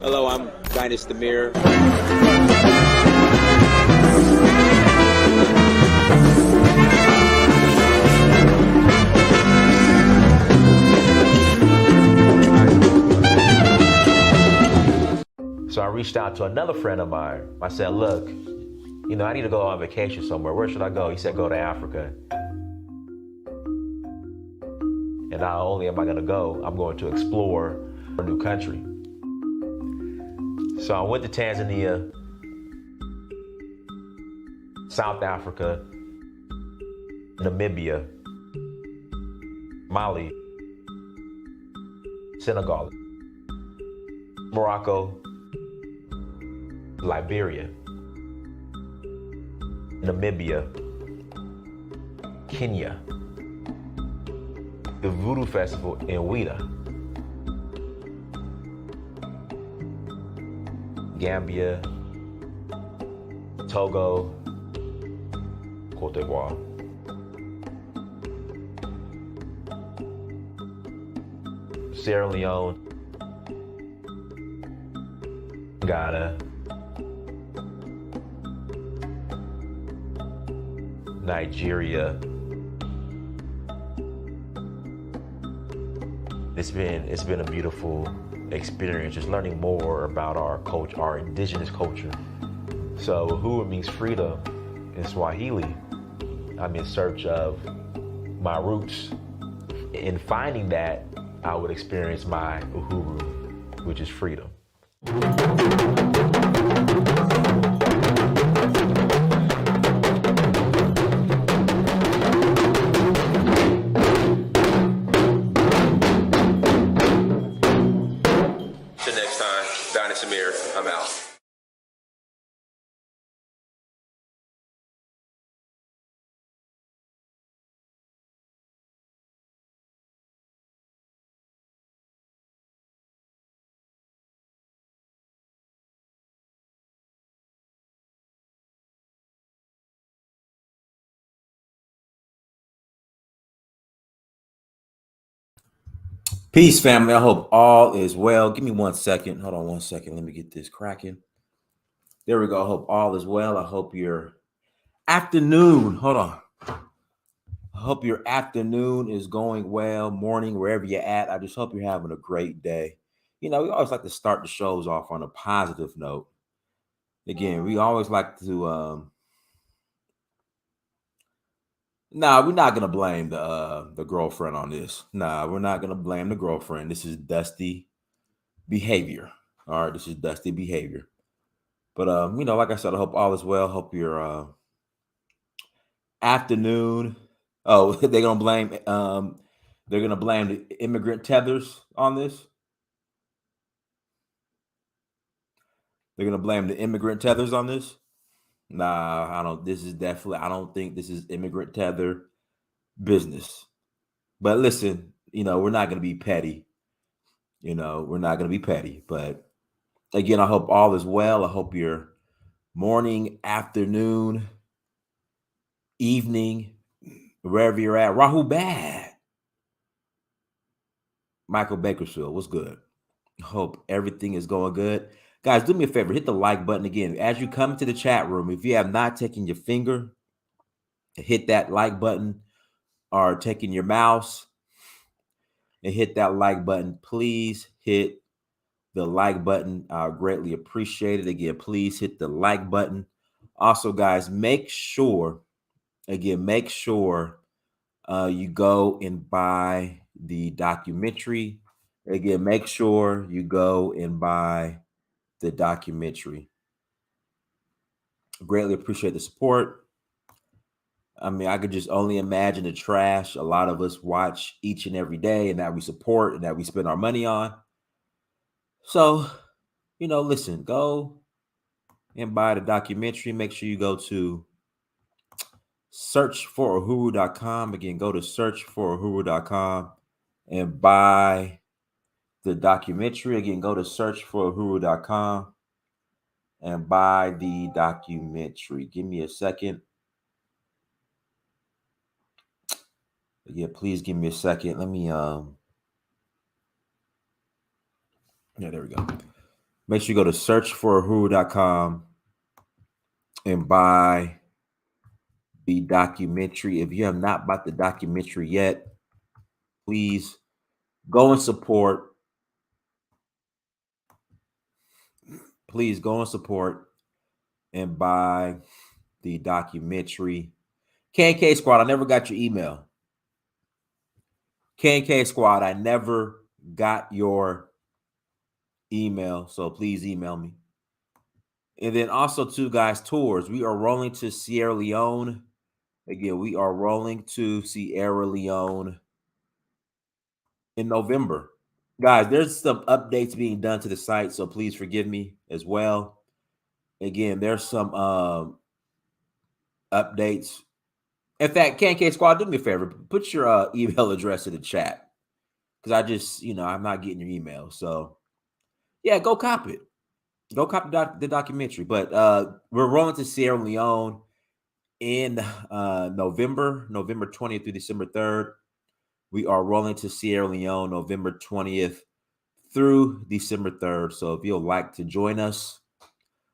Hello, I'm Dynast Amir. So I reached out to another friend of mine. I said, look, I need to go on vacation somewhere. Where should I go? He said, go to Africa. And not only am I going to go, I'm going to explore a new country. So I went to Tanzania, South Africa, Namibia, Mali, Senegal, Morocco, Liberia, Namibia, Kenya, the Voodoo Festival in Ouida, Gambia, Togo, Cote d'Ivoire. Sierra Leone, Ghana, Nigeria. It's been a beautiful experience, just learning more about our culture, our indigenous culture. So Uhuru means freedom in Swahili. I'm in search of my roots. In finding that, I would experience my Uhuru, which is freedom. Till next time, Dynast Amir, I'm out. Peace, family. I hope all is well. Give me 1 second. Hold on 1 second. Let me get this cracking. There we go. I hope all is well. I hope your afternoon. Hold on. I hope your afternoon is going well. Morning, wherever you're at. I just hope you're having a great day. We always like to start the shows off on a positive note. Again, we always like to. We're not gonna blame the girlfriend on this. We're not gonna blame the girlfriend. This is dusty behavior. All right, this is dusty behavior. But like I said, I hope all is well. Hope your afternoon. Oh, they're gonna blame the immigrant tethers on this. They're gonna blame the immigrant tethers on this. I don't. I don't think this is immigrant tether business. But listen, we're not gonna be petty. We're not gonna be petty. But again, I hope all is well. I hope your morning, afternoon, evening, wherever you're at. Rahul Bad. Michael Bakersfield, what's good? Hope everything is going good. Guys, do me a favor, hit the like button again. As you come into the chat room, if you have not taken your finger, hit that like button, or taking your mouse and hit that like button. Please hit the like button. I greatly appreciate it. Again, please hit the like button. Also, guys, make sure you go and buy the documentary. Again, make sure you go and buy the documentary. Greatly appreciate the support. I mean, I could just only imagine the trash a lot of us watch each and every day and that we support and that we spend our money on. So, listen, go and buy the documentary. Make sure you go to searchforuhuru.com. Again, go to searchforuhuru.com and buy the documentary. Again, go to searchforuhuru.com and buy the documentary. Give me a second. Yeah, please give me a second. Let me yeah, there we go. Make sure you go to searchforuhuru.com and buy the documentary. If you have not bought the documentary yet, please go and support. Please go and support and buy the documentary. K&K Squad, I never got your email. K&K Squad, I never got your email, so please email me. And then also, too, guys, tours. We are rolling to Sierra Leone. Again, we are rolling to Sierra Leone in November. Guys, there's some updates being done to the site, so please forgive me as well. Again, there's some updates. In fact, K&K Squad, do me a favor. Put your email address in the chat. Because I just, I'm not getting your email. So, yeah, go copy it. Go copy the documentary. But we're rolling to Sierra Leone in November 20th through December 3rd. We are rolling to Sierra Leone November 20th through December 3rd. So if you'd like to join us,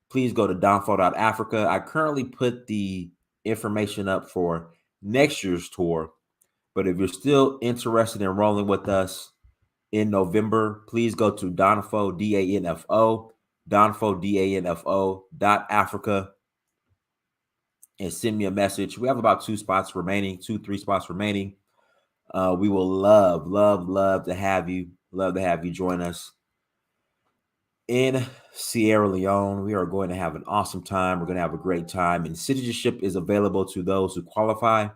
please go to donfo.africa. I currently put the information up for next year's tour. But if you're still interested in rolling with us in November, please go to Donfo, DANFO, Donfo.Africa, and send me a message. We have about 3 spots remaining. We will love to have you. Love to have you join us in Sierra Leone. We are going to have an awesome time. We're going to have a great time. And citizenship is available to those who qualify.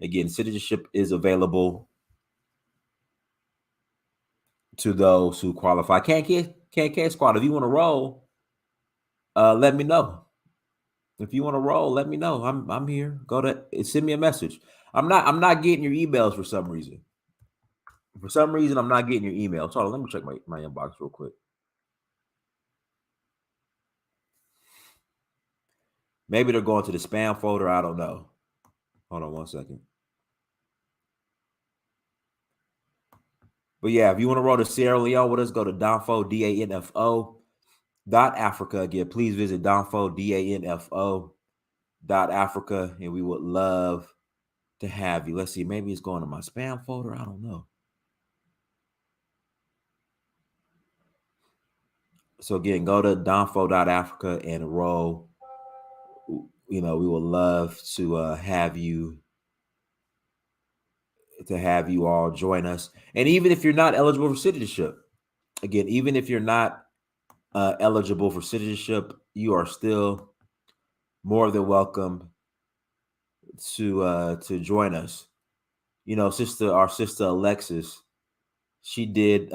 Again, citizenship is available to those who qualify. K&K Squad, if you want to roll, let me know. If you want to roll, let me know. I'm here. Send me a message. I'm not getting your emails for some reason. For some reason, I'm not getting your emails. Hold on, let me check my inbox real quick. Maybe they're going to the spam folder. I don't know. Hold on 1 second. But yeah, if you want to roll to Sierra Leone with us, go to Donfo, DANFO.Africa. Again, please visit Donfo, DANFO.Africa, and we would love to have you. Let's see. Maybe it's going to my spam folder. I don't know. So again, go to donfo.africa and roll. We would love to have you all join us. And even if you're not eligible for citizenship, again, even if you're not eligible for citizenship, you are still more than welcome to join us. Our sister Alexis, she did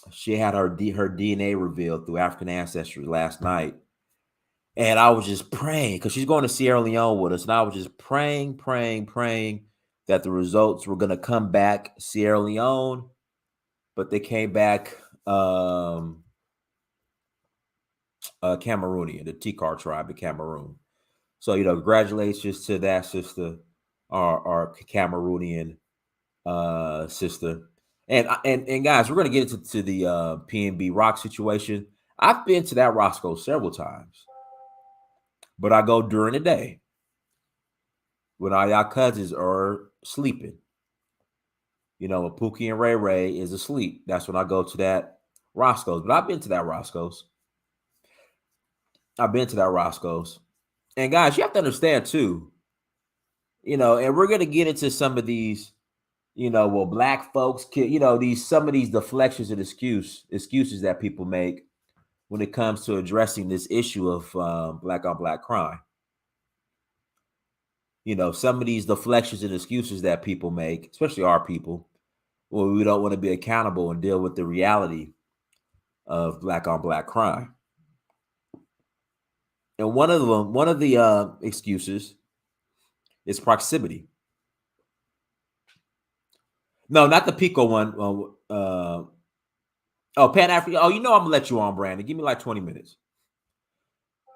she had her DNA revealed through African ancestry last night. And I was just praying because she's going to Sierra Leone with us. And I was just praying that the results were going to come back Sierra Leone, but they came back Cameroonian, the Tikar tribe of Cameroon. So, congratulations to that sister, our Cameroonian sister. And guys, we're going to get into the PNB rock situation. I've been to that Roscoe several times, but I go during the day when all y'all cousins are sleeping. When Pookie and Ray Ray is asleep, that's when I go to that Roscoe's. But I've been to that Roscoe's. And guys, you have to understand too, and we're going to get into some of these, black folks, some of these deflections and excuses that people make when it comes to addressing this issue of black on black crime. Some of these deflections and excuses that people make, especially our people, well, we don't want to be accountable and deal with the reality of black on black crime. And one of the excuses is proximity. No, not the Pico one. Pan African. Oh, I'm gonna let you on, Brandon. Give me like 20 minutes.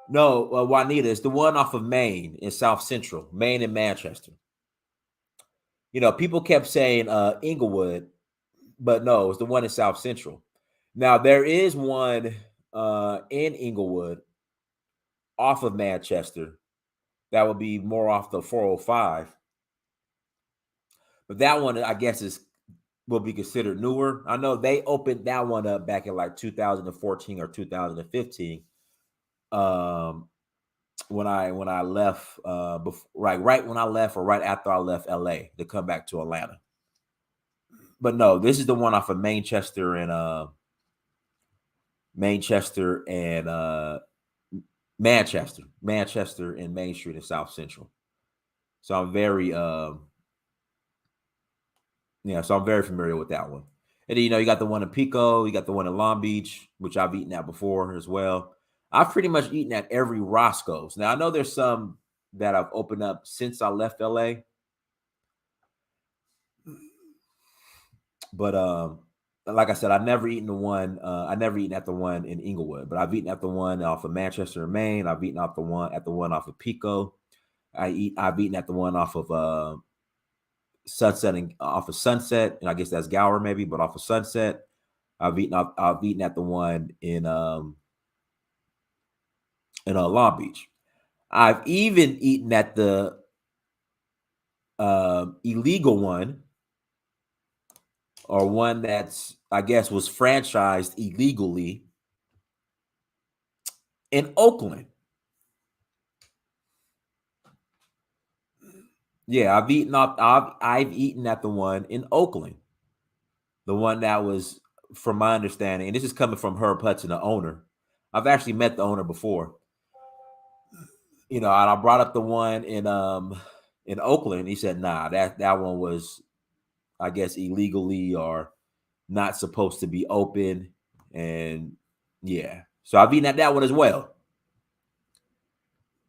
No, Juanita, it's the one off of Maine in South Central, Maine and Manchester. People kept saying Inglewood, but no, it's the one in South Central. Now there is one in Inglewood off of Manchester that would be more off the 405. But that one, I guess, will be considered newer. I know they opened that one up back in like 2014 or 2015. When I left, right when I left, or right after I left LA to come back to Atlanta. But no, this is the one off of Manchester and Manchester and Main Street in South Central. So I'm very so I'm very familiar with that one. And then, you got the one in Pico, you got the one in Long Beach, which I've eaten at before as well. I've pretty much eaten at every Roscoe's. Now I know there's some that I've opened up since I left LA. But like I said, I've never eaten at the one in Inglewood, but I've eaten at the one off of Manchester and Maine. I've eaten at the one off of Pico. I've eaten at the one off of Sunset, and I guess that's Gower maybe, but off of Sunset. I've eaten at the one in Long Beach. I've even eaten at the illegal one, or one that's, I guess, was franchised illegally in Oakland. Yeah, I've eaten at the one in Oakland. The one that was, from my understanding, and this is coming from Herb Hudson, the owner. I've actually met the owner before. And I brought up the one in Oakland. He said, nah, that one was, I guess, illegally or not supposed to be open. And yeah. So I've eaten at that one as well.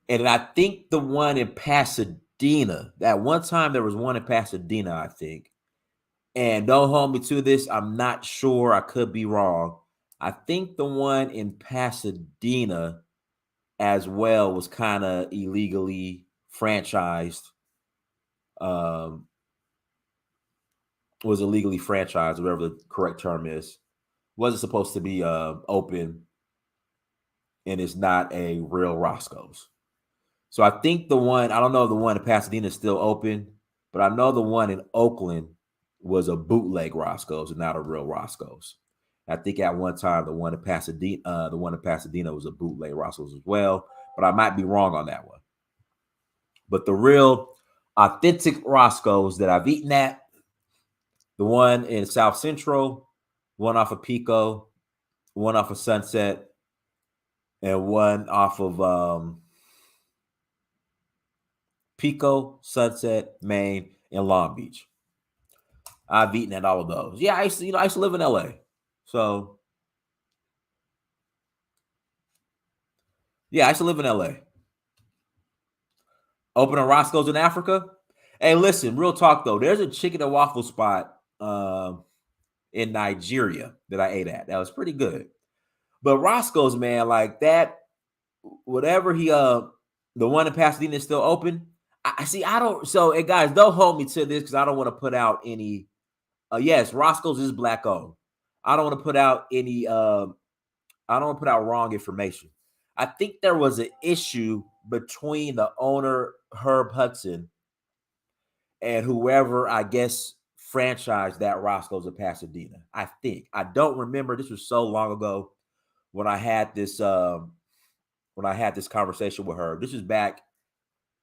And I think the one in Pasadena, that one time there was one in Pasadena, I think. And don't hold me to this, I'm not sure. I could be wrong. I think the one in Pasadena as well was kind of illegally franchised. Was illegally franchised, whatever the correct term is. Wasn't supposed to be open, and it's not a real Roscoe's. So I think I don't know if the one in Pasadena is still open, but I know the one in Oakland was a bootleg Roscoe's and not a real Roscoe's. I think at one time the one in Pasadena was a bootleg Roscoe's as well, but I might be wrong on that one. But the real authentic Roscoe's that I've eaten at, the one in South Central, one off of Pico, one off of Sunset, and one off of Pico, Sunset, Maine, and Long Beach. I've eaten at all of those. Yeah, I used to live in LA. So yeah, I used to live in LA. Open a Roscoe's in Africa. Hey, listen, real talk though. There's a chicken and waffle spot in Nigeria that I ate at. That was pretty good. But Roscoe's, man, like that, whatever the one in Pasadena is still open. I see. I don't. So, hey, guys, don't hold me to this because I don't want to put out any. Yes, Roscoe's is black owned. I don't want to put out any. I don't want to put out wrong information. I think there was an issue between the owner Herb Hudson and whoever, I guess, franchised that Roscoe's in Pasadena. I think. I don't remember. This was so long ago when I had this conversation with Herb. This is back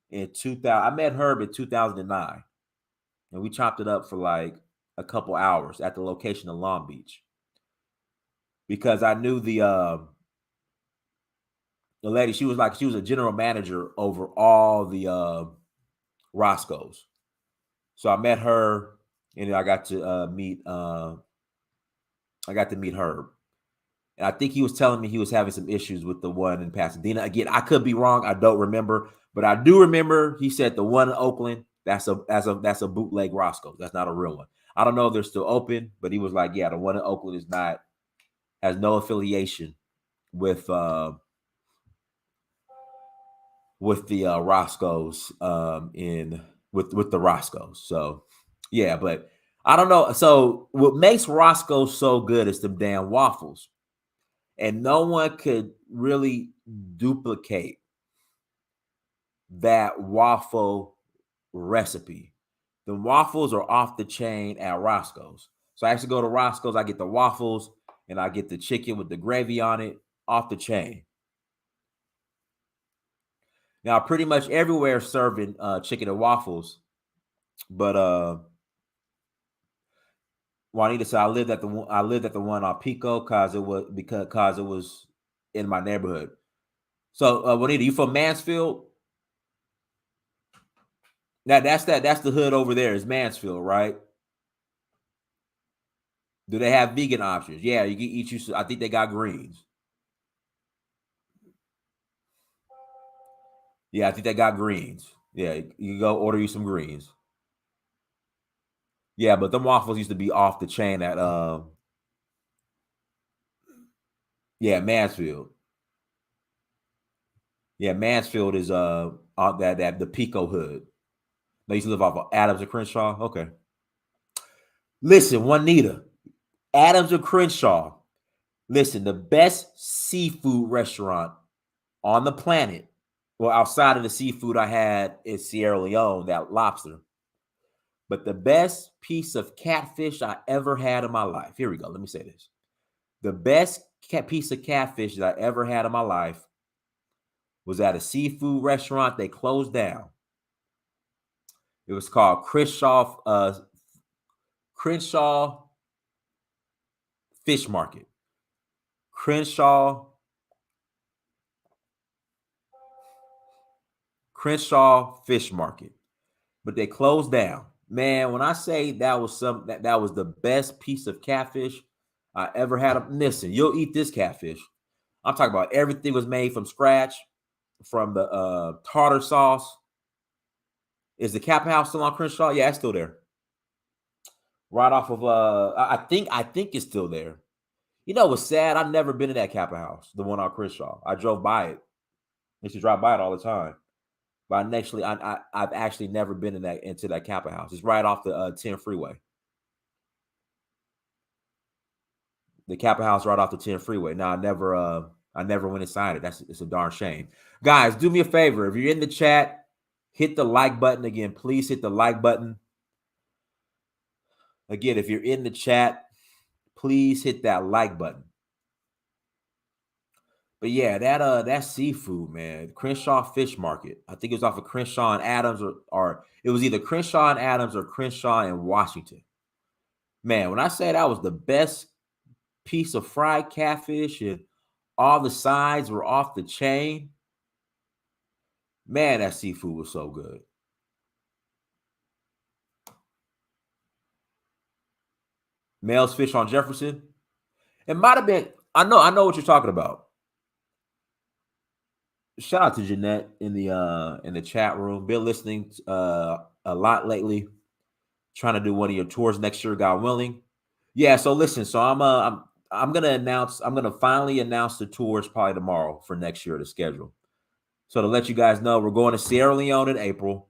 in 2000. I met Herb in 2009, and we chopped it up for like a couple hours at the location in Long Beach because I knew the lady. She was a general manager over all the Roscoe's. So I met her, and I got to meet Herb. And I think he was telling me he was having some issues with the one in Pasadena. Again, I could be wrong. I don't remember, but I do remember he said the one in Oakland, that's a bootleg Roscoe's. That's not a real one. I don't know if they're still open, but he was like, yeah, the one in Oakland has no affiliation with the Roscoe's with the Roscoe's. So yeah, but I don't know. So what makes Roscoe so good is them damn waffles. And no one could really duplicate that waffle recipe. The waffles are off the chain at Roscoe's. So I actually go to Roscoe's, I get the waffles and I get the chicken with the gravy on it, off the chain. Now, pretty much everywhere serving chicken and waffles, but Juanita said I lived at the one on Pico because it was in my neighborhood. So Juanita, you from Mansfield? That's the hood over there is Mansfield, right? Do they have vegan options? Yeah, you can eat you. I think they got greens. Yeah, I think they got greens. Yeah, you can go order you some greens. Yeah, but them waffles used to be off the chain at yeah, Mansfield. Yeah, Mansfield is that the Pico hood. They used to live off of Adams and Crenshaw. Okay. Listen, Juanita, Adams and Crenshaw. Listen, the best seafood restaurant on the planet. Well, outside of the seafood I had in Sierra Leone, that lobster. But the best piece of catfish I ever had in my life. Here we go. Let me say this. The best piece of catfish that I ever had in my life was at a seafood restaurant. They closed down. It was called Crenshaw Fish Market. Crenshaw Fish Market. But they closed down. Man, when I say that was that was the best piece of catfish I ever had. Listen, you'll eat this catfish. I'm talking about everything was made from scratch, from the tartar sauce. Is the Kappa House still on Crenshaw? Yeah, it's still there. Right off of I think it's still there. You know what's sad? I've never been to that Kappa House, the one on Crenshaw. I drove by it. I used to drive by it all the time. But I've actually never been into that Kappa House. It's right off the 10 freeway. The Kappa House right off the 10 freeway. Now I never went inside it. It's a darn shame. Guys, do me a favor. If you're in the chat, hit the like button again. Please hit the like button. Again, if you're in the chat, please hit that like button. But yeah, that seafood, man. Crenshaw Fish Market. I think it was off of Crenshaw and Adams, or it was either Crenshaw and Adams or Crenshaw and Washington. Man, when I say that was the best piece of fried catfish and all the sides were off the chain, man, that seafood was so good. Mel's Fish on Jefferson. It might have been. I know what you're talking about. Shout out to Jeanette in the chat room. Been listening a lot lately. Trying to do one of your tours next year, God willing. Yeah. So listen. So I'm gonna finally announce the tours probably tomorrow for next year, the schedule. So to let you guys know, we're going to Sierra Leone in April.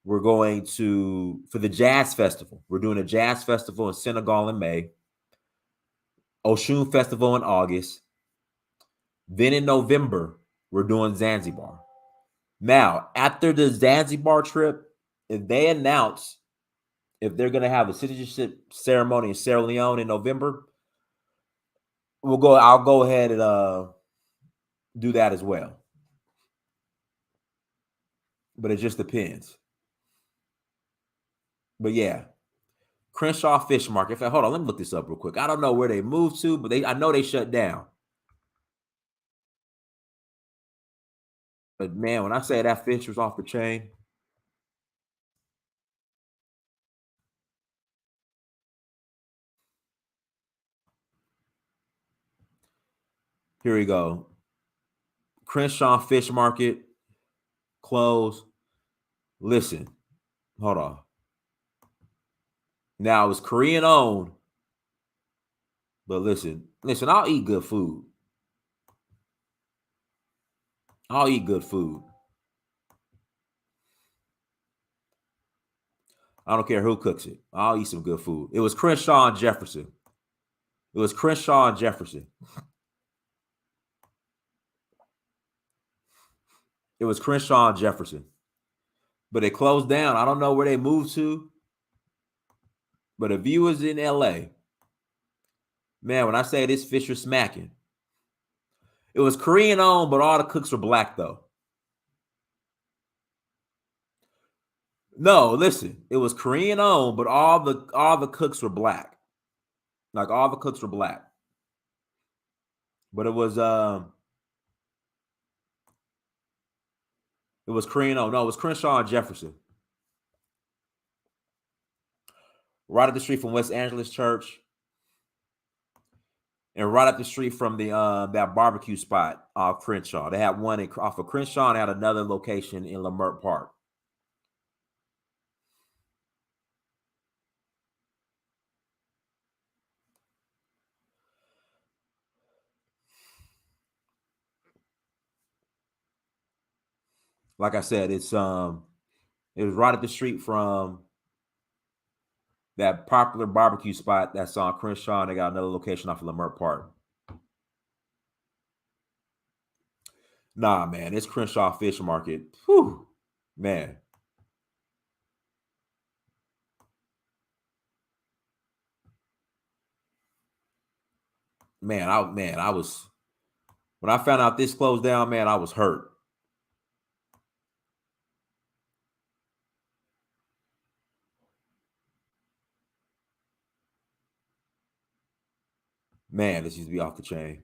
We're going for the Jazz Festival. We're doing a Jazz Festival in Senegal in May. Oshun Festival in August. Then in November, we're doing Zanzibar. Now, after the Zanzibar trip, if they announce if they're going to have a citizenship ceremony in Sierra Leone in November, I'll go ahead and do that as well. But it just depends. But yeah, Crenshaw Fish Market. Hold on, let me look this up real quick. I don't know where they moved to, but I know they shut down. But man, when I say that fish was off the chain, here we go. Crenshaw Fish Market closed. Listen, hold on. Now it was Korean owned, but listen, I'll eat good food. I'll eat good food. I don't care who cooks it. I'll eat some good food. It was Crenshaw and Jefferson. It was Crenshaw and Jefferson. It was Crenshaw and Jefferson. But they closed down. I don't know where they moved to. But if you was in LA, man, when I say this fish was smacking, it was Korean owned, but all the cooks were black though. No, listen, it was Korean owned, but all the cooks were black. Like all the cooks were black. But it was Korean owned. No, it was Crenshaw and Jefferson. Right up the street from West Angeles Church. And right up the street from the that barbecue spot off Crenshaw. They had one off of Crenshaw and had another location in Leimert Park. Like I said, it was right up the street from that popular barbecue spot that's on Crenshaw, and they got another location off of Leimert Park. Nah, man, it's Crenshaw Fish Market. Whew, man. I was when I found out this closed down, man, I was hurt. Man, this used to be off the chain.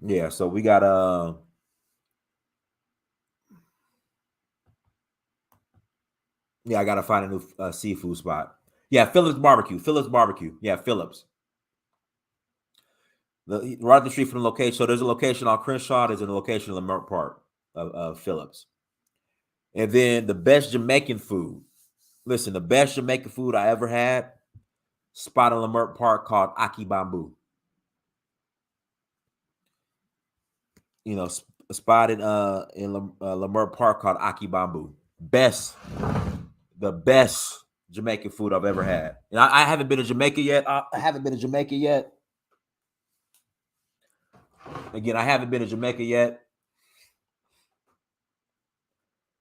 Yeah, so we got yeah, I gotta find a new seafood spot. Yeah, Phillips Barbecue. Phillips Barbecue. Yeah, Phillips. Right up the street from the location. So there's a location on Crenshaw. There's a location in Leimert Park of Phillips. And then the best Jamaican food. Listen, the best Jamaican food I ever had, spot in Leimert Park called Aki Bamboo. You know, spotted in Leimert Park called Aki Bamboo. The best Jamaican food I've ever had. And I haven't been to Jamaica yet. Again, I haven't been to Jamaica yet.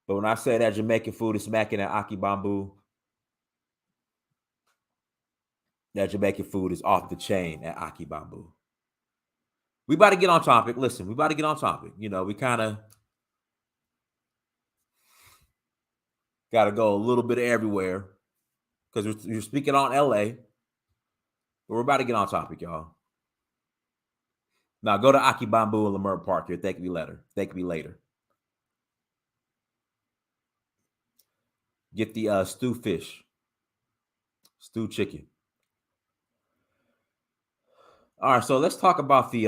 But when I say that Jamaican food is smacking at Aki Bamboo, that Jamaican food is off the chain at Aki Bamboo. We about to get on topic. Listen, we about to get on topic. You know, we kind of got to go a little bit everywhere because you're speaking on LA. But we're about to get on topic, y'all. Now go to Aki Bamboo in Leimert Park here. Thank me later. Get the stew fish, stew chicken. All right, so let's talk about the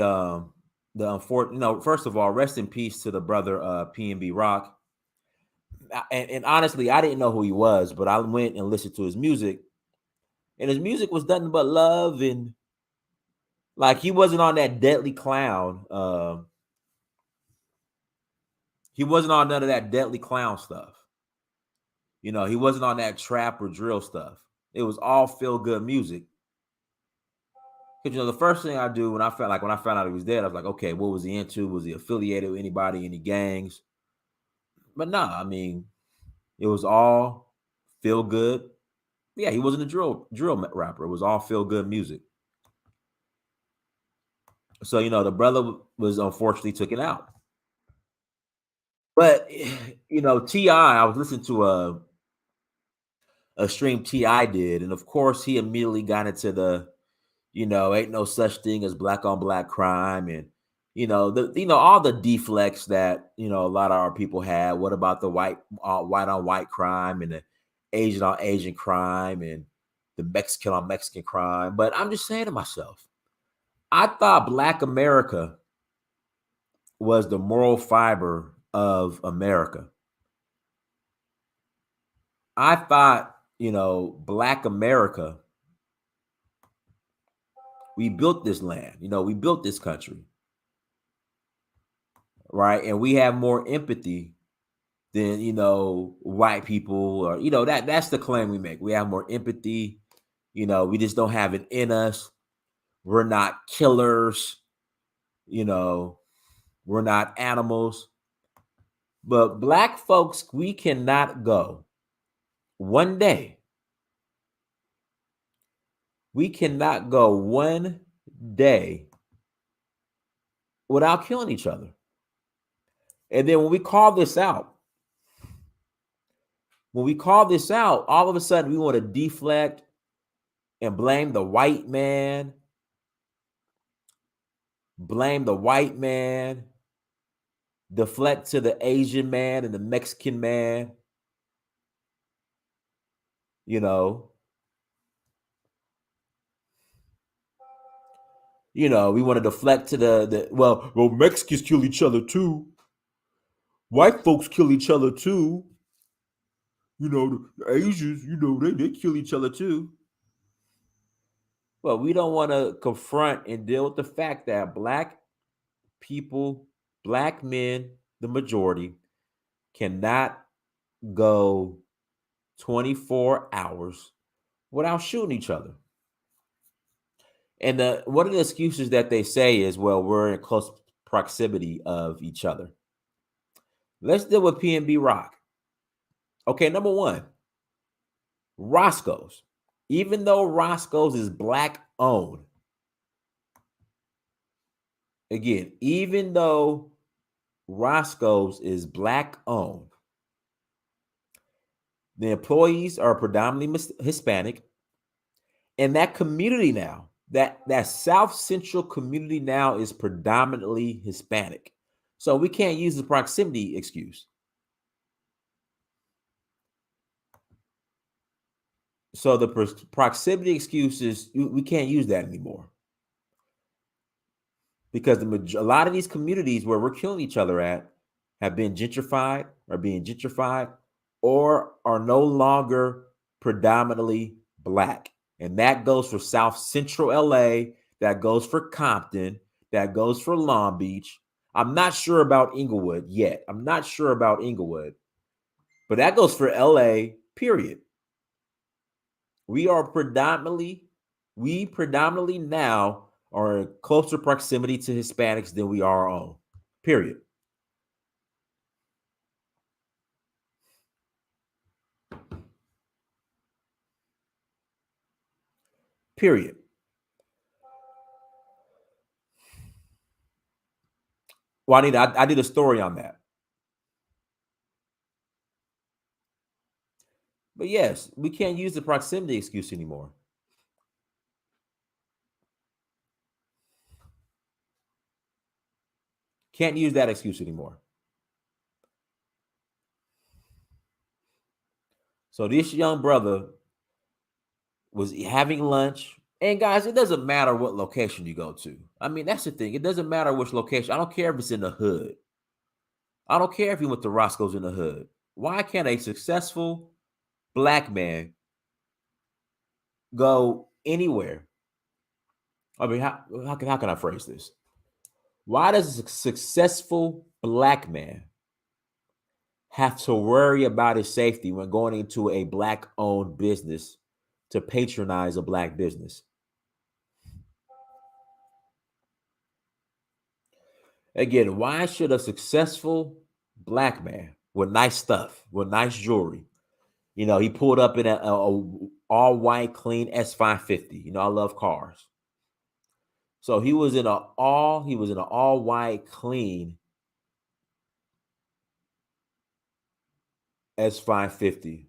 unfortunate. You know, first of all, rest in peace to the brother PNB Rock. And honestly, I didn't know who he was, but I went and listened to his music, and his music was nothing but love, and like he wasn't on that deadly clown. He wasn't on none of that deadly clown stuff. You know, he wasn't on that trap or drill stuff. It was all feel good music. Because you know, the first thing I do when I found out he was dead, I was like, okay, what was he into? Was he affiliated with anybody, any gangs? But nah, I mean, it was all feel good. Yeah, he wasn't a drill rapper. It was all feel good music. So you know, the brother was unfortunately taken out. But you know, I was listening to a stream Ti did, and of course, he immediately got into the, you know, ain't no such thing as black on black crime, and you know, all the deflects that you know a lot of our people had. What about the white on white crime and the Asian on Asian crime and the Mexican on Mexican crime? But I'm just saying to myself, I thought Black America was the moral fiber of America. I thought, you know, Black America, we built this land, you know, we built this country. right? And we have more empathy than white people, or that's the claim we make. We have more empathy. We just don't have it in us. We're not killers. We're not animals. But black folks, we cannot go one day. We cannot go one day without killing each other. And then when we call this out, all of a sudden we want to deflect and blame the white man, deflect to the Asian man and the Mexican man. We want to deflect to the well, Mexicans kill each other too. White folks kill each other too. The Asians, they kill each other too. Well, we don't want to confront and deal with the fact that black people, black men, the majority, cannot go 24 hours without shooting each other. And one of the excuses that they say is, well, we're in close proximity of each other. Let's deal with PNB Rock. Okay, number one, Roscoe's. Even though Roscoe's is black owned, again, even though Roscoe's is black owned, the employees are predominantly Hispanic. And that community now, that South Central community now is predominantly Hispanic. So we can't use the proximity excuse. So the proximity excuses, we can't use that anymore. Because a lot of these communities where we're killing each other at have been gentrified, or are no longer predominantly black. And that goes for South Central LA, that goes for Compton, that goes for Long Beach. I'm not sure about Inglewood yet. But that goes for LA, period. We predominantly now are in closer proximity to Hispanics than we are our own, period. Period. Well, I did a story on that. But yes, we can't use the proximity excuse anymore. Can't use that excuse anymore. So this young brother was having lunch. And guys, it doesn't matter what location you go to. I mean, that's the thing. It doesn't matter which location. I don't care if it's in the hood. I don't care if you went to Roscoe's in the hood. Why can't a successful black man go anywhere? I mean, how can I phrase this? Why does a successful black man have to worry about his safety when going into a black-owned business to patronize a black business? Again, why should a successful black man with nice stuff, with nice jewelry, he pulled up in a all-white, clean S550. I love cars. So he was in an all-white, clean S550.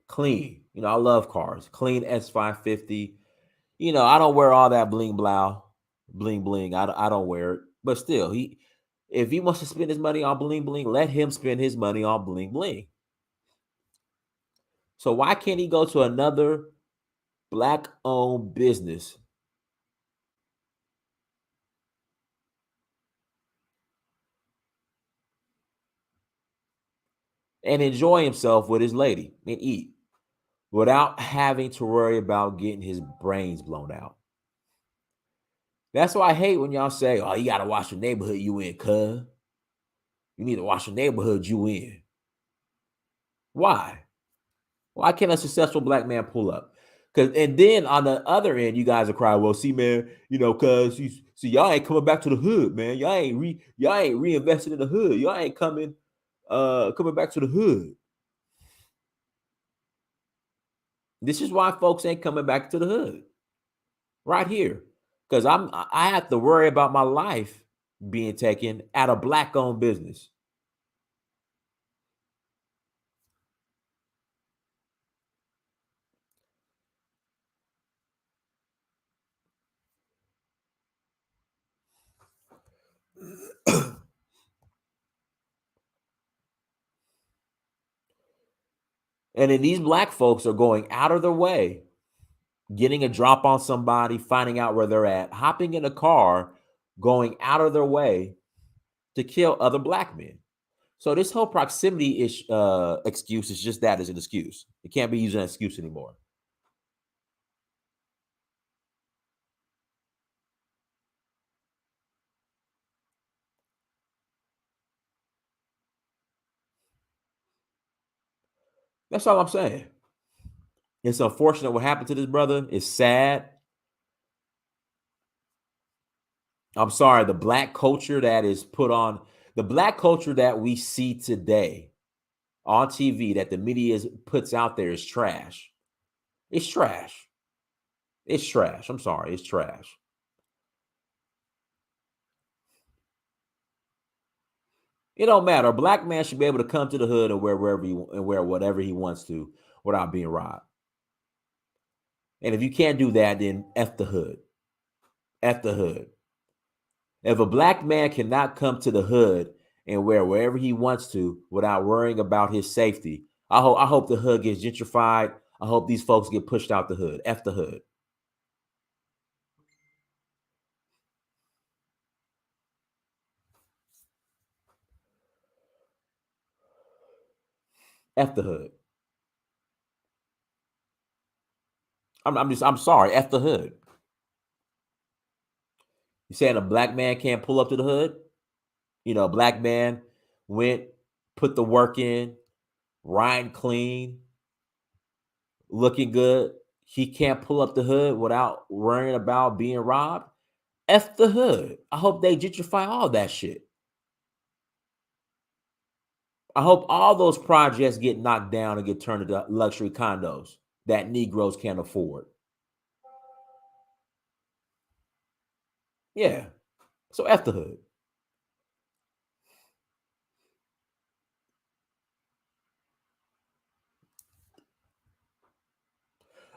Clean. I love cars. Clean S550. I don't wear all that bling bling. I don't wear it. But still, if he wants to spend his money on bling bling, let him spend his money on bling bling. So why can't he go to another black-owned business and enjoy himself with his lady and eat without having to worry about getting his brains blown out? That's why I hate when y'all say, "Oh, you gotta watch the neighborhood you in, cuz. You need to watch the neighborhood you in." Why? Why can't a successful black man pull up? Because and then on the other end, you guys are crying, well, see, man, cause you see, y'all ain't coming back to the hood, man. Y'all ain't reinvested in the hood. Y'all ain't coming back to the hood. This is why folks ain't coming back to the hood. Right here. Because I have to worry about my life being taken at a black-owned business. And then these black folks are going out of their way, getting a drop on somebody, finding out where they're at, hopping in a car, going out of their way to kill other black men. So this whole proximity excuse is just that as an excuse. It can't be used as an excuse anymore. That's all I'm saying. It's unfortunate what happened to this brother. It's sad. I'm sorry, the black culture that is put on, the black culture that we see today on TV that the media puts out there is trash. It's trash. It's trash. I'm sorry, it's trash. It don't matter. A black man should be able to come to the hood and wear whatever he wants to without being robbed. And if you can't do that, then F the hood. F the hood. If a black man cannot come to the hood and wear wherever he wants to without worrying about his safety, I hope the hood gets gentrified. I hope these folks get pushed out the hood. F the hood. F the hood. I'm sorry. F the hood. You saying a black man can't pull up to the hood? A black man went, put the work in, riding clean, looking good. He can't pull up the hood without worrying about being robbed. F the hood. I hope they gentrify all that shit. I hope all those projects get knocked down and get turned into luxury condos that Negroes can't afford. Yeah. So F the hood.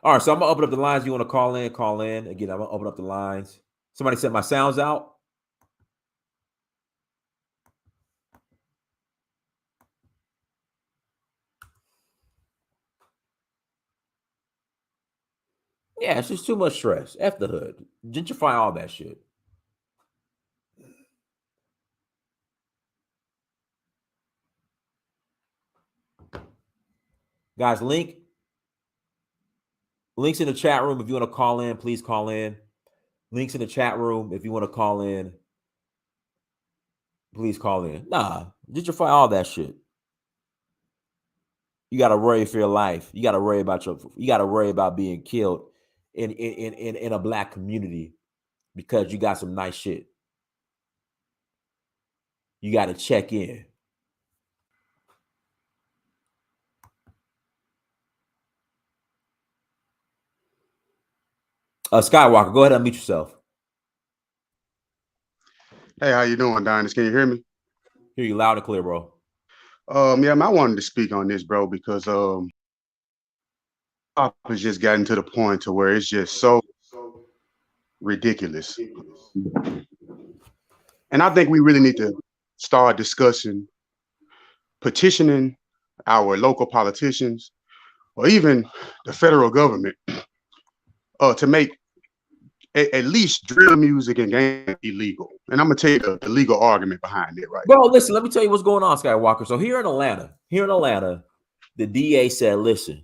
All right, so I'm gonna open up the lines. You want to call in? Call in. Again, I'm gonna open up the lines. Somebody said my sound's out. Yeah, it's just too much stress. F the hood. Gentrify all that shit. Guys, links in the chat room. If you want to call in, please call in. Links in the chat room. If you want to call in, please call in. Nah, gentrify all that shit. You got to worry for your life. You got to worry about being killed in a black community because you got some nice shit. You got to check in. Skywalker, go ahead and unmute yourself. Hey, how you doing, Dynast? Can you hear me? Hear you loud and clear, bro. Yeah, I wanted to speak on this, bro, because it's just gotten to the point to where it's just so ridiculous. And I think we really need to start discussing petitioning our local politicians or even the federal government to make at least drill music and game illegal. And I'm gonna tell you the legal argument behind it, right? Bro, listen, let me tell you what's going on, Skywalker. So here in Atlanta, the DA said, listen,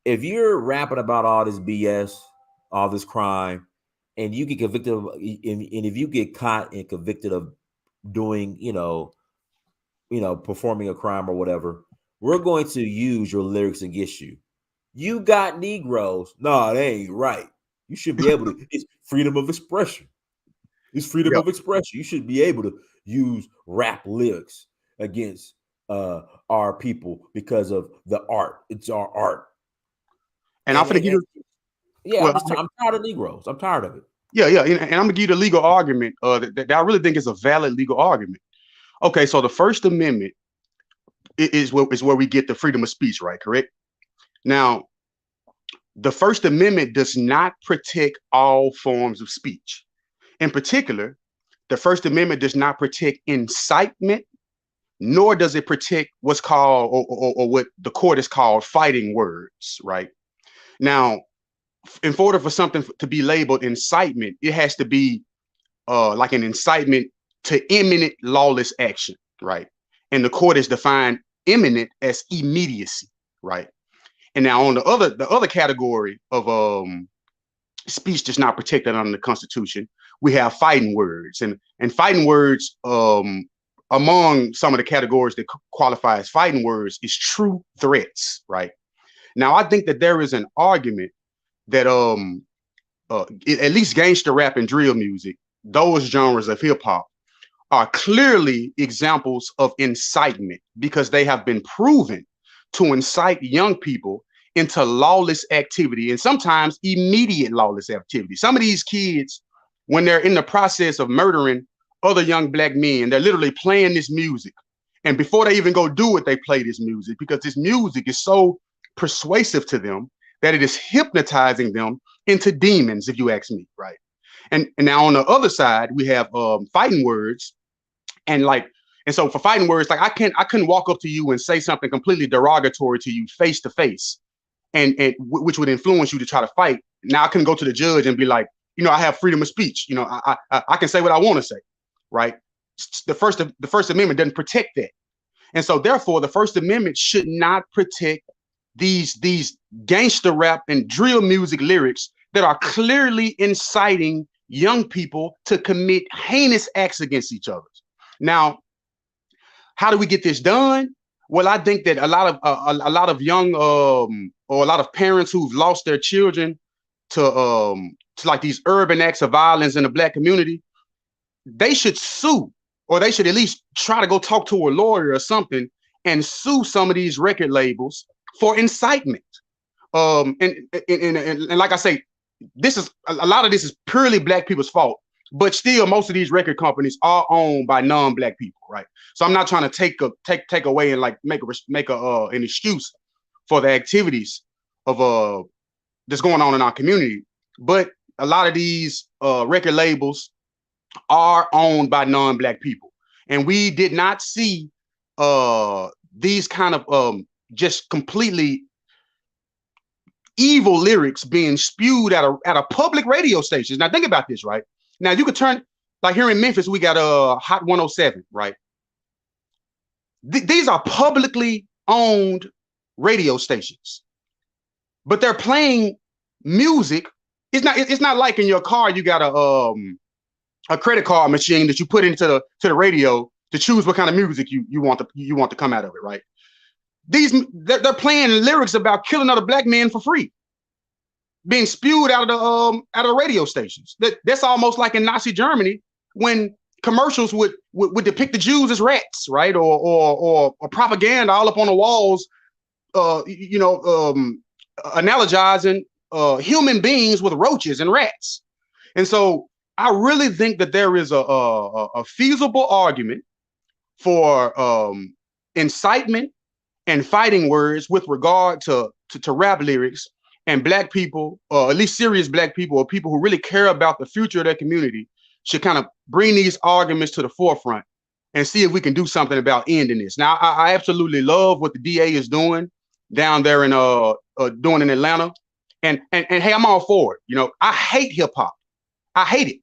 if you're rapping about all this BS, all this crime, and you get convicted of, and if you get caught and convicted of doing, performing a crime or whatever, we're going to use your lyrics against you. You got Negroes. No, that ain't right. You should be able to. It's freedom of expression. It's freedom Yeah. of expression. You should be able to use rap lyrics against our people because of the art. It's our art. And I'm gonna give you. Yeah, Well, I'm tired of Negroes. I'm tired of it. yeah, and I'm gonna give you the legal argument that I really think is a valid legal argument. Okay, so the First Amendment is where we get the freedom of speech, right? Correct. Now, the First Amendment does not protect all forms of speech. In particular, the First Amendment does not protect incitement, nor does it protect what's called, or what the court has called, fighting words, right? Now, in order for something to be labeled incitement, it has to be like an incitement to imminent lawless action, right? And the court has defined imminent as immediacy, right? And now on the other category of speech that's not protected under the Constitution, we have fighting words, and fighting words among some of the categories that qualify as fighting words is true threats, right? Now, I think that there is an argument that at least gangster rap and drill music, those genres of hip hop, are clearly examples of incitement because they have been proven to incite young people into lawless activity, and sometimes immediate lawless activity. Some of these kids, when they're in the process of murdering other young black men, they're literally playing this music. And before they even go do it, they play this music because this music is so persuasive to them that it is hypnotizing them into demons, if you ask me, right? And now on the other side, we have fighting words, and so for fighting words, like I couldn't walk up to you and say something completely derogatory to you face to face, and which would influence you to try to fight. Now I couldn't go to the judge and be like, I have freedom of speech. I can say what I want to say, right? The First Amendment doesn't protect that, and so therefore the First Amendment should not protect these gangster rap and drill music lyrics that are clearly inciting young people to commit heinous acts against each other. Now, how do we get this done? Well, I think that a lot of young or a lot of parents who've lost their children to like these urban acts of violence in the black community, they should sue, or they should at least try to go talk to a lawyer or something and sue some of these record labels for incitement. And like I say, this is a lot of this is purely black people's fault. But still, most of these record companies are owned by non-black people, right? So I'm not trying to take away and like make an excuse for the activities of that's going on in our community. But a lot of these record labels are owned by non-black people, and we did not see these kind of just completely evil lyrics being spewed at a public radio station. Now think about this, right? Now you could turn, like here in Memphis, we got Hot 107, right? These are publicly owned radio stations, but they're playing music. It's not like in your car you got a credit card machine that you put into the radio to choose what kind of music you want to come out of it, right? They're playing lyrics about killing other black men for free, being spewed out of the radio stations. That's almost like in Nazi Germany when commercials would depict the Jews as rats, right? Or propaganda all up on the walls, analogizing human beings with roaches and rats. And so I really think that there is a feasible argument for incitement and fighting words with regard to rap lyrics, and black people, or at least serious black people, or people who really care about the future of their community, should kind of bring these arguments to the forefront and see if we can do something about ending this. Now, I absolutely love what the DA is doing down there in doing in Atlanta, and hey, I'm all for it. I hate hip hop. I hate it.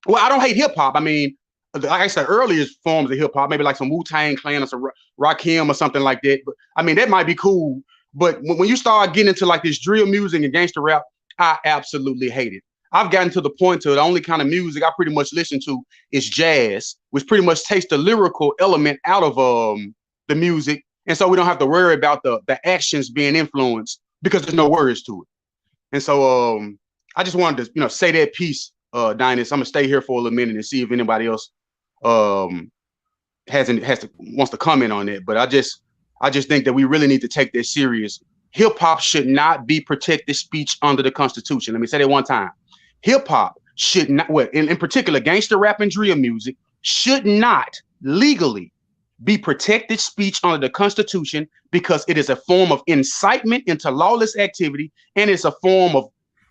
Well, I don't hate hip hop. I mean, like I said, earlier forms of hip hop, maybe like some Wu-Tang Clan or some Rakim or something like that. But I mean, that might be cool. But when you start getting into like this drill music and gangster rap, I absolutely hate it. I've gotten to the point to the only kind of music I pretty much listen to is jazz, which pretty much takes the lyrical element out of the music, and so we don't have to worry about the actions being influenced because there's no words to it. And so I just wanted to say that piece, Dynast. I'm gonna stay here for a little minute and see if anybody else wants to comment on it. But I just think that we really need to take this serious. Hip hop should not be protected speech under the Constitution. Let me say that one time. Hip hop should not, in particular, gangster rap and drill music should not legally be protected speech under the Constitution because it is a form of incitement into lawless activity, and it's a form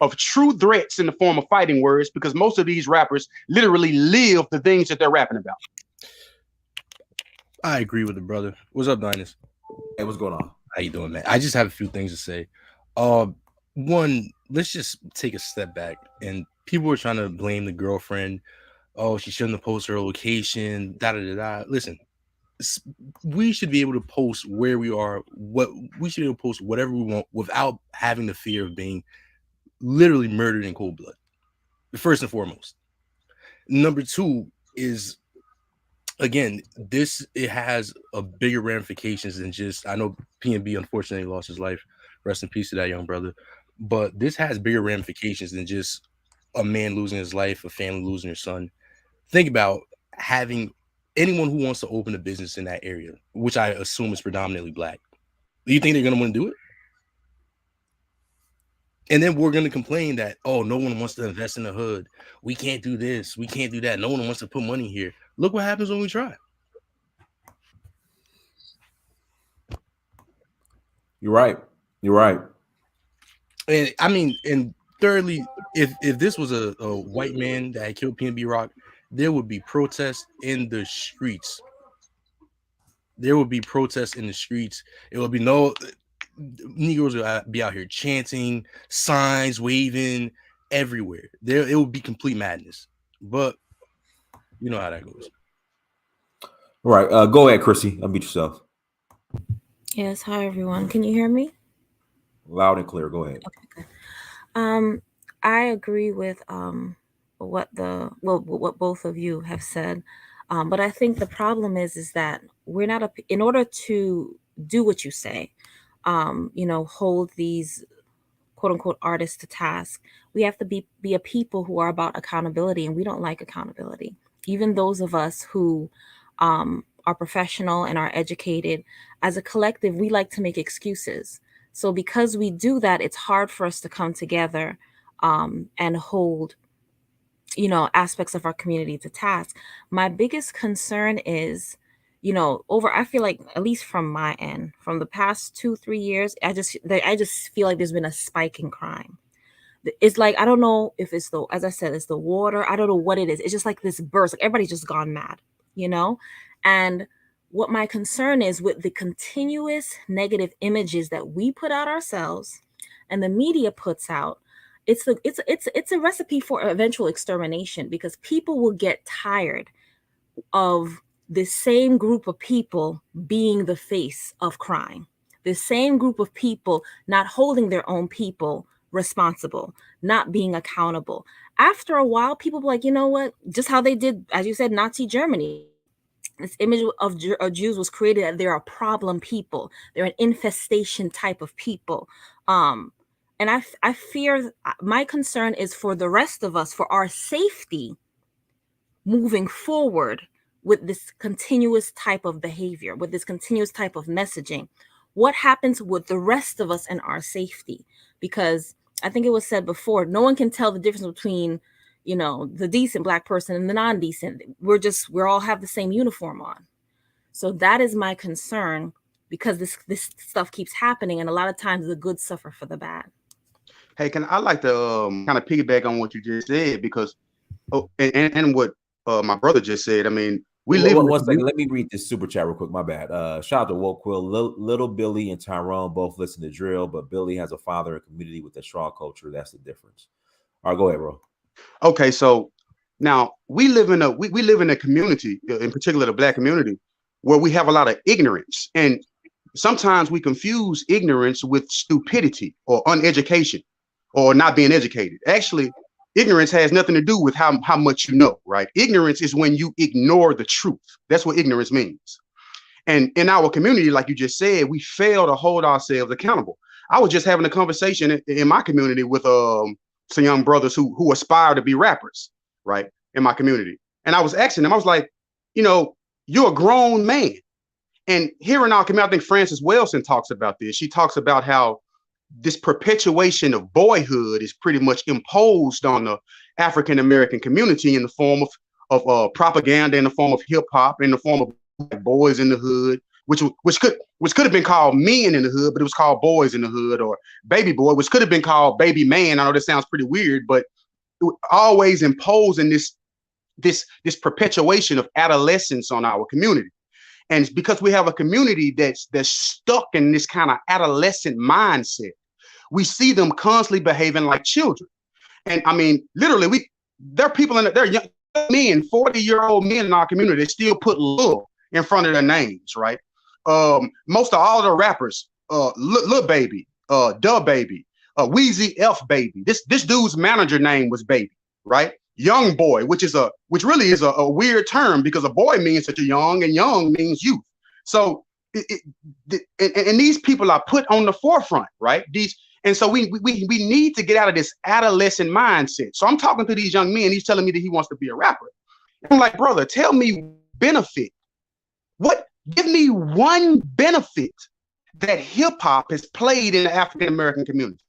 of true threats in the form of fighting words, because most of these rappers literally live the things that they're rapping about. I agree with the brother. What's up, Dynast? Hey, what's going on? How you doing, man? I just have a few things to say. One, let's just take a step back. And people were trying to blame the girlfriend. Oh, she shouldn't have posted her location. Da da da da. Listen, we should be able to post where we are. We should be able to post whatever we want without having the fear of being literally murdered in cold blood. First and foremost. Number two is, again, it has a bigger ramifications than just, I know PNB unfortunately lost his life. Rest in peace to that young brother. But this has bigger ramifications than just a man losing his life, a family losing their son. Think about having anyone who wants to open a business in that area, which I assume is predominantly black. Do you think they're going to want to do it? And then we're going to complain that, oh, no one wants to invest in the hood. We can't do this. We can't do that. No one wants to put money here. Look what happens when we try. You're right. You're right. And I mean, and thirdly, if this was a white man that had killed PNB Rock, there would be protests in the streets. There would be protests in the streets. It would be Negroes would be out here chanting, signs waving everywhere. It would be complete madness. But you know how that goes. All right. Go ahead, Chrissy. Unmute yourself. Yes. Hi, everyone. Can you hear me? Loud and clear. Go ahead. Okay. I agree with what both of you have said. But I think the problem is that we're not in order to do what you say, hold these quote unquote artists to task. We have to be a people who are about accountability, and we don't like accountability. Even those of us who are professional and are educated, as a collective, we like to make excuses. So because we do that, it's hard for us to come together and hold, aspects of our community to task. My biggest concern is, I feel like, at least from my end, from the past 2-3 years, I just feel like there's been a spike in crime. It's like, I don't know if it's as I said, it's the water. I don't know what it is. It's just like this burst. Like everybody's just gone mad, And what my concern is with the continuous negative images that we put out ourselves and the media puts out, it's a recipe for eventual extermination, because people will get tired of the same group of people being the face of crime, the same group of people not holding their own people responsible, not being accountable. After a while, people be like, you know what, just how they did, as you said, Nazi Germany. This image of Jews was created that they're a problem people. They're an infestation type of people. And I fear, my concern is for the rest of us, for our safety moving forward with this continuous type of behavior, with this continuous type of messaging. What happens with the rest of us and our safety? Because I think it was said before, no one can tell the difference between the decent Black person and the non-decent. We're all have the same uniform on. So that is my concern, because this stuff keeps happening, and a lot of times the good suffer for the bad. Hey, I like to kind of piggyback on what you just said, because and what my brother just said. I mean, we live. One second, let me read this super chat real quick. My bad. Shout out to Woke Quill. Little Billy and Tyrone both listen to drill, but Billy has a father and community with a strong culture. That's the difference. All right, go ahead, bro. Okay, so now we live in a community, in particular the Black community, where we have a lot of ignorance, and sometimes we confuse ignorance with stupidity or uneducation or not being educated. Actually, ignorance has nothing to do with how much you know, right? Ignorance is when you ignore the truth. That's what ignorance means. And in our community, like you just said, we fail to hold ourselves accountable. I was just having a conversation in my community with some young brothers who aspire to be rappers, right, in my community. And I was asking them, I was like, you know, you're a grown man. And here in our community, I think Frances Wilson talks about this. She talks about how this perpetuation of boyhood is pretty much imposed on the African American community in the form of propaganda, in the form of hip hop, in the form of Boys in the Hood, which could have been called Men in the Hood, but it was called Boys in the Hood, or Baby Boy, which could have been called Baby Man. I know this sounds pretty weird, but always imposing this perpetuation of adolescence on our community. And it's because we have a community that's stuck in this kind of adolescent mindset. We see them constantly behaving like children. And I mean, literally, there are people they're young men, 40-year-old men in our community that still put love in front of their names, right? Most of all the rappers, Lil Baby, Duh Baby, Wheezy F Baby. This dude's manager name was Baby, right? Young boy, which really is a weird term because a boy means that you're young and young means youth. So and these people are put on the forefront, right? And so we need to get out of this adolescent mindset. So I'm talking to these young men. He's telling me that he wants to be a rapper. I'm like, brother, tell me benefit. Give me one benefit that hip hop has played in the African American community.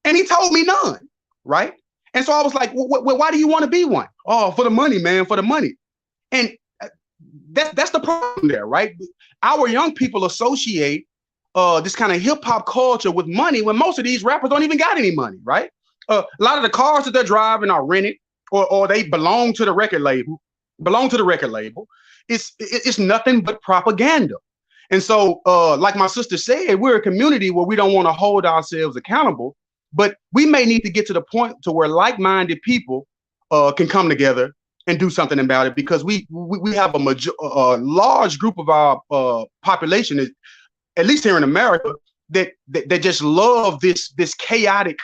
And he told me none, right? And so I was like, why do you want to be one? Oh, for the money, man, for the money. And that's the problem there, right? Our young people associate this kind of hip hop culture with money when most of these rappers don't even got any money, right? A lot of the cars that they're driving are rented or they belong to the record label. It's nothing but propaganda. And so, like my sister said, we're a community where we don't want to hold ourselves accountable, but we may need to get to the point to where like-minded people can come together and do something about it, because we have a large group of our population, at least here in America, that just love this chaotic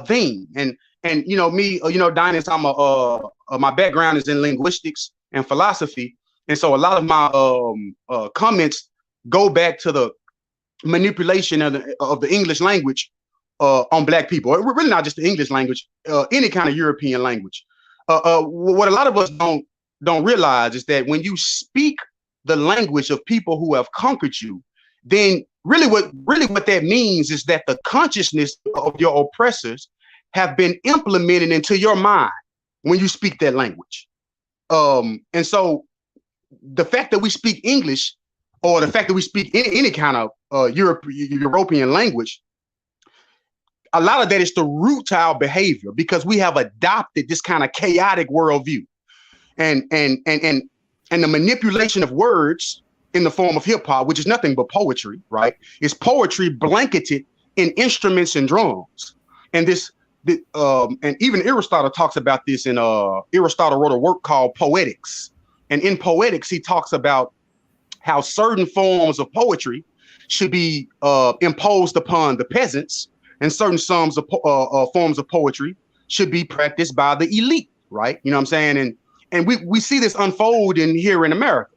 thing. And you know me, Dynast, my background is in linguistics and philosophy. And so a lot of my comments go back to the manipulation of the English language on Black people. Really not just the English language, any kind of European language. What a lot of us don't realize is that when you speak the language of people who have conquered you, then really what that means is that the consciousness of your oppressors have been implemented into your mind when you speak that language. And so the fact that we speak English, or the fact that we speak any kind of European language, a lot of that is the root to our behavior, because we have adopted this kind of chaotic worldview, and the manipulation of words in the form of hip hop, which is nothing but poetry, right? It's poetry blanketed in instruments and drums. And and even Aristotle talks about this in Aristotle wrote a work called Poetics. And in Poetics, he talks about how certain forms of poetry should be imposed upon the peasants, and certain forms of poetry should be practiced by the elite, right? You know what I'm saying? And we see this unfold here in America.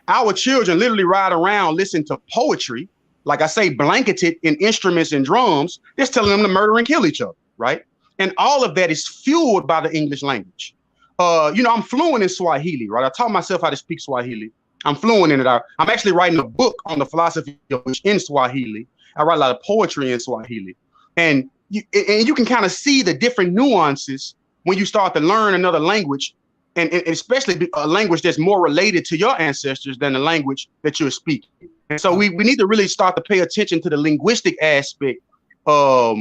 Our children literally ride around listening to poetry, like I say, blanketed in instruments and drums, just telling them to murder and kill each other, right? And all of that is fueled by the English language. I'm fluent in Swahili, right? I taught myself how to speak Swahili. I'm fluent in it. I'm actually writing a book on the philosophy of which in Swahili. I write a lot of poetry in Swahili. And you can kind of see the different nuances when you start to learn another language, and especially a language that's more related to your ancestors than the language that you're speaking. And so we need to really start to pay attention to the linguistic aspect or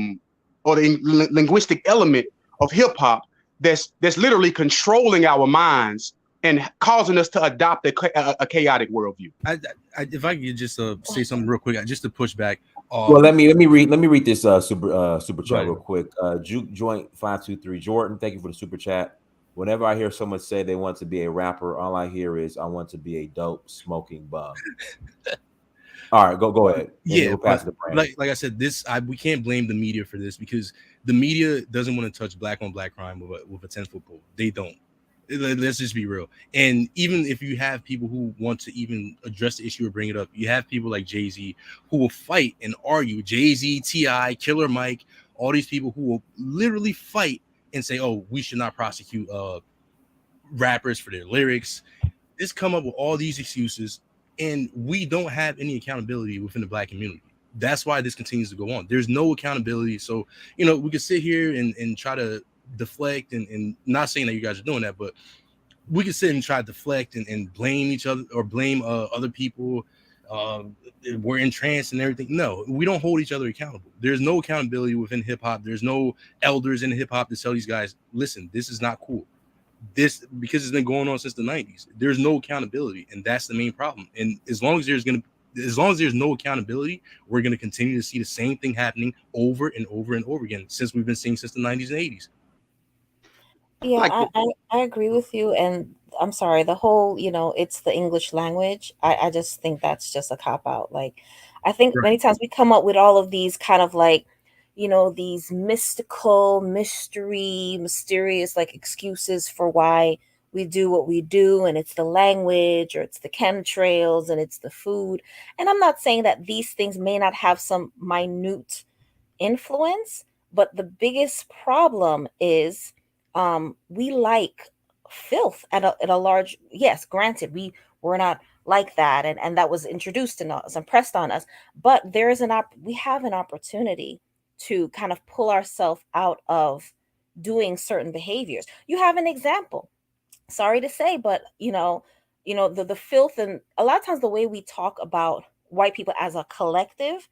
the linguistic element of hip hop that's literally controlling our minds and causing us to adopt a chaotic worldview. If I could just say something real quick, just to push back. Well, let me read this super chat real quick. Juke Joint 523 Jordan, thank you for the super chat. Whenever I hear someone say they want to be a rapper, all I hear is I want to be a dope smoking bum. All right, go ahead. Yeah, we'll pass it to Brandon. Like I said, we can't blame the media for this, because The media doesn't want to touch black on black crime with a 10-foot pole. They don't. Let's just be real. And even if you have people who want to even address the issue or bring it up, you have people like Jay-Z who will fight and argue. Jay-Z, T.I., Killer Mike, all these people who will literally fight and say, oh, we should not prosecute rappers for their lyrics. Just come up with all these excuses, and we don't have any accountability within the black community. That's why this continues to go on. There's no accountability. So, we can sit here and try to deflect and not saying that you guys are doing that, but we can sit and try to deflect and blame each other or blame other people. We're entranced and everything. No, we don't hold each other accountable. There's no accountability within hip hop. There's no elders in hip hop to tell these guys, listen, this is not cool. This, because it's been going on since the 90s. There's no accountability, and that's the main problem. And as long as there's no accountability, we're going to continue to see the same thing happening over and over and over again since we've been seeing since the 90s and 80s. Yeah, I agree with you. And I'm sorry, the whole, it's the English language. I just think that's just a cop out. Like, I think many times we come up with all of these kind of like, these mysterious like excuses for why we do what we do. And it's the language, or it's the chemtrails, and it's the food. And I'm not saying that these things may not have some minute influence, but the biggest problem is we like filth at a large, yes, granted, we're not like that, and that was introduced in us, impressed on us, but we have an opportunity to kind of pull ourselves out of doing certain behaviors. You have an example, sorry to say, but the filth, and a lot of times the way we talk about white people as a collective,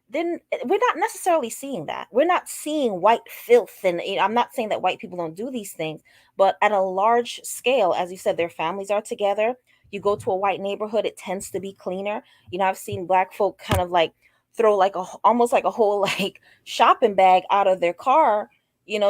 then we're not necessarily seeing that. We're not seeing white filth. And I'm not saying that white people don't do these things, but at a large scale, as you said, their families are together. You go to a white neighborhood, it tends to be cleaner. I've seen black folk kind of like throw like almost like a whole like shopping bag out of their car,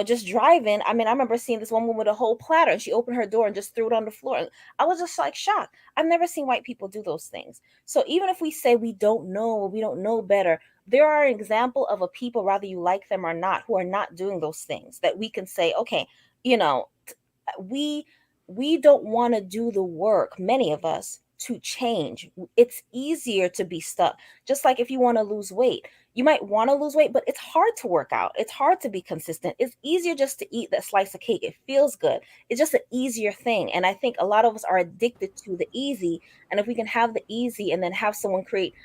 just driving. I mean, I remember seeing this woman with a whole platter, and she opened her door and just threw it on the floor. And I was just like shocked. I've never seen white people do those things. So even if we say we don't know better, there are an example of a people, whether you like them or not, who are not doing those things, that we can say, okay, we don't want to do the work, many of us, to change. It's easier to be stuck. Just like if you want to lose weight, you might want to lose weight, but it's hard to work out. It's hard to be consistent. It's easier just to eat that slice of cake. It feels good. It's just an easier thing. And I think a lot of us are addicted to the easy. And if we can have the easy and then have someone create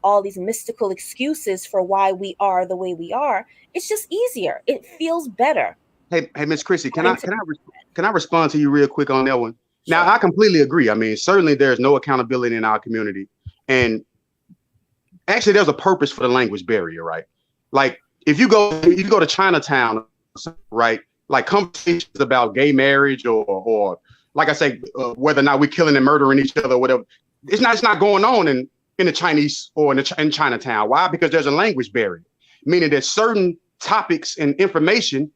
all these mystical excuses for why we are the way we are, it's just easier. It feels better. Hey, Miss Chrissy, can I respond to you real quick on that one? Sure. Now, I completely agree. I mean, certainly there's no accountability in our community. And actually, there's a purpose for the language barrier, right? Like, if you go to Chinatown, right? Like conversations about gay marriage or like I say, whether or not we're killing and murdering each other or whatever, it's not going on in the Chinese or in Chinatown. Why? Because there's a language barrier, meaning that certain topics and information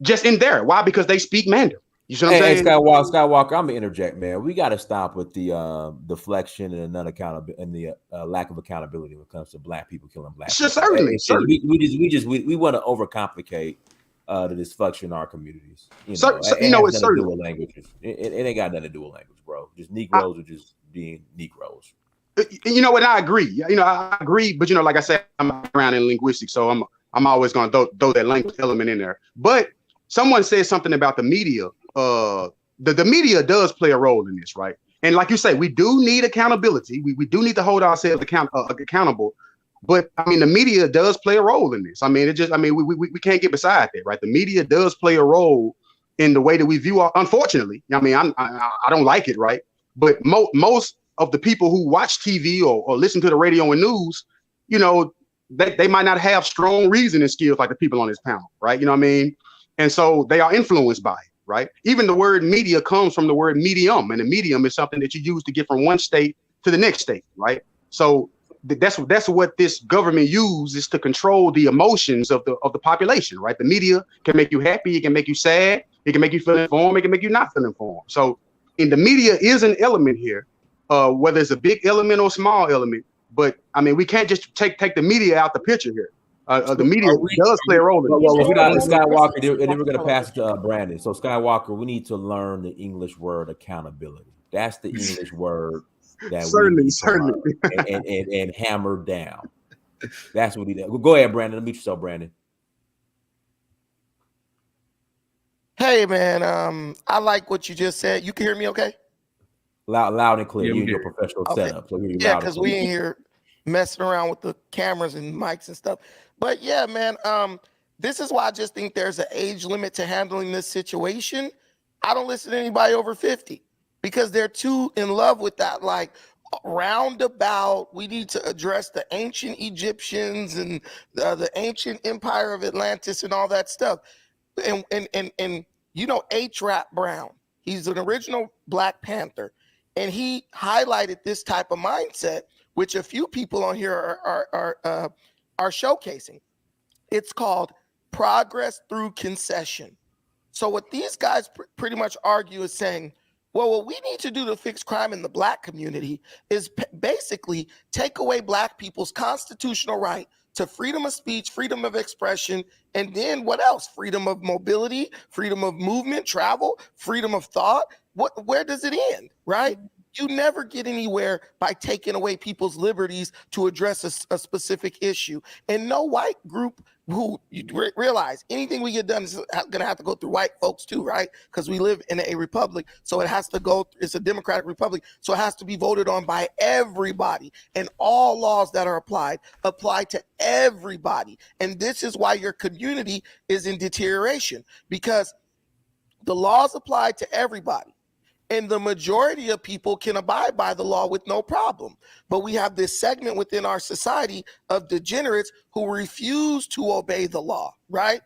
just in there. Why? Because they speak Mandarin. You see what I'm saying? Hey, Skywalker, I'm gonna interject, man. We got to stop with the deflection and non-accountability and the lack of accountability when it comes to black people killing black people. Certainly. We want to overcomplicate the dysfunction in our communities. It's certain with languages. It ain't got nothing to do with language, bro. Just Negroes are just being Negroes. And I agree. I agree, but like I said, I'm around in linguistics, so I'm always gonna throw that language element in there. But someone said something about the media. The media does play a role in this, right? And like you say, we do need accountability. We do need to hold ourselves accountable. But I mean, the media does play a role in this. I mean, we can't get beside that, right? The media does play a role in the way that we view. Unfortunately, I mean, I don't like it, right? But most of the people who watch TV or listen to the radio and news, they might not have strong reasoning skills like the people on this panel, right? You know what I mean? And so they are influenced by it. Right. Even the word media comes from the word medium, and the medium is something that you use to get from one state to the next state. Right. So that's what this government uses to control the emotions of the population. Right. The media can make you happy. It can make you sad. It can make you feel informed. It can make you not feel informed. So the media is an element here, whether it's a big element or small element. But I mean, we can't just take the media out the picture here. The media does play a role in Well, this. we got This is Skywalker, and then we're national gonna pass it to television. Brandon. So Skywalker, we need to learn the English word accountability. That's the English word that we Certainly, need to certainly. learn and hammer down. That's what we do. Go ahead, Brandon. Meet yourself, Brandon. Hey man, I like what you just said. You can hear me okay? Loud and clear. Yeah, You we in your hear you. professional Okay. setup, so you're Yeah, loud and because we clear. in here messing around with the cameras and mics and stuff. But yeah, man, this is why I just think there's an age limit to handling this situation. I don't listen to anybody over 50 because they're too in love with that. Like roundabout, we need to address the ancient Egyptians and the ancient empire of Atlantis and all that stuff. And you know H. Rap Brown, he's an original Black Panther, and he highlighted this type of mindset, which a few people on here are showcasing. It's called progress through concession. So what these guys pretty much argue is saying, well, what we need to do to fix crime in the Black community is basically take away Black people's constitutional right to freedom of speech, freedom of expression, and then what else? Freedom of mobility, freedom of movement, travel, freedom of thought. Where does it end, right? You never get anywhere by taking away people's liberties to address a specific issue. And no white group who you realize anything we get done is going to have to go through white folks too, right? Because we live in a republic, so it has to go. It's a democratic republic, so it has to be voted on by everybody, and all laws that are applied apply to everybody. And this is why your community is in deterioration, because the laws apply to everybody. And the majority of people can abide by the law with no problem. But we have this segment within our society of degenerates who refuse to obey the law, right?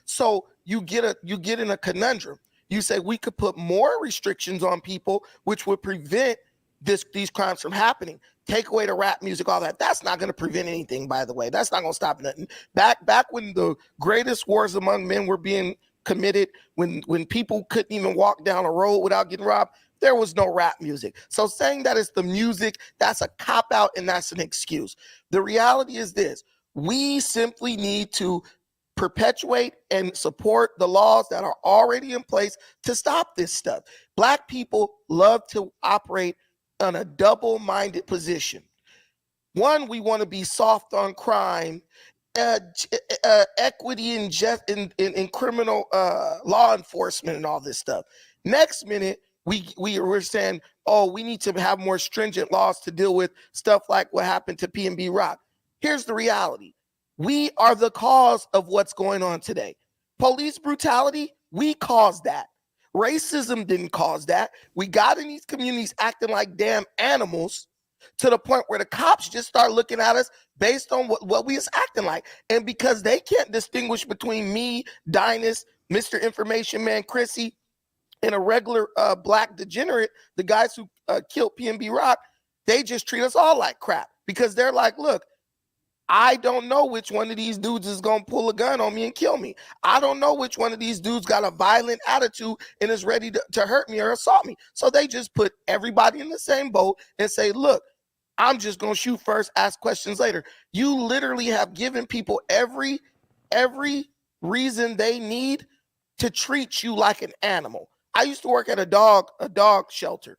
So you get in a conundrum. You say we could put more restrictions on people, which would prevent these crimes from happening. Take away the rap music, all that. That's not going to prevent anything, by the way. That's not going to stop nothing. Back when the greatest wars among men were being committed, when people couldn't even walk down a road without getting robbed, there was no rap music. So saying that it's the music, that's a cop-out and that's an excuse. The reality is this: we simply need to perpetuate and support the laws that are already in place to stop this stuff. Black people love to operate on a double-minded position. One, we want to be soft on crime, equity in criminal law enforcement and all this stuff. Next minute, we're saying, oh, we need to have more stringent laws to deal with stuff like what happened to PNB Rock. Here's the reality: we are the cause of what's going on today. Police brutality, we caused that. Racism didn't cause that. We got in these communities acting like damn animals to the point where the cops just start looking at us based on what we is acting like. And because they can't distinguish between me, Dynast, Mr. Information Man, Chrissy, and a regular Black degenerate, the guys who killed PNB Rock, they just treat us all like crap because they're like, look, I don't know which one of these dudes is going to pull a gun on me and kill me. I don't know which one of these dudes got a violent attitude and is ready to hurt me or assault me. So they just put everybody in the same boat and say, look, I'm just going to shoot first, ask questions later. You literally have given people every reason they need to treat you like an animal. I used to work at a dog shelter.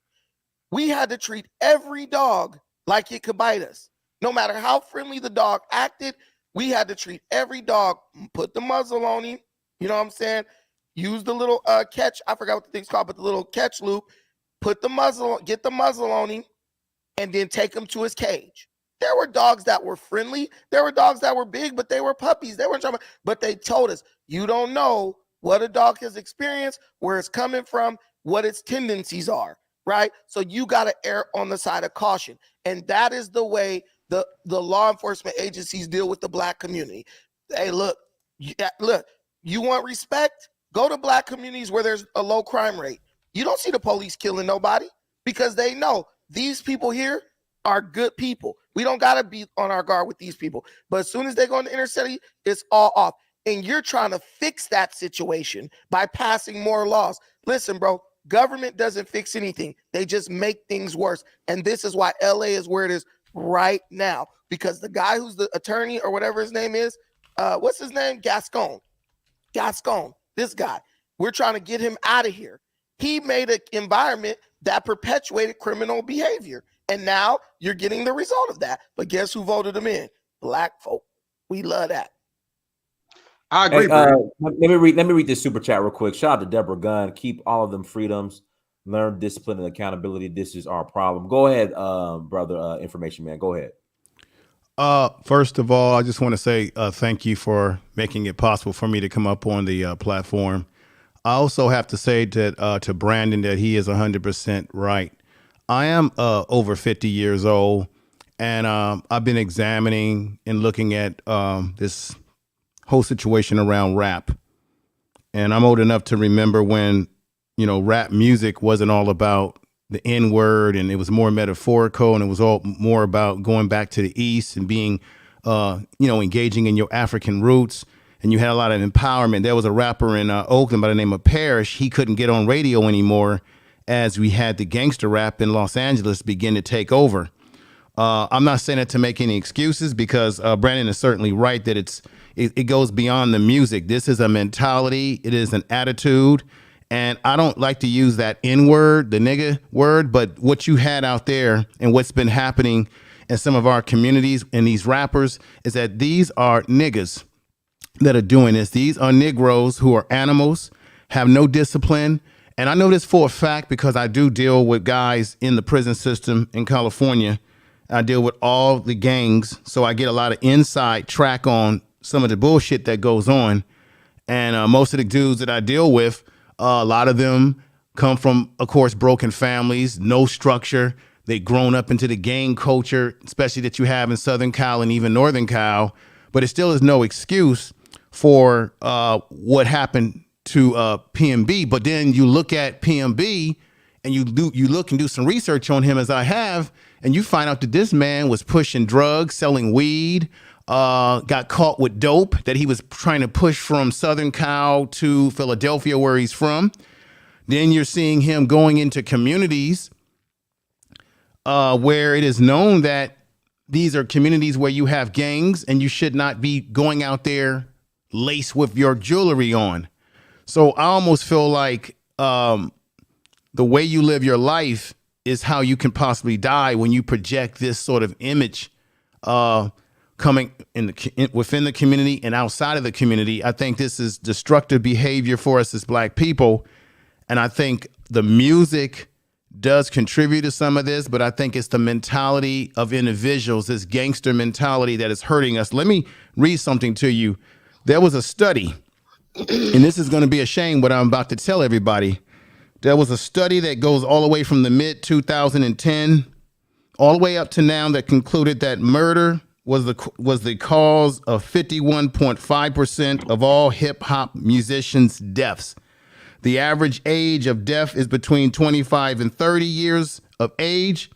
We had to treat every dog like it could bite us. No matter how friendly the dog acted, we had to treat every dog, put the muzzle on him, you know what I'm saying? Use the little catch, I forgot what the thing's called, but the little catch loop, get the muzzle on him, and then take him to his cage. There were dogs that were friendly. There were dogs that were big, but they were puppies. They weren't trying to, but they told us, you don't know what a dog has experienced, where it's coming from, what its tendencies are, right? So you got to err on the side of caution. And that is the way the law enforcement agencies deal with the Black community. Hey, look, you want respect? Go to Black communities where there's a low crime rate. You don't see the police killing nobody because they know these people here are good people. We don't got to be on our guard with these people. But as soon as they go in the inner city, it's all off. And you're trying to fix that situation by passing more laws. Listen, bro, government doesn't fix anything. They just make things worse. And this is why LA is where it is right now, because the guy who's the attorney or whatever his name is, what's his name? Gascon, this guy. We're trying to get him out of here. He made an environment that perpetuated criminal behavior. And now you're getting the result of that. But guess who voted him in? Black folk. We love that. I agree, Hey, bro. let me read this super chat real quick. Shout out to Deborah Gunn. Keep all of them freedoms. Learn discipline and accountability. This is our problem. Go ahead, brother. Information man. Go ahead. First of all, I just want to say thank you for making it possible for me to come up on the platform. I also have to say that to Brandon that he is 100% right. I am over 50 years old, and I've been examining and looking at this whole situation around rap. And I'm old enough to remember when, rap music wasn't all about the N word, and it was more metaphorical, and it was all more about going back to the East and being, engaging in your African roots. And you had a lot of empowerment. There was a rapper in Oakland by the name of Parrish. He couldn't get on radio anymore as we had the gangster rap in Los Angeles begin to take over. I'm not saying it to make any excuses, because Brandon is certainly right that it goes beyond the music. This is a mentality. It is an attitude. And I don't like to use that N word, the nigga word, but what you had out there and what's been happening in some of our communities and these rappers is that these are niggas that are doing this. These are Negroes who are animals, have no discipline. And I know this for a fact because I do deal with guys in the prison system in California. I deal with all the gangs, so I get a lot of inside track on some of the bullshit that goes on. And most of the dudes that I deal with, a lot of them come from, of course, broken families, no structure. They've grown up into the gang culture, especially that you have in Southern Cal and even Northern Cal. But it still is no excuse for what happened to PNB. But then you look at PNB and you look and do some research on him, as I have, and you find out that this man was pushing drugs, selling weed, got caught with dope that he was trying to push from Southern Cal to Philadelphia, where he's from. Then you're seeing him going into communities where it is known that these are communities where you have gangs, and you should not be going out there laced with your jewelry on. So I almost feel like the way you live your life is how you can possibly die when you project this sort of image coming within the community and outside of the community. I think this is destructive behavior for us as Black people. And I think the music does contribute to some of this, but I think it's the mentality of individuals, this gangster mentality, that is hurting us. Let me read something to you. There was a study, and this is going to be a shame what I'm about to tell everybody. There was a study that goes all the way from the mid 2010 all the way up to now that concluded that murder was the cause of 51.5% of all hip hop musicians' deaths. The average age of death is between 25 and 30 years of age.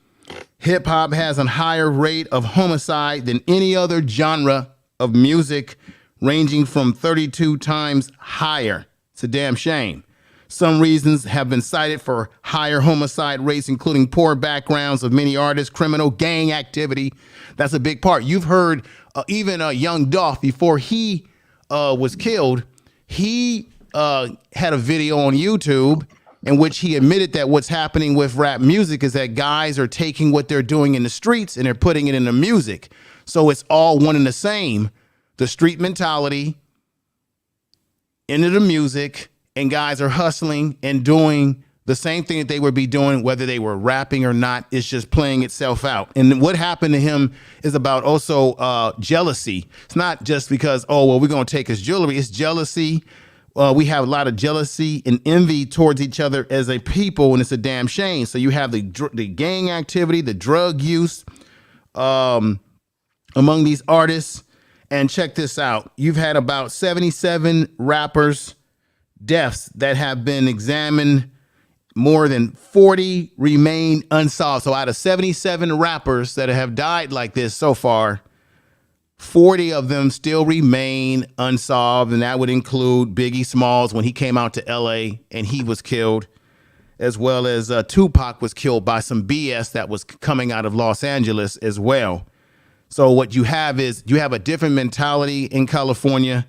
Hip hop has a higher rate of homicide than any other genre of music, ranging from 32 times higher. It's a damn shame. Some reasons have been cited for higher homicide rates, including poor backgrounds of many artists, criminal gang activity. That's a big part. You've heard even Young Dolph, before he was killed, he had a video on YouTube in which he admitted that what's happening with rap music is that guys are taking what they're doing in the streets and they're putting it in the music. So it's all one and the same. The street mentality into the music, and guys are hustling and doing the same thing that they would be doing whether they were rapping or not. It's just playing itself out. And what happened to him is about also jealousy. It's not just because, oh, well, we're going to take his jewelry. It's jealousy. We have a lot of jealousy and envy towards each other as a people, and it's a damn shame. So you have the gang activity, the drug use among these artists. And check this out. You've had about 77 rappers deaths that have been examined. More than 40 remain unsolved. So out of 77 rappers that have died like this so far, 40 of them still remain unsolved. And that would include Biggie Smalls when he came out to LA and he was killed, as well as Tupac was killed by some BS that was coming out of Los Angeles as well. So what you have is you have a different mentality in California.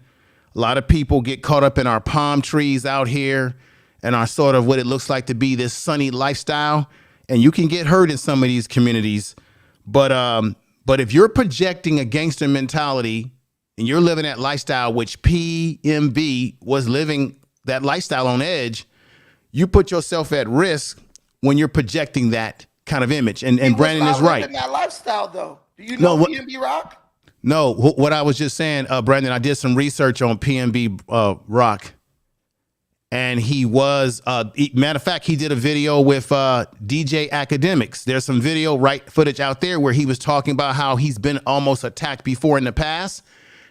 A lot of people get caught up in our palm trees out here and our sort of what it looks like to be this sunny lifestyle. And you can get hurt in some of these communities. But if you're projecting a gangster mentality and you're living that lifestyle, which PNB was living that lifestyle on edge, you put yourself at risk when you're projecting that kind of image. And Brandon is right. That lifestyle, though. Do you know PNB Rock? No, what I was just saying, Brandon, I did some research on PNB Rock. And he was, matter of fact, he did a video with DJ Academics. There's some video footage out there where he was talking about how he's been almost attacked before in the past.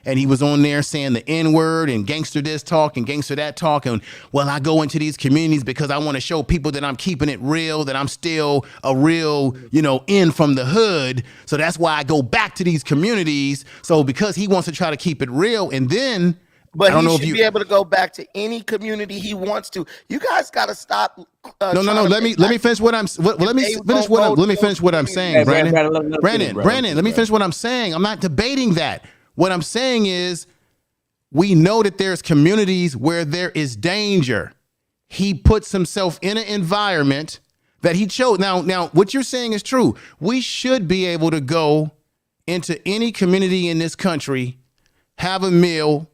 And he was on there saying the N-word and gangster this talk and gangster that talk. And, well, I go into these communities because I want to show people that I'm keeping it real, that I'm still a real, in from the hood. So that's why I go back to these communities. So because he wants to try to keep it real. And then, but he should be able to go back to any community he wants to. You guys got to stop. No. Let me finish what I'm. Let me finish what I'm saying, Brandon. Brandon, let me finish what I'm saying. I'm not debating that. What I'm saying is, we know that there's communities where there is danger. He puts himself in an environment that he chose. Now, what you're saying is true. We should be able to go into any community in this country, have a meal,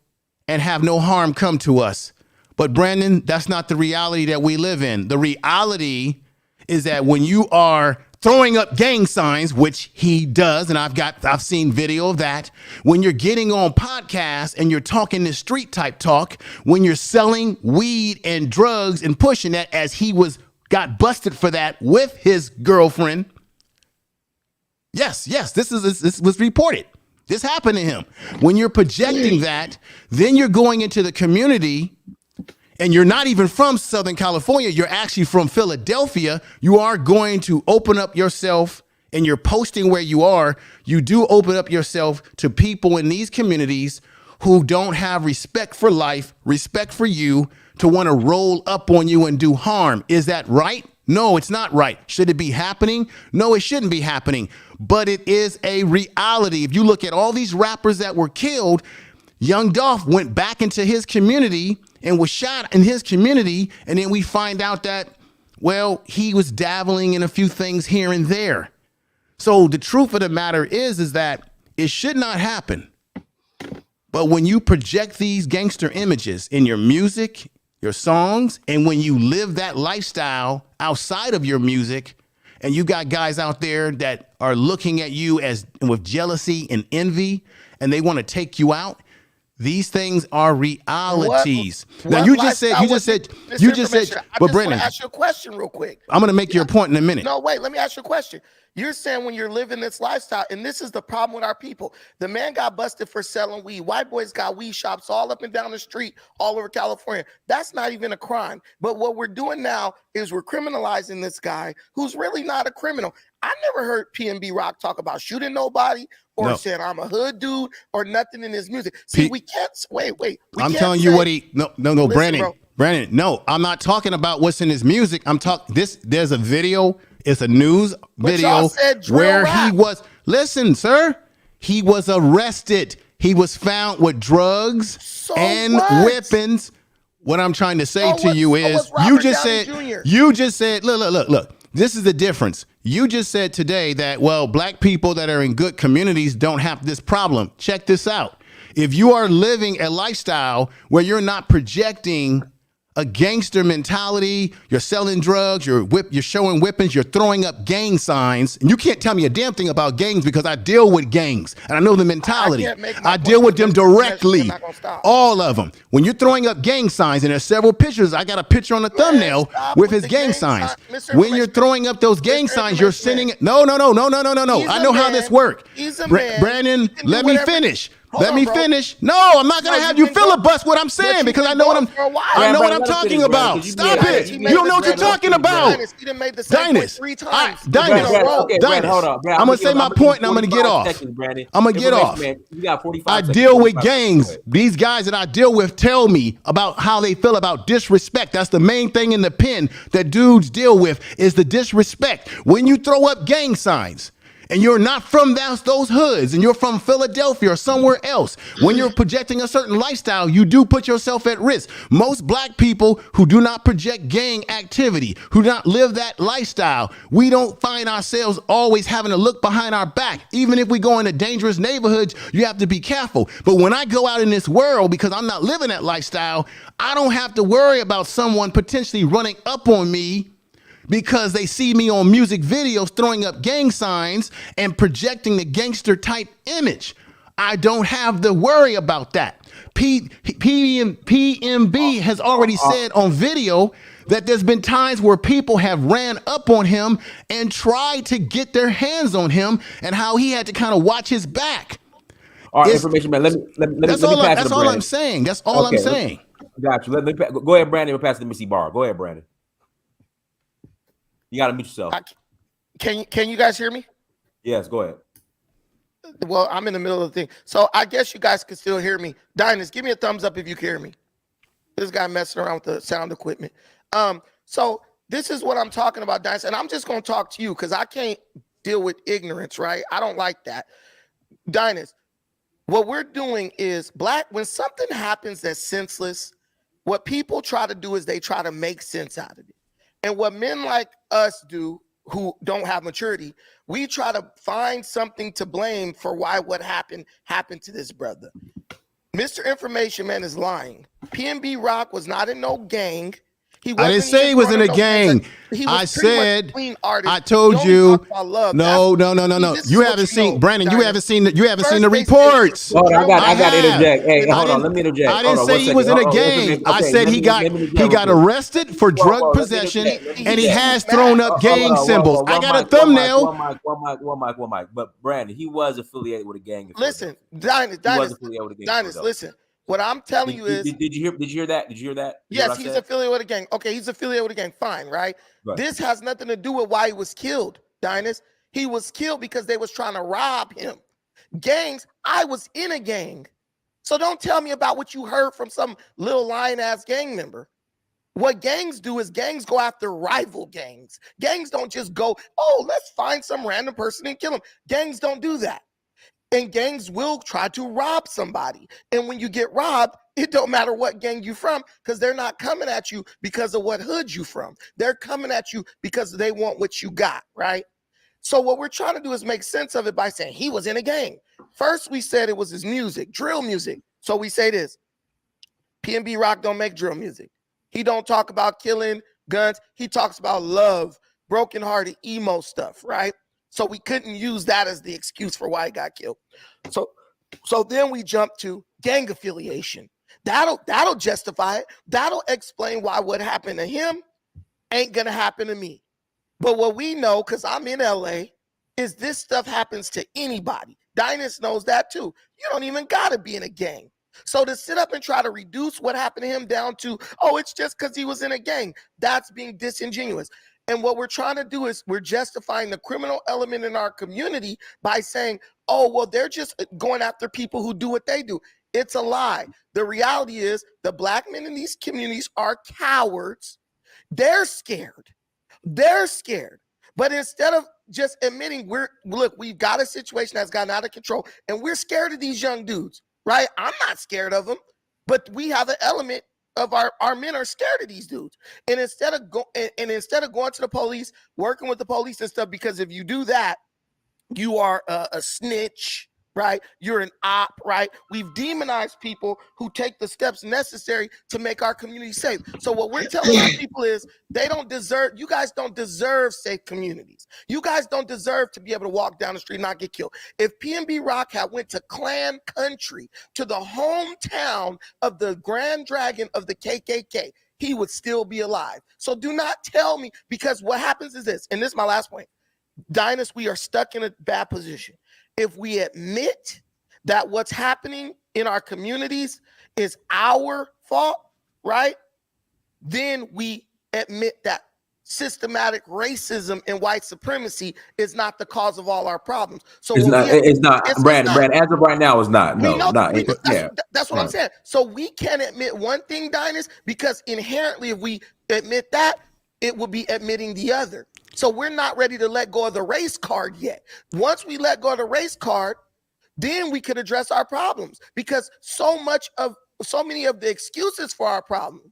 and have no harm come to us. But Brandon, that's not the reality that we live in. The reality is that when you are throwing up gang signs, which he does, and I've seen video of that, when you're getting on podcasts and you're talking this street type talk, when you're selling weed and drugs and pushing that, as he got busted for that with his girlfriend. Yes, this was reported. This happened to him. When you're projecting that, then you're going into the community. And you're not even from Southern California, you're actually from Philadelphia, you are going to open up yourself, and you're posting where you are, you do open up yourself to people in these communities who don't have respect for life, respect for you, to want to roll up on you and do harm. Is that right? No, it's not right. Should it be happening? No, it shouldn't be happening. But it is a reality. If you look at all these rappers that were killed, Young Dolph went back into his community and was shot in his community. And then we find out that, well, he was dabbling in a few things here and there. So the truth of the matter is that it should not happen. But when you project these gangster images in your music, your songs, and when you live that lifestyle outside of your music, and you got guys out there that are looking at you as with jealousy and envy, and they want to take you out, these things are realities. Now you just said, but Brandon, ask you a question real quick. I'm going to make your point in a minute. No, wait, let me ask you a question. You're saying when you're living this lifestyle, and this is the problem with our people. The man got busted for selling weed. White boys got weed shops all up and down the street, all over California. That's not even a crime. But what we're doing now is we're criminalizing this guy who's really not a criminal. I never heard PNB Rock talk about shooting nobody or saying I'm a hood dude or nothing in his music. See, we can't wait. I'm telling you what listen, Brandon. Brandon, no, I'm not talking about what's in his music. I'm talking there's a video. It's a news video where he was, listen, sir, he was arrested. He was found with drugs and weapons. What I'm trying to say to you is you just said, look, this is the difference. You just said today that, well, black people that are in good communities don't have this problem. Check this out. If you are living a lifestyle where you're not projecting a gangster mentality, you're selling drugs, you're showing weapons, you're throwing up gang signs, and you can't tell me a damn thing about gangs because I deal with gangs and I know the mentality. I deal with them directly, all of them. When you're throwing up gang signs, and there's several pictures, I got a picture on the thumbnail with his gang signs. When you're throwing up those gang signs, you're sending it. No. I know how this works. Brandon, let me finish. Let me finish. No, I'm not gonna have you filibust what I'm saying because I know what I'm talking about. Stop it. You don't know what you're talking about. Dynast. I'm gonna say my point and I'm gonna get off. I'm gonna get off. I deal with gangs. These guys that I deal with tell me about how they feel about disrespect. That's the main thing in the pen that dudes deal with is the disrespect. When you throw up gang signs and you're not from those hoods, and you're from Philadelphia or somewhere else, when you're projecting a certain lifestyle, you do put yourself at risk. Most black people who do not project gang activity, who do not live that lifestyle, we don't find ourselves always having to look behind our back. Even if we go into dangerous neighborhoods, you have to be careful. But when I go out in this world, because I'm not living that lifestyle, I don't have to worry about someone potentially running up on me because they see me on music videos throwing up gang signs and projecting the gangster type image. I don't have to worry about that. PNB has already said on video that there's been times where people have ran up on him and tried to get their hands on him, and how he had to kind of watch his back. All right, information man. Let me That's pass it to all Brandon. I'm saying. That's all I'm saying. Got you. Go ahead, Brandon. We'll pass it to Missy Barr. Go ahead, Brandon. You gotta mute yourself. Can you guys hear me? Yes, go ahead. Well, I'm in the middle of the thing, so I guess you guys can still hear me. Dynast, give me a thumbs up if you can hear me. This guy messing around with the sound equipment. So this is what I'm talking about, Dynast, and I'm just gonna talk to you because I can't deal with ignorance, right? I don't like that. Dynast, what we're doing is when something happens that's senseless, what people try to do is they try to make sense out of it. And what men like us do, who don't have maturity, we try to find something to blame for why what happened to this brother. Mr. Information Man is lying. PNB Rock was not in no gang. I didn't say he was in a gang. I said, I told you. No. You haven't seen, Brandon. You haven't seen the reports. Hold on, I got to interject. Hey, hold on, let me interject. I didn't say he was in a gang. I said he got arrested for drug possession, and he has thrown up gang symbols. I got a thumbnail. One mic. But Brandon, he was affiliated with a gang. Listen, Dynast, listen. What I'm telling you is, did you hear that? Yes, he's affiliated with a gang. Okay, he's affiliated with a gang. Fine, right? This has nothing to do with why he was killed, Dynast. He was killed because they was trying to rob him. Gangs, I was in a gang. So don't tell me about what you heard from some little lying-ass gang member. What gangs do is gangs go after rival gangs. Gangs don't just go, oh, let's find some random person and kill him. Gangs don't do that. And gangs will try to rob somebody. And when you get robbed, it don't matter what gang you from, because they're not coming at you because of what hood you from. They're coming at you because they want what you got, right? So what we're trying to do is make sense of it by saying he was in a gang. First, we said it was his music, drill music. So we say this, PNB Rock don't make drill music. He don't talk about killing, guns. He talks about love, brokenhearted, emo stuff, right? So we couldn't use that as the excuse for why he got killed. So then we jump to gang affiliation. That'll justify it. That'll explain why what happened to him ain't gonna happen to me. But what we know, because I'm in LA, is this stuff happens to anybody. Dynast knows that too. You don't even gotta be in a gang. So to sit up and try to reduce what happened to him down to, oh, it's just because he was in a gang, that's being disingenuous. And what we're trying to do is we're justifying the criminal element in our community by saying, oh, well, they're just going after people who do what they do. It's a lie. The reality is the black men in these communities are cowards. They're scared. But instead of just admitting we've got a situation that's gotten out of control and we're scared of these young dudes, right? I'm not scared of them, but we have an element of our men are scared of these dudes. And instead of going to the police, working with the police and stuff, because if you do that, you are a snitch, right? You're an op, right? We've demonized people who take the steps necessary to make our community safe. So what we're telling our people is you guys don't deserve safe communities. You guys don't deserve to be able to walk down the street and not get killed. If PNB Rock had went to Klan country, to the hometown of the Grand Dragon of the KKK, he would still be alive. So do not tell me, because what happens is this, and this is my last point. Dynast, we are stuck in a bad position. If we admit that what's happening in our communities is our fault, right? Then we admit that systematic racism and white supremacy is not the cause of all our problems. So it's not. Brandon, as of right now, it's not. That's what I'm saying. So we can admit one thing, Dynast, because inherently, if we admit that, it will be admitting the other. So we're not ready to let go of the race card yet. Once we let go of the race card, then we could address our problems, because so many of the excuses for our problem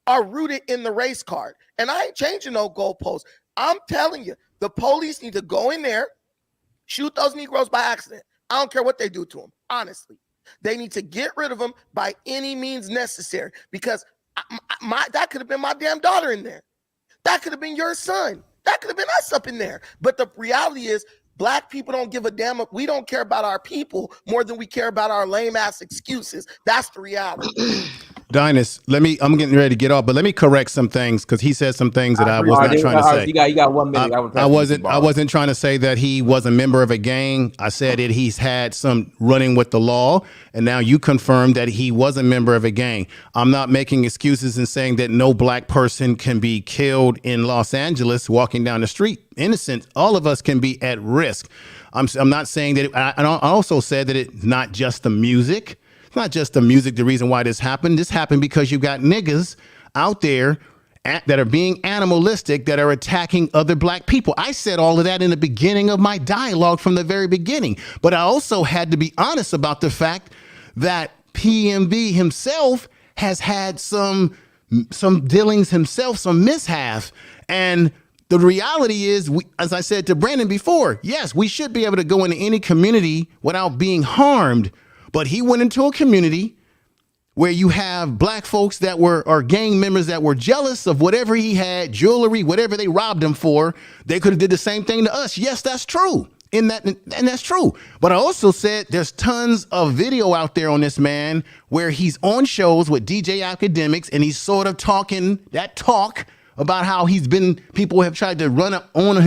are rooted in the race card. And I ain't changing no goalposts. I'm telling you, the police need to go in there, shoot those Negroes by accident. I don't care what they do to them, honestly. They need to get rid of them by any means necessary, because that could have been my damn daughter in there. That could have been your son. That could have been us up in there. But the reality is, Black people don't give a damn. We don't care about our people more than we care about our lame ass excuses. That's the reality. Dynast, I'm getting ready to get off, but let me correct some things, because he said some things that I was not trying to say. You got 1 minute. I wasn't trying to say that he was a member of a gang. I said that he's had some running with the law, and now you confirmed that he was a member of a gang. I'm not making excuses and saying that no Black person can be killed in Los Angeles walking down the street. Innocent, all of us can be at risk. I'm not saying that. I also said that it's not just the music. It's not just the music, the reason why this happened. This happened because you got niggas out there that are being animalistic, that are attacking other Black people. I said all of that in the beginning of my dialogue from the very beginning. But I also had to be honest about the fact that PNB himself has had some dealings himself, some mishaps. And the reality is, as I said to Brandon before, yes, we should be able to go into any community without being harmed. But he went into a community where you have Black folks that are gang members that were jealous of whatever he had, jewelry, whatever they robbed him for. They could have did the same thing to us. Yes, that's true. And that's true. But I also said there's tons of video out there on this man where he's on shows with DJ Academics, and he's sort of talking that talk about how people have tried to run up on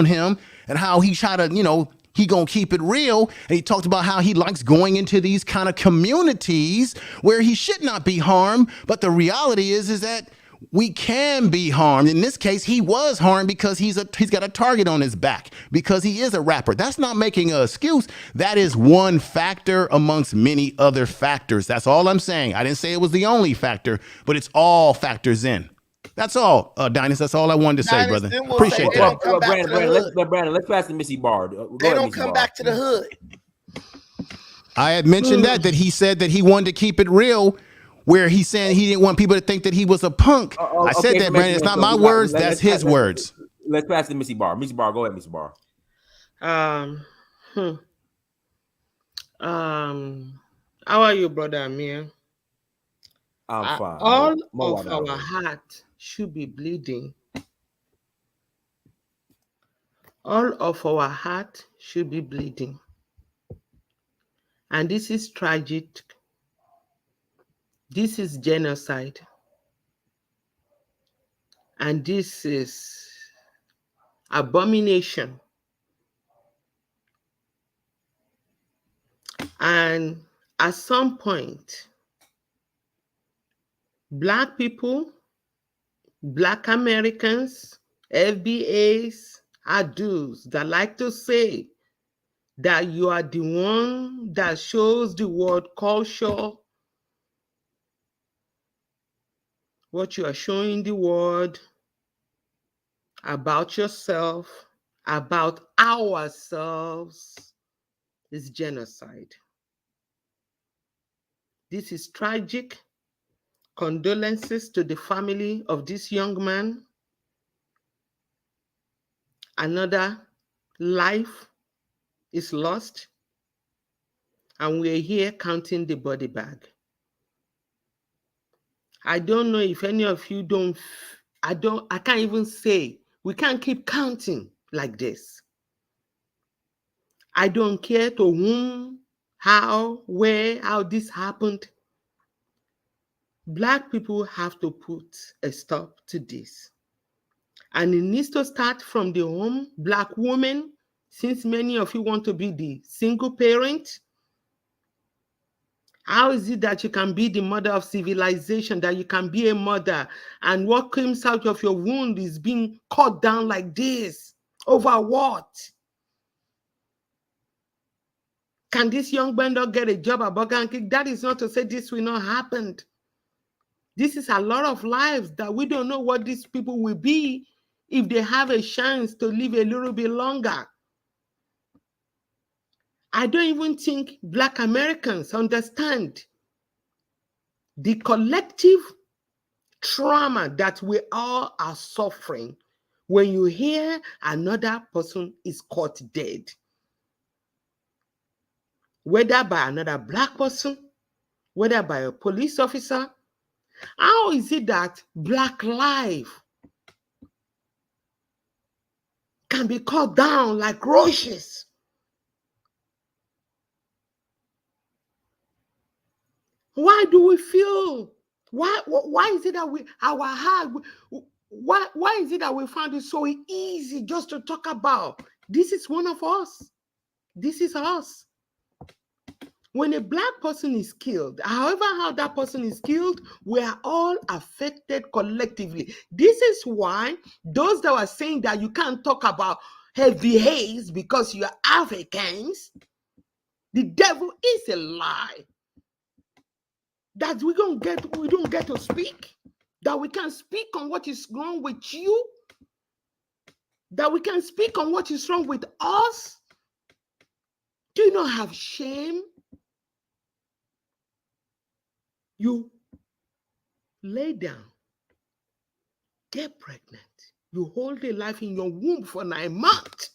him, and how he tried to, he gonna keep it real. And he talked about how he likes going into these kind of communities where he should not be harmed. But the reality is that we can be harmed. In this case, he was harmed because he's got a target on his back, because he is a rapper. That's not making an excuse. That is one factor amongst many other factors. That's all I'm saying. I didn't say it was the only factor, but it's all factors in. That's all, Dynast. That's all I wanted to say, brother. Appreciate that. Brandon, let's pass to Missy Barr. They don't come back to the hood. I had mentioned that he said that he wanted to keep it real, where he's saying he didn't want people to think that he was a punk. I said that, Brandon. It's not my words. That's his words. Let's pass to Missy Barr. Missy Barr, go ahead, Missy Barr. How are you, brother Amir? I'm fine. All of our heart should be bleeding. All of our heart should be bleeding. And this is tragic. This is genocide. And this is abomination. And at some point, Black people, Black Americans, FBAs are those that like to say that you are the one that shows the world culture, what you are showing the world about yourself, about ourselves, is genocide. This is tragic. Condolences to the family of this young man. Another life is lost, and we're here counting the body bag. I don't know if any of you I can't even say, we can't keep counting like this. I don't care to whom, how, where, how this happened. Black people have to put a stop to this. And it needs to start from the home. Black women, since many of you want to be the single parent, how is it that you can be the mother of civilization, that you can be a mother, and what comes out of your wound is being cut down like this? Over what? Can this young man not get a job at Burger King? That is not to say this will not happen. This is a lot of lives that we don't know what these people will be if they have a chance to live a little bit longer. I don't even think Black Americans understand the collective trauma that we all are suffering when you hear another person is caught dead, whether by another Black person, whether by a police officer. How is it that Black life can be cut down like roaches? Why do we feel? Why is it that our heart? Why is it that we find it so easy just to talk about? This is one of us. This is us. When a Black person is killed, however how that person is killed, we are all affected collectively. This is why those that are saying that you can't talk about heavy haze because you are Africans, the devil is a lie. That we don't get to speak, that we can speak on what is wrong with you, that we can speak on what is wrong with us. Do you not have shame? You lay down, get pregnant, you hold a life in your womb for 9 months.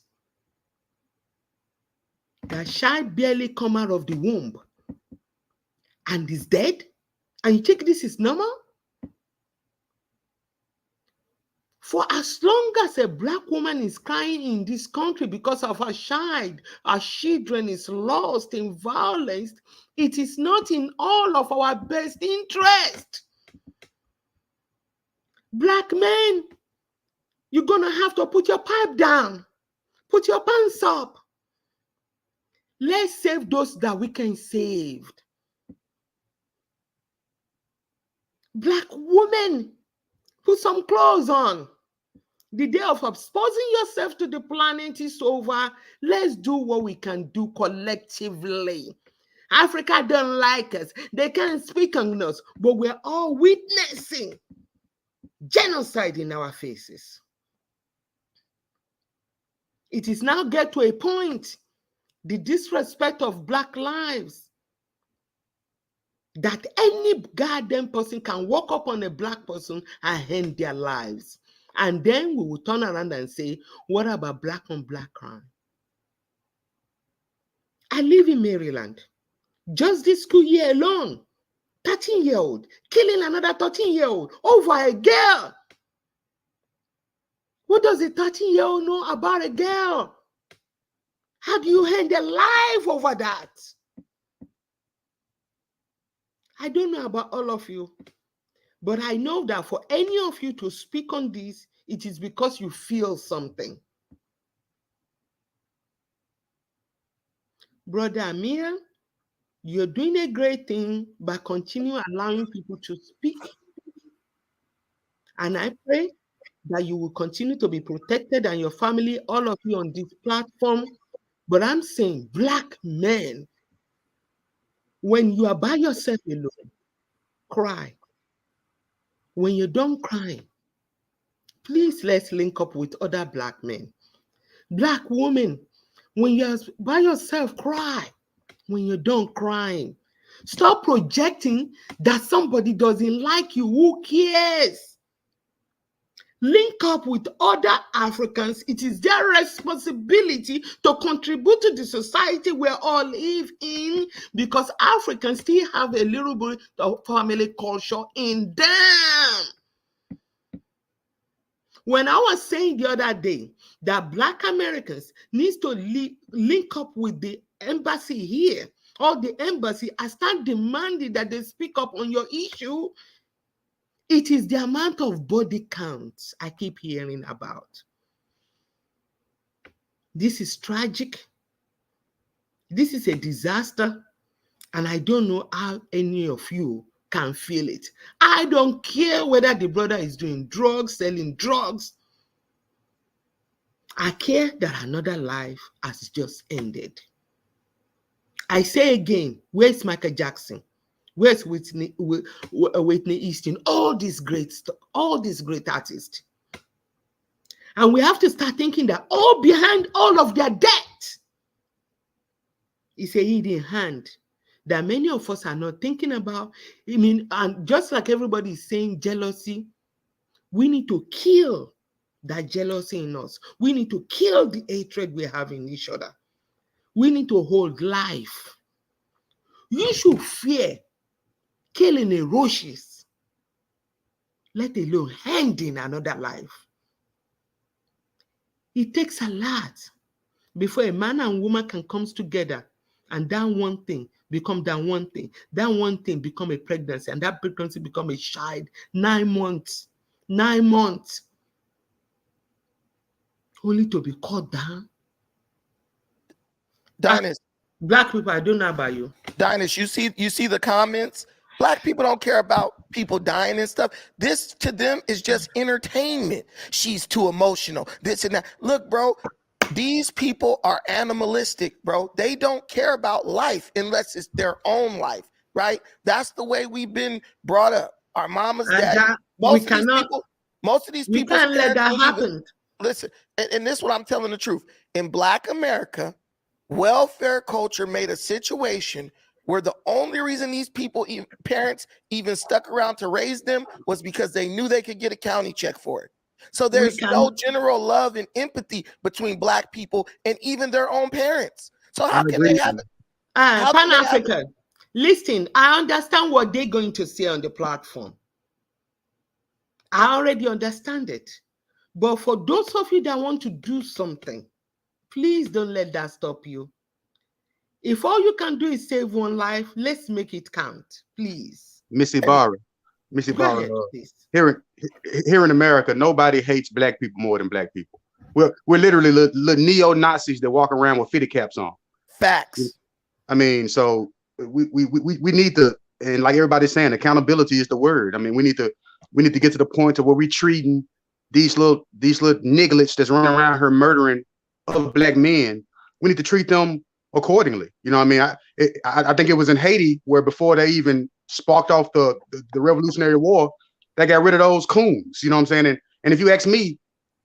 That child barely come out of the womb and is dead, and you think this is normal? For as long as a Black woman is crying in this country because of her child, our children is lost in violence, it is not in all of our best interest. Black men, you're gonna have to put your pipe down, put your pants up. Let's save those that we can save. Black women, put some clothes on. The day of exposing yourself to the planet is over. Let's do what we can do collectively. Africa don't like us. They can't speak on us, but we're all witnessing genocide in our faces. It is now get to a point, the disrespect of Black lives, that any goddamn person can walk up on a Black person and end their lives. And then we will turn around and say, what about Black on Black crime? I live in Maryland. Just this school year alone, 13-year-old killing another 13-year-old over a girl. What does a 13-year-old know about a girl? How do you end their life over that? I don't know about all of you, but I know that for any of you to speak on this, it is because you feel something. Brother Amir, you're doing a great thing by continuing allowing people to speak. And I pray that you will continue to be protected and your family, all of you on this platform. But I'm saying, Black men, when you are by yourself alone, cry. When you're done crying, please let's link up with other Black men. Black women, when you're by yourself, cry. When you're done crying, stop projecting that somebody doesn't like you. Who cares? Link up with other Africans. It is their responsibility to contribute to the society we all live in, because Africans still have a little bit of family culture in them. When I was saying the other day that Black Americans need to link up with the embassy here, or the embassy, I start demanding that they speak up on your issue. It is the amount of body counts I keep hearing about. This is tragic. This is a disaster. And I don't know how any of you can feel it. I don't care whether the brother is doing drugs, selling drugs. I care that another life has just ended. I say again, where's Michael Jackson? Where's Whitney Houston? All these great stuff, all these great artists. And we have to start thinking that all behind all of their debt is a hidden hand that many of us are not thinking about. I mean, and just like everybody is saying jealousy, we need to kill that jealousy in us. We need to kill the hatred we have in each other. We need to hold life. You should fear killing a roaches, let alone ending another life. It takes a lot before a man and woman can come together and that one thing become that one thing. That one thing become a pregnancy, and that pregnancy become a child. 9 months. 9 months. Only to be cut down. Dynast, Black people, I don't know about you. Dynast, you see the comments? Black people don't care about people dying and stuff. This to them is just entertainment. She's too emotional. This and that. Look, bro, these people are animalistic, bro. They don't care about life unless it's their own life, right? That's the way we've been brought up. Our mama's dad. Most of these people can't let that happen. Listen, and this is what I'm telling the truth. In Black America, welfare culture made a situation where the only reason these people, parents, even stuck around to raise them was because they knew they could get a county check for it. So there's no general love and empathy between Black people and even their own parents. So how can they have it? Pan-African, listen, I understand what they're going to say on the platform. I already understand it. But for those of you that want to do something, please don't let that stop you. If all you can do is save one life, let's make it count, please. Missy Barra, here in America, nobody hates Black people more than Black people. We're literally little neo-Nazis that walk around with fitted caps on. Facts. I mean, so we need to, and like everybody's saying, accountability is the word. I mean, we need to get to the point to where we're treating these little nigglets that's running around here murdering other Black men. We need to treat them accordingly. You know what I mean? I think it was in Haiti where before they even sparked off the Revolutionary War, they got rid of those coons. You know what I'm saying? And if you ask me,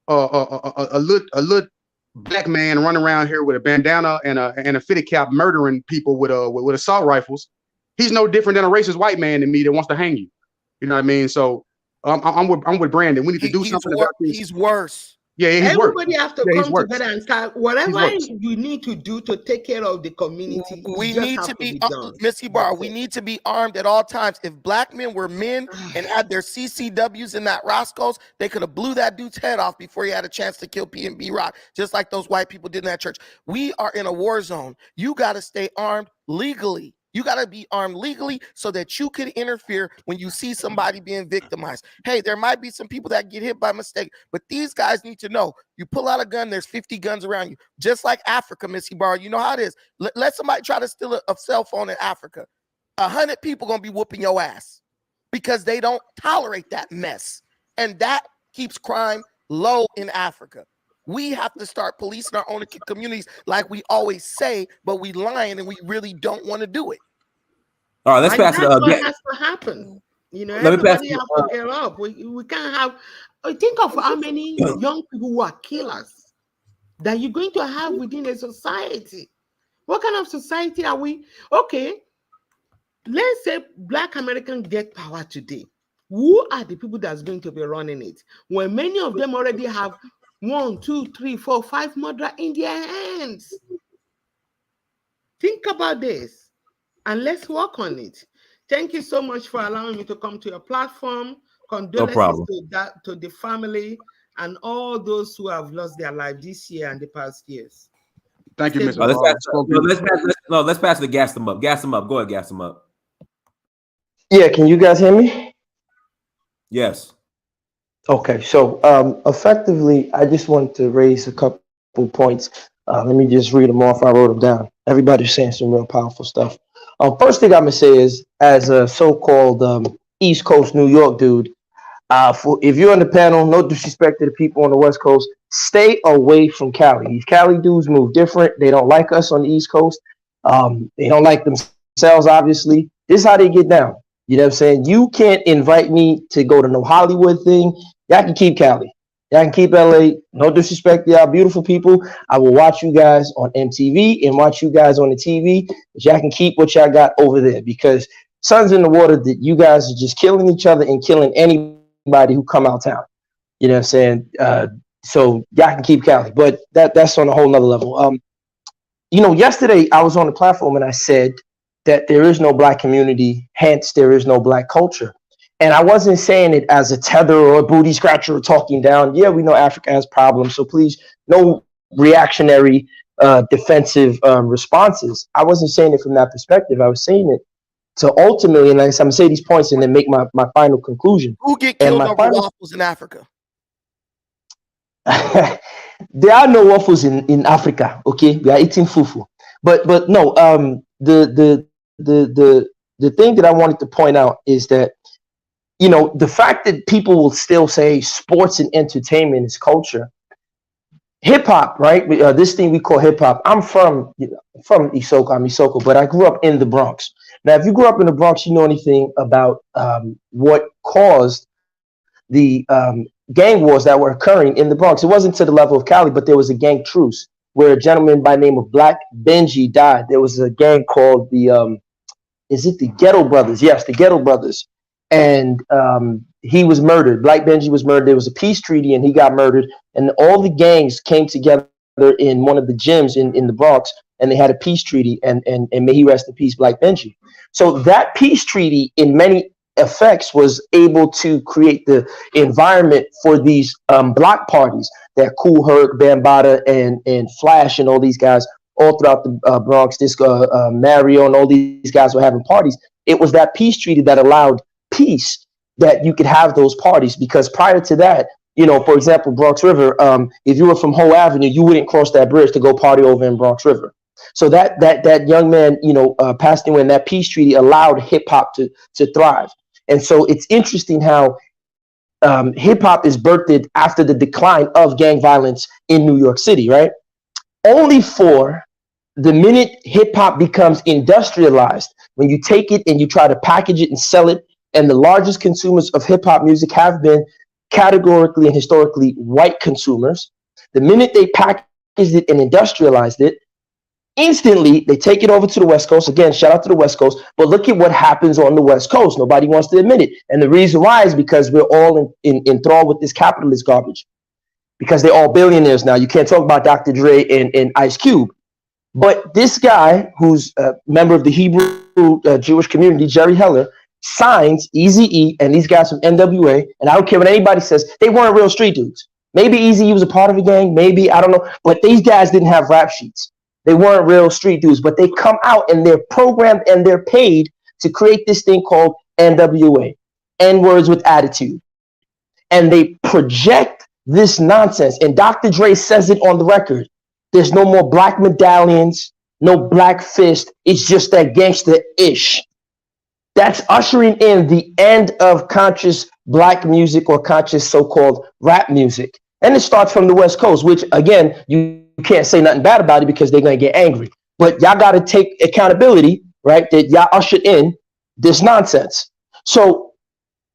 a little Black man running around here with a bandana and a fitted cap murdering people with assault rifles, he's no different than a racist white man to me that wants to hang you. You know what I mean? So I'm with Brandon. We need to do something about this. He's worse. Yeah, he's Everybody worse. have to come together and start whatever you need to do to take care of the community. We need to be Missy Barr. We need to be armed at all times. If Black men were men and had their CCWs in that Roscoe's, they could have blew that dude's head off before he had a chance to kill PNB Rock, just like those white people did in that church. We are in a war zone. You got to stay armed legally. You got to be armed legally so that you can interfere when you see somebody being victimized. Hey, there might be some people that get hit by mistake, but these guys need to know you pull out a gun, there's 50 guns around you. Just like Africa, Missy Barr. You know how it is. Let somebody try to steal a cell phone in Africa. 100 people going to be whooping your ass because they don't tolerate that mess. And that keeps crime low in Africa. We have to start policing our own communities like we always say, but we lying and we really don't want to do it. All right, let's pass it up. What has to happen? You know, everybody has to get up. We can't have. Think of how many young people who are killers that you're going to have within a society. What kind of society are we? Okay, let's say Black Americans get power today. Who are the people that's going to be running it? When many of them already have 1, 2, 3, 4, 5 murder in their hands. Think about this and let's work on it. Thank you so much for allowing me to come to your platform. Condolences to the family and all those who have lost their life this year and the past years. Thank you, Mr. Let's pass it to Gas them up. Gas them up. Go ahead, Gas them up. Yeah, can you guys hear me? Yes. Okay, so effectively, I just wanted to raise a couple points. Let me just read them off. I wrote them down. Everybody's saying some real powerful stuff. First thing I'm gonna say is, as a so-called East Coast New York dude, if you're on the panel, no disrespect to the people on the West Coast, stay away from Cali. These Cali dudes move different. They don't like us on the East Coast. They don't like themselves, obviously. This is how they get down. You know what I'm saying? You can't invite me to go to no Hollywood thing. Y'all can keep Cali. Y'all can keep LA. No disrespect to y'all, beautiful people. I will watch you guys on MTV and watch you guys on the TV. But y'all can keep what y'all got over there because sun's in the water that you guys are just killing each other and killing anybody who come out town. You know what I'm saying? So y'all can keep Cali, but that's on a whole nother level. Yesterday I was on the platform and I said that there is no black community, hence there is no black culture. And I wasn't saying it as a tether or a booty scratcher or talking down. Yeah, we know Africa has problems, so please, no reactionary, defensive responses. I wasn't saying it from that perspective. I was saying it to ultimately, and I'm going to say these points and then make my final conclusion. Who get killed over waffles in Africa? There are no waffles in Africa. Okay, we are eating fufu, but no. The thing that I wanted to point out is that the fact that people will still say sports and entertainment is culture. Hip hop, right? This thing we call hip hop. I'm from Isoko. I'm Isoko, but I grew up in the Bronx. Now, if you grew up in the Bronx, you know anything about what caused the gang wars that were occurring in the Bronx. It wasn't to the level of Cali, but there was a gang truce where a gentleman by the name of Black Benji died. There was a gang called is it the Ghetto Brothers? Yes, the Ghetto Brothers. And he was murdered. Black Benji was murdered. There was a peace treaty and he got murdered. And all the gangs came together in one of the gyms in the Bronx and they had a peace treaty and may he rest in peace, Black Benji. So that peace treaty in many effects was able to create the environment for these block parties that Kool Herc, Bambaataa, and Flash and all these guys all throughout the Bronx. This Mario and all these guys were having parties. It was that peace treaty that allowed peace that you could have those parties, because prior to that, for example, Bronx River, if you were from Hoe Avenue, you wouldn't cross that bridge to go party over in Bronx River. So that young man, passed away, and that peace treaty allowed hip hop to thrive. And so it's interesting how hip hop is birthed after the decline of gang violence in New York City, right? Only for the minute hip hop becomes industrialized, when you take it and you try to package it and sell it, and the largest consumers of hip hop music have been categorically and historically white consumers. The minute they packaged it and industrialized it, instantly they take it over to the West Coast. Again, shout out to the West Coast. But look at what happens on the West Coast. Nobody wants to admit it. And the reason why is because we're all enthralled with this capitalist garbage. Because they're all billionaires now. You can't talk about Dr. Dre and Ice Cube. But this guy, who's a member of the Hebrew Jewish community, Jerry Heller, signs Eazy-E and these guys from NWA. And I don't care what anybody says, they weren't real street dudes. Maybe Eazy-E was a part of a gang, maybe, I don't know. But these guys didn't have rap sheets. They weren't real street dudes, but they come out and they're programmed and they're paid to create this thing called NWA, N-words with attitude. And they project this nonsense. And Dr. Dre says it on the record. There's no more black medallions, no black fist. It's just that gangster-ish. That's ushering in the end of conscious black music or conscious so-called rap music. And it starts from the West Coast, which, again, you can't say nothing bad about it because they're going to get angry. But y'all got to take accountability, right, that y'all ushered in this nonsense. So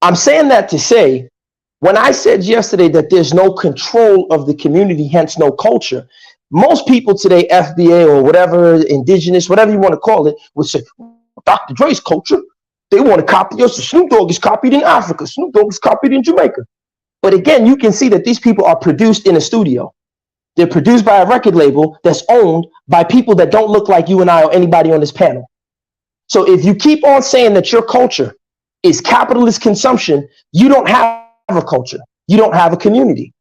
I'm saying that to say, when I said yesterday that there's no control of the community, hence no culture, most people today, FBA or whatever, indigenous, whatever you want to call it, would say, Dr. Dre's culture, they want to copy us. Snoop Dogg is copied in Africa. Snoop Dogg is copied in Jamaica. But again, you can see that these people are produced in a studio. They're produced by a record label that's owned by people that don't look like you and I or anybody on this panel. So if you keep on saying that your culture is capitalist consumption, you don't have a culture. You don't have a community.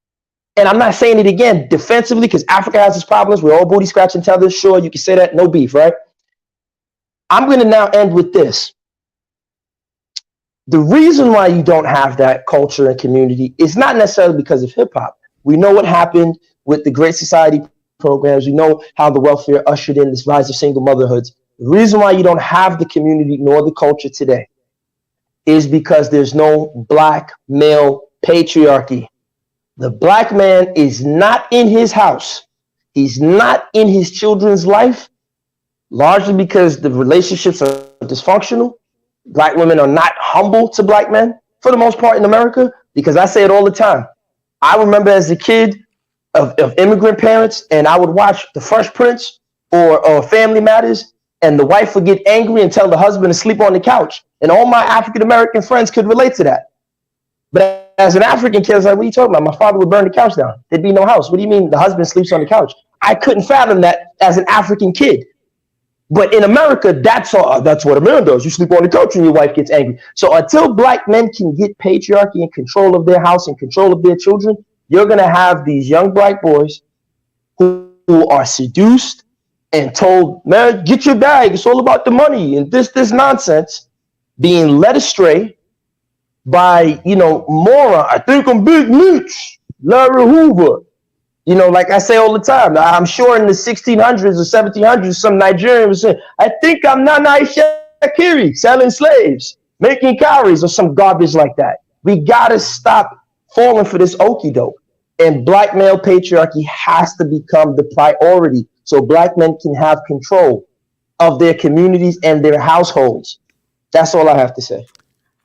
And I'm not saying it again defensively because Africa has its problems. We're all booty scratching tethers. Sure, you can say that. No beef, right? I'm going to now end with this. The reason why you don't have that culture and community is not necessarily because of hip hop. We know what happened with the Great Society programs. We know how the welfare ushered in this rise of single motherhoods. The reason why you don't have the community nor the culture today is because there's no black male patriarchy. The black man is not in his house. He's not in his children's life, largely because the relationships are dysfunctional. Black women are not humble to black men for the most part in America, because I say it all the time. I remember as a kid of immigrant parents, and I would watch The Fresh Prince or Family Matters, and the wife would get angry and tell the husband to sleep on the couch. And all my African American friends could relate to that. But as an African kid, I was like, what are you talking about? My father would burn the couch down. There'd be no house. What do you mean the husband sleeps on the couch? I couldn't fathom that as an African kid. But in America, that's what a man does. You sleep on the couch and your wife gets angry. So until black men can get patriarchy and control of their house and control of their children, you're going to have these young black boys who are seduced and told, man, get your bag. It's all about the money and this nonsense, being led astray by, moron. I think I'm Big Meech, Larry Hoover. Like I say all the time, I'm sure in the 1600s or 1700s, some Nigerian was saying, I think I'm Nana Shakiri, selling slaves, making cowries or some garbage like that. We got to stop falling for this okie doke. And black male patriarchy has to become the priority so black men can have control of their communities and their households. That's all I have to say.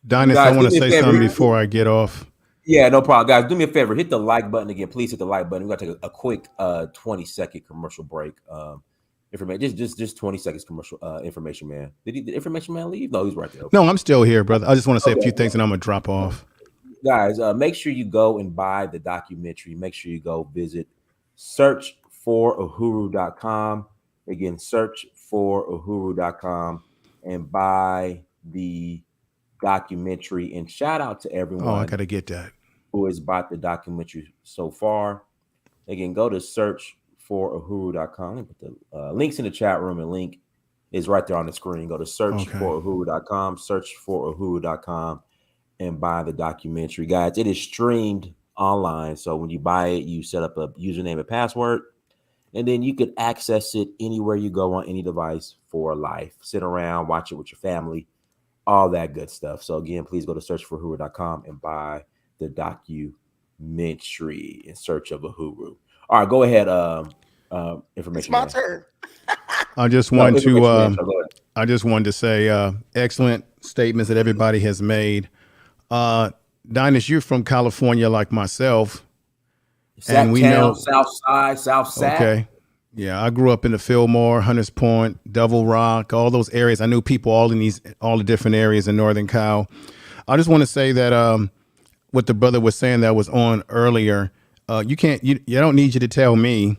Dynast, I want to say something before I get off. Yeah, no problem. Guys, do me a favor. Hit the like button again. Please hit the like button. We're going to take a quick 20-second commercial break. Information, just 20 seconds commercial information, man. Did the information man leave? No, he's right there. Okay. No, I'm still here, brother. I just want to say a few things and I'm going to drop off. Guys, make sure you go and buy the documentary. Make sure you go visit searchforuhuru.com. Again, searchforuhuru.com and buy the documentary. And shout out to everyone. Oh, I got to get that. Who has bought the documentary so far. Again, go to searchforuhuru.com. Put the links in the chat room, and link is right there on the screen. Go to searchforuhuru.com, searchforuhuru.com, and buy the documentary. Guys, it is streamed online. So when you buy it, you set up a username and password, and then you can access it anywhere you go on any device for life. Sit around, watch it with your family, all that good stuff. So again, please go to searchforuhuru.com and buy the documentary In Search of Uhuru. All right, go ahead. Information. It's my turn. I just wanted to say excellent statements that everybody has made. Dynast, you're from California like myself. And we know South Side. Okay. Yeah, I grew up in the Fillmore, Hunters Point, Devil Rock, all those areas. I knew people all the different areas in Northern Cal. I just want to say that what the brother was saying that was on earlier, you don't need you to tell me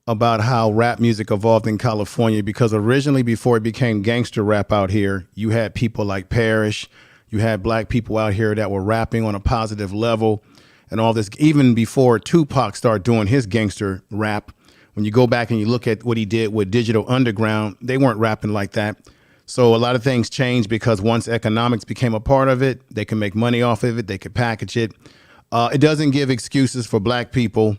about how rap music evolved in California, because originally, before it became gangster rap out here, you had people like Parrish, you had black people out here that were rapping on a positive level and all this, even before Tupac started doing his gangster rap. When you go back and you look at what he did with Digital Underground, they weren't rapping like that. So a lot of things changed because once economics became a part of it, they can make money off of it. They could package it. It doesn't give excuses for black people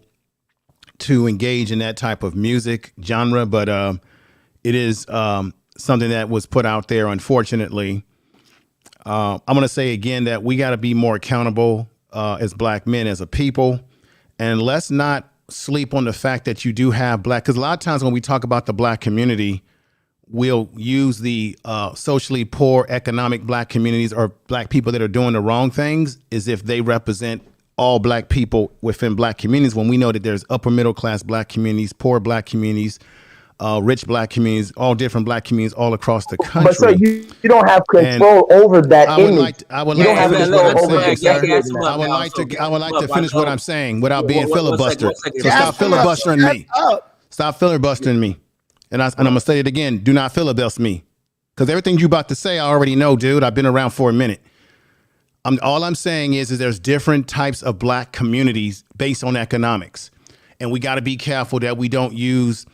to engage in that type of music genre, but it is something that was put out there, unfortunately. I'm going to say again that we got to be more accountable as black men, as a people, and let's not sleep on the fact that you do have black, because a lot of times when we talk about the black community, we'll use the socially poor economic black communities or black people that are doing the wrong things as if they represent all black people within black communities, when we know that there's upper middle class black communities, poor black communities, rich black communities, all different black communities all across the country. But so you don't have control over that image. I would like to finish what I'm saying without being filibustered. So stop filibustering me. Stop filibustering me. And I'm going to say it again. Do not filibuster me. Because everything you're about to say, I already know, dude. I've been around for a minute. All I'm saying is there's different types of black communities based on economics. And we got to be careful that we don't use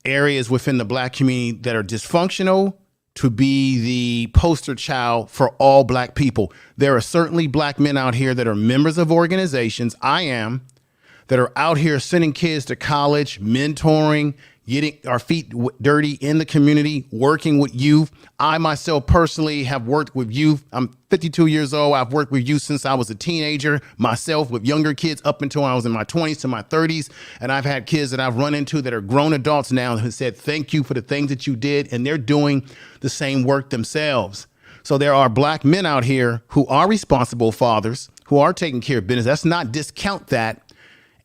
areas within the black community that are dysfunctional to be the poster child for all black people. There are certainly black men out here that are members of organizations. I am, that are out here sending kids to college, mentoring, getting our feet dirty in the community, working with youth. I myself personally have worked with youth. I'm 52 years old. I've worked with youth since I was a teenager, myself with younger kids up until I was in my 20s to my 30s. And I've had kids that I've run into that are grown adults now who said, thank you for the things that you did. And they're doing the same work themselves. So there are black men out here who are responsible fathers, who are taking care of business. Let's not discount that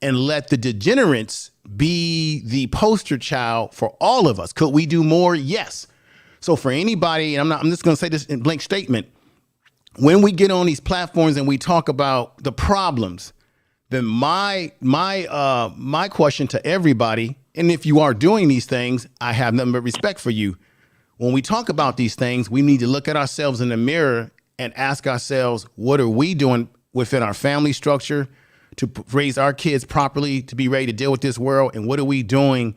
and let the degenerates be the poster child for all of us. Could we do more? Yes. So for anybody, and I'm just going to say this in blank statement. When we get on these platforms and we talk about the problems, then my question to everybody, and if you are doing these things, I have nothing but respect for you. When we talk about these things, we need to look at ourselves in the mirror and ask ourselves, what are we doing within our family structure to raise our kids properly, to be ready to deal with this world? And what are we doing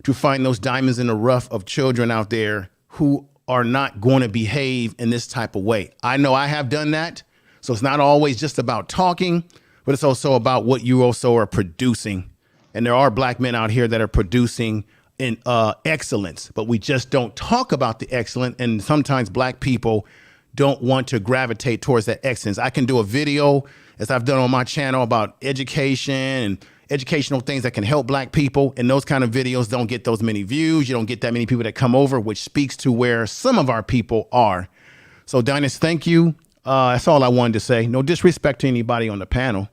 to find those diamonds in the rough of children out there who are not going to behave in this type of way? I know I have done that. So it's not always just about talking, but it's also about what you also are producing. And there are black men out here that are producing in excellence, but we just don't talk about the excellence. And sometimes black people don't want to gravitate towards that excellence. I can do a video, as I've done on my channel, about education and educational things that can help black people. And those kind of videos don't get those many views. You don't get that many people that come over, which speaks to where some of our people are. So Dynast, thank you. That's all I wanted to say. No disrespect to anybody on the panel.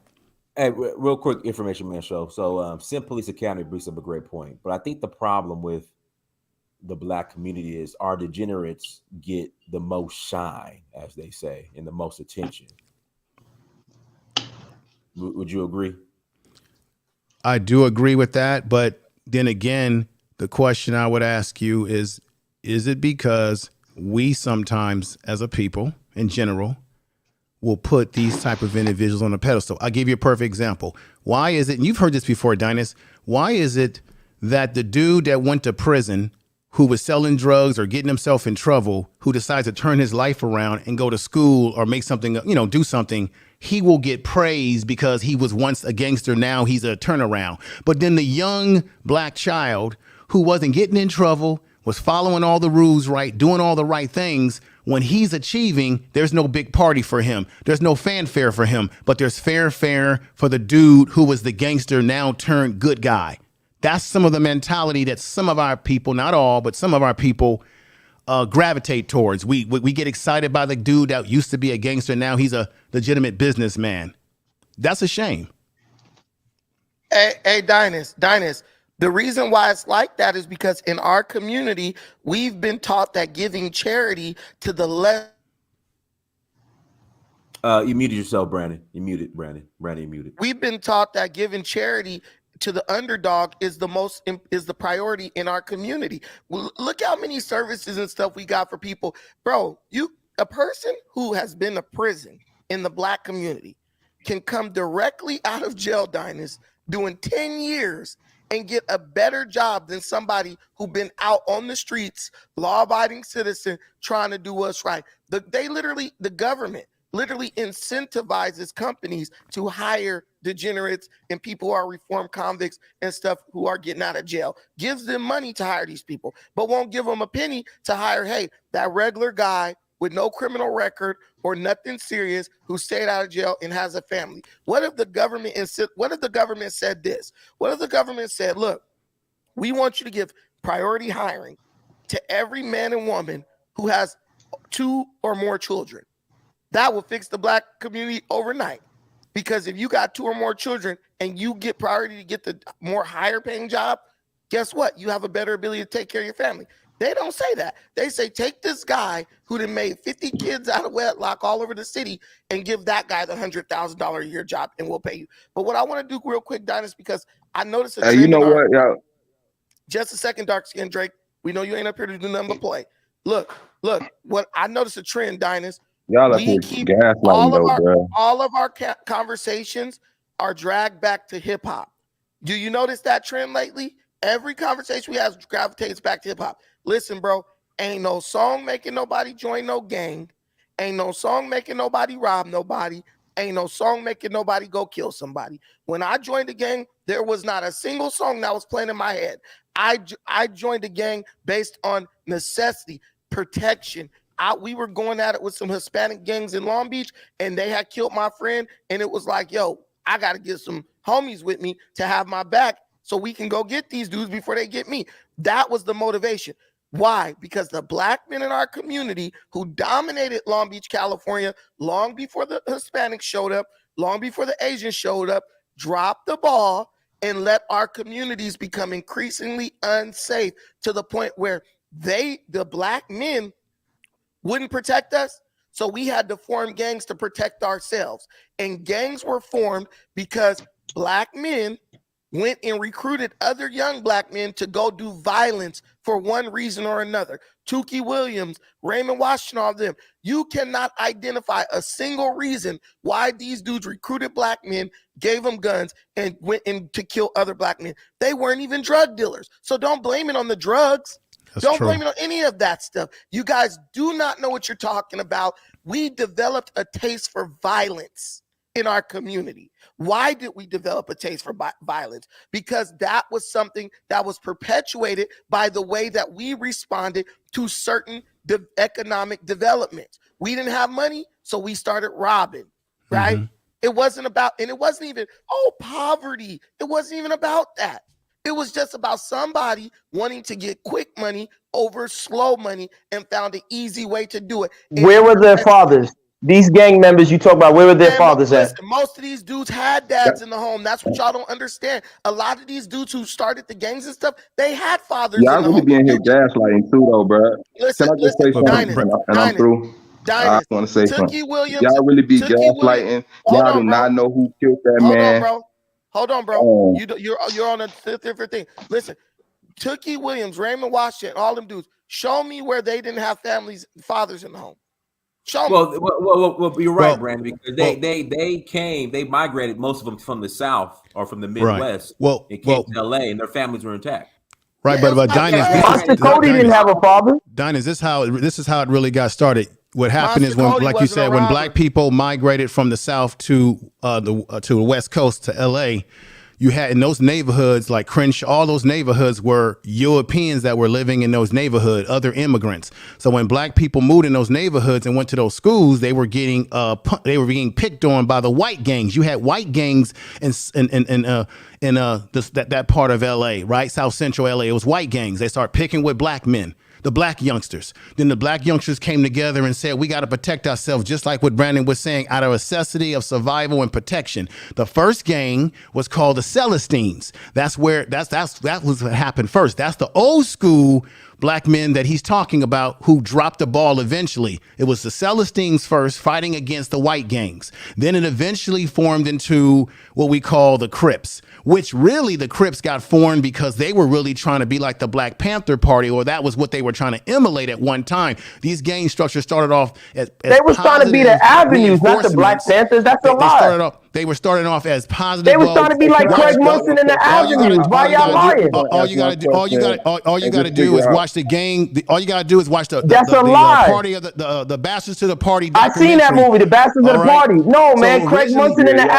Hey, real quick information, man, show. So Sim Police Academy brings up a great point. But I think the problem with the black community is our degenerates get the most shine, as they say, and the most attention. Would you agree? I do agree with that. But then again, the question I would ask you is it because we sometimes, as a people in general, will put these type of individuals on a pedestal? I'll give you a perfect example. Why is it, and you've heard this before, Dynast, why is it that the dude that went to prison, who was selling drugs or getting himself in trouble, who decides to turn his life around and go to school or make something, do something, he will get praised because he was once a gangster, now he's a turnaround. But then the young black child who wasn't getting in trouble, was following all the rules right, doing all the right things, when he's achieving, there's no big party for him. There's no fanfare for him, but there's fanfare for the dude who was the gangster now turned good guy. That's some of the mentality that some of our people, not all, but some of our people gravitate towards. We get excited by the dude that used to be a gangster. Now he's a legitimate businessman. That's a shame. Hey, Dynast. The reason why it's like that is because in our community, we've been taught that giving charity to the less. You muted yourself, Brandon. You muted, Brandon. Brandon, you muted. We've been taught that giving charity to the underdog is the priority in our community. Look how many services and stuff we got for people. Bro, a person who has been to prison in the black community can come directly out of jail, Dynast, doing 10 years and get a better job than somebody who been out on the streets, law-abiding citizen, trying to do what's right. The government literally incentivizes companies to hire degenerates and people who are reformed convicts and stuff who are getting out of jail. Gives them money to hire these people, but won't give them a penny to hire, hey, that regular guy with no criminal record or nothing serious who stayed out of jail and has a family. What if the government said this? What if the government said, look, we want you to give priority hiring to every man and woman who has 2 or more children? That will fix the black community overnight. Because if you got 2 or more children and you get priority to get the more higher paying job, guess what? You have a better ability to take care of your family. They don't say that. They say, take this guy who done made 50 kids out of wedlock all over the city and give that guy the $100,000 a year job and we'll pay you. But what I want to do real quick, Dynast, because I noticed a trend. You know what, yo? Just a second, dark skin Drake. We know you ain't up here to do nothing but play. Look, what I noticed a trend, Dynast. Y'all we keep all of our conversations are dragged back to hip hop. Do you notice that trend lately? Every conversation we have gravitates back to hip hop. Listen, bro, ain't no song making nobody join no gang. Ain't no song making nobody rob nobody. Ain't no song making nobody go kill somebody. When I joined the gang, there was not a single song that was playing in my head. I joined the gang based on necessity, protection. We were going at it with some Hispanic gangs in Long Beach, and they had killed my friend, and it was like, yo, I got to get some homies with me to have my back so we can go get these dudes before they get me. That was the motivation. Why? Because the black men in our community who dominated Long Beach, California, long before the Hispanics showed up, long before the Asians showed up, dropped the ball and let our communities become increasingly unsafe to the point where the black men wouldn't protect us. So we had to form gangs to protect ourselves. And gangs were formed because black men went and recruited other young black men to go do violence for one reason or another. Tukey Williams, Raymond Washington, all of them. You cannot identify a single reason why these dudes recruited black men, gave them guns, and went in to kill other black men. They weren't even drug dealers. So don't blame it on the drugs. Don't blame it on any of that stuff. You guys do not know what you're talking about. We developed a taste for violence in our community. Why did we develop a taste for violence? Because that was something that was perpetuated by the way that we responded to certain economic developments. We didn't have money, so we started robbing, right? Mm-hmm. It wasn't about, and it wasn't even, poverty. It wasn't even about that. It was just about somebody wanting to get quick money over slow money and found an easy way to do it. And where were their fathers? These gang members you talk about, where were their fathers at? Most of these dudes had dads in the home. That's what y'all don't understand. A lot of these dudes who started the gangs and stuff, they had fathers in the home. Y'all really be in here gaslighting too, though, bro. Listen, Can I just say something? And I'm through. I want to say something. Williams, y'all really be gaslighting. Y'all do not know who killed that man. Hold on, bro. You're on a different thing. Listen, Tukey Williams, Raymond Washington, all them dudes. Show me where they didn't have fathers in the home. Show me. Well, you're right, Brandon, because they migrated, most of them from the South or from the Midwest. Right. It came to LA and their families were intact. Right, but Master Cody didn't have a father. Dinah, this is how it really got started. What happened is when, like you said, when black people migrated from the South to the West Coast to LA, you had in those neighborhoods like Crenshaw, all those neighborhoods were Europeans that were living in those neighborhoods, other immigrants. So when black people moved in those neighborhoods and went to those schools, they were being picked on by the white gangs. You had white gangs in that part of LA, right? South Central LA. It was white gangs. They start picking with black men. The black youngsters. Then the black youngsters came together and said, we got to protect ourselves, just like what Brandon was saying, out of necessity of survival and protection. The first gang was called the Celestines. That was what happened first. That's the old school black men that he's talking about who dropped the ball eventually. It was the Celestines first fighting against the white gangs. Then it eventually formed into what we call the Crips, which really the Crips got formed because they were really trying to be like the Black Panther Party, or that was what they were trying to emulate at one time. These gang structures started off as they were trying to be the Avenues, not the Black Panthers. That's a lie. They were starting off as positive. They were trying to be like Craig Munson in the Avenues. Why y'all lying? All you gotta do is watch the gang. All you gotta do is watch the party of the Bastards to the Party. I seen that movie, The Bastards of the Party. No, man, Craig Munson in the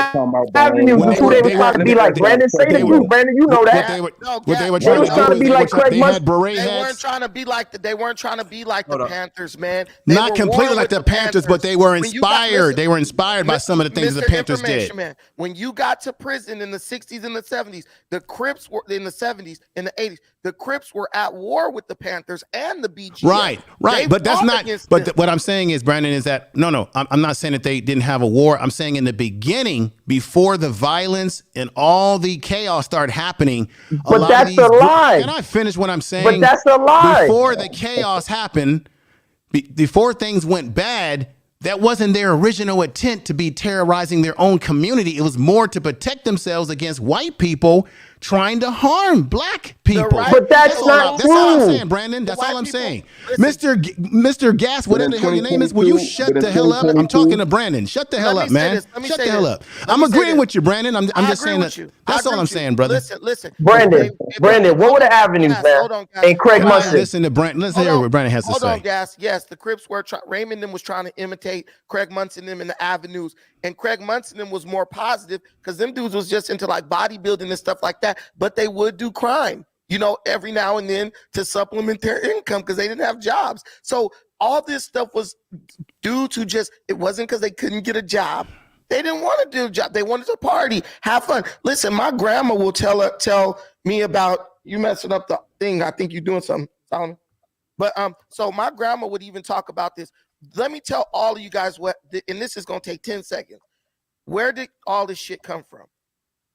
Avenues was who they were trying to be like. Brandon, say the truth, Brandon. You know that. They were trying to be like Craig Munson. They weren't trying to be like the Panthers, man. Not completely like the Panthers, but they were inspired. They were inspired by some of the things the Panthers did. Man, when you got to prison in the 60s and the 70s, the Crips were in the 70s and the 80s. The Crips were at war with the Panthers and the BG. Right. But that's not. But what I'm saying is, Brandon, is that no. I'm not saying that they didn't have a war. I'm saying in the beginning, before the violence and all the chaos started happening. But that's a lie. Can I finish what I'm saying? But that's a lie. Before the chaos happened, before things went bad. That wasn't their original intent to be terrorizing their own community. It was more to protect themselves against white people trying to harm black people. But that's not true. That's all I'm saying, Brandon. That's all I'm saying. Mr. Gas, whatever the hell your name is, will you shut the hell up? I'm talking to Brandon. Shut the hell up, man. Shut the hell up. I'm agreeing with you, Brandon. I'm just saying that. That's all I'm saying, brother. Listen. Brandon, what were the avenues, man? And Craig Munson. Listen to Brandon. Let's hear what Brandon has to say. Hold on, Gas. Yes, the Crips were Raymond them was trying to imitate Craig Munson them in the avenues. And Craig Munson them was more positive because them dudes was just into like bodybuilding and stuff like that. But they would do crime, every now and then to supplement their income because they didn't have jobs. So all this stuff was due to it wasn't because they couldn't get a job. They didn't want to do a job. They wanted to party, have fun. Listen, my grandma will tell me about you messing up the thing. I think you're doing something, Solomon. But so my grandma would even talk about this. Let me tell all of you guys and this is going to take 10 seconds. Where did all this shit come from?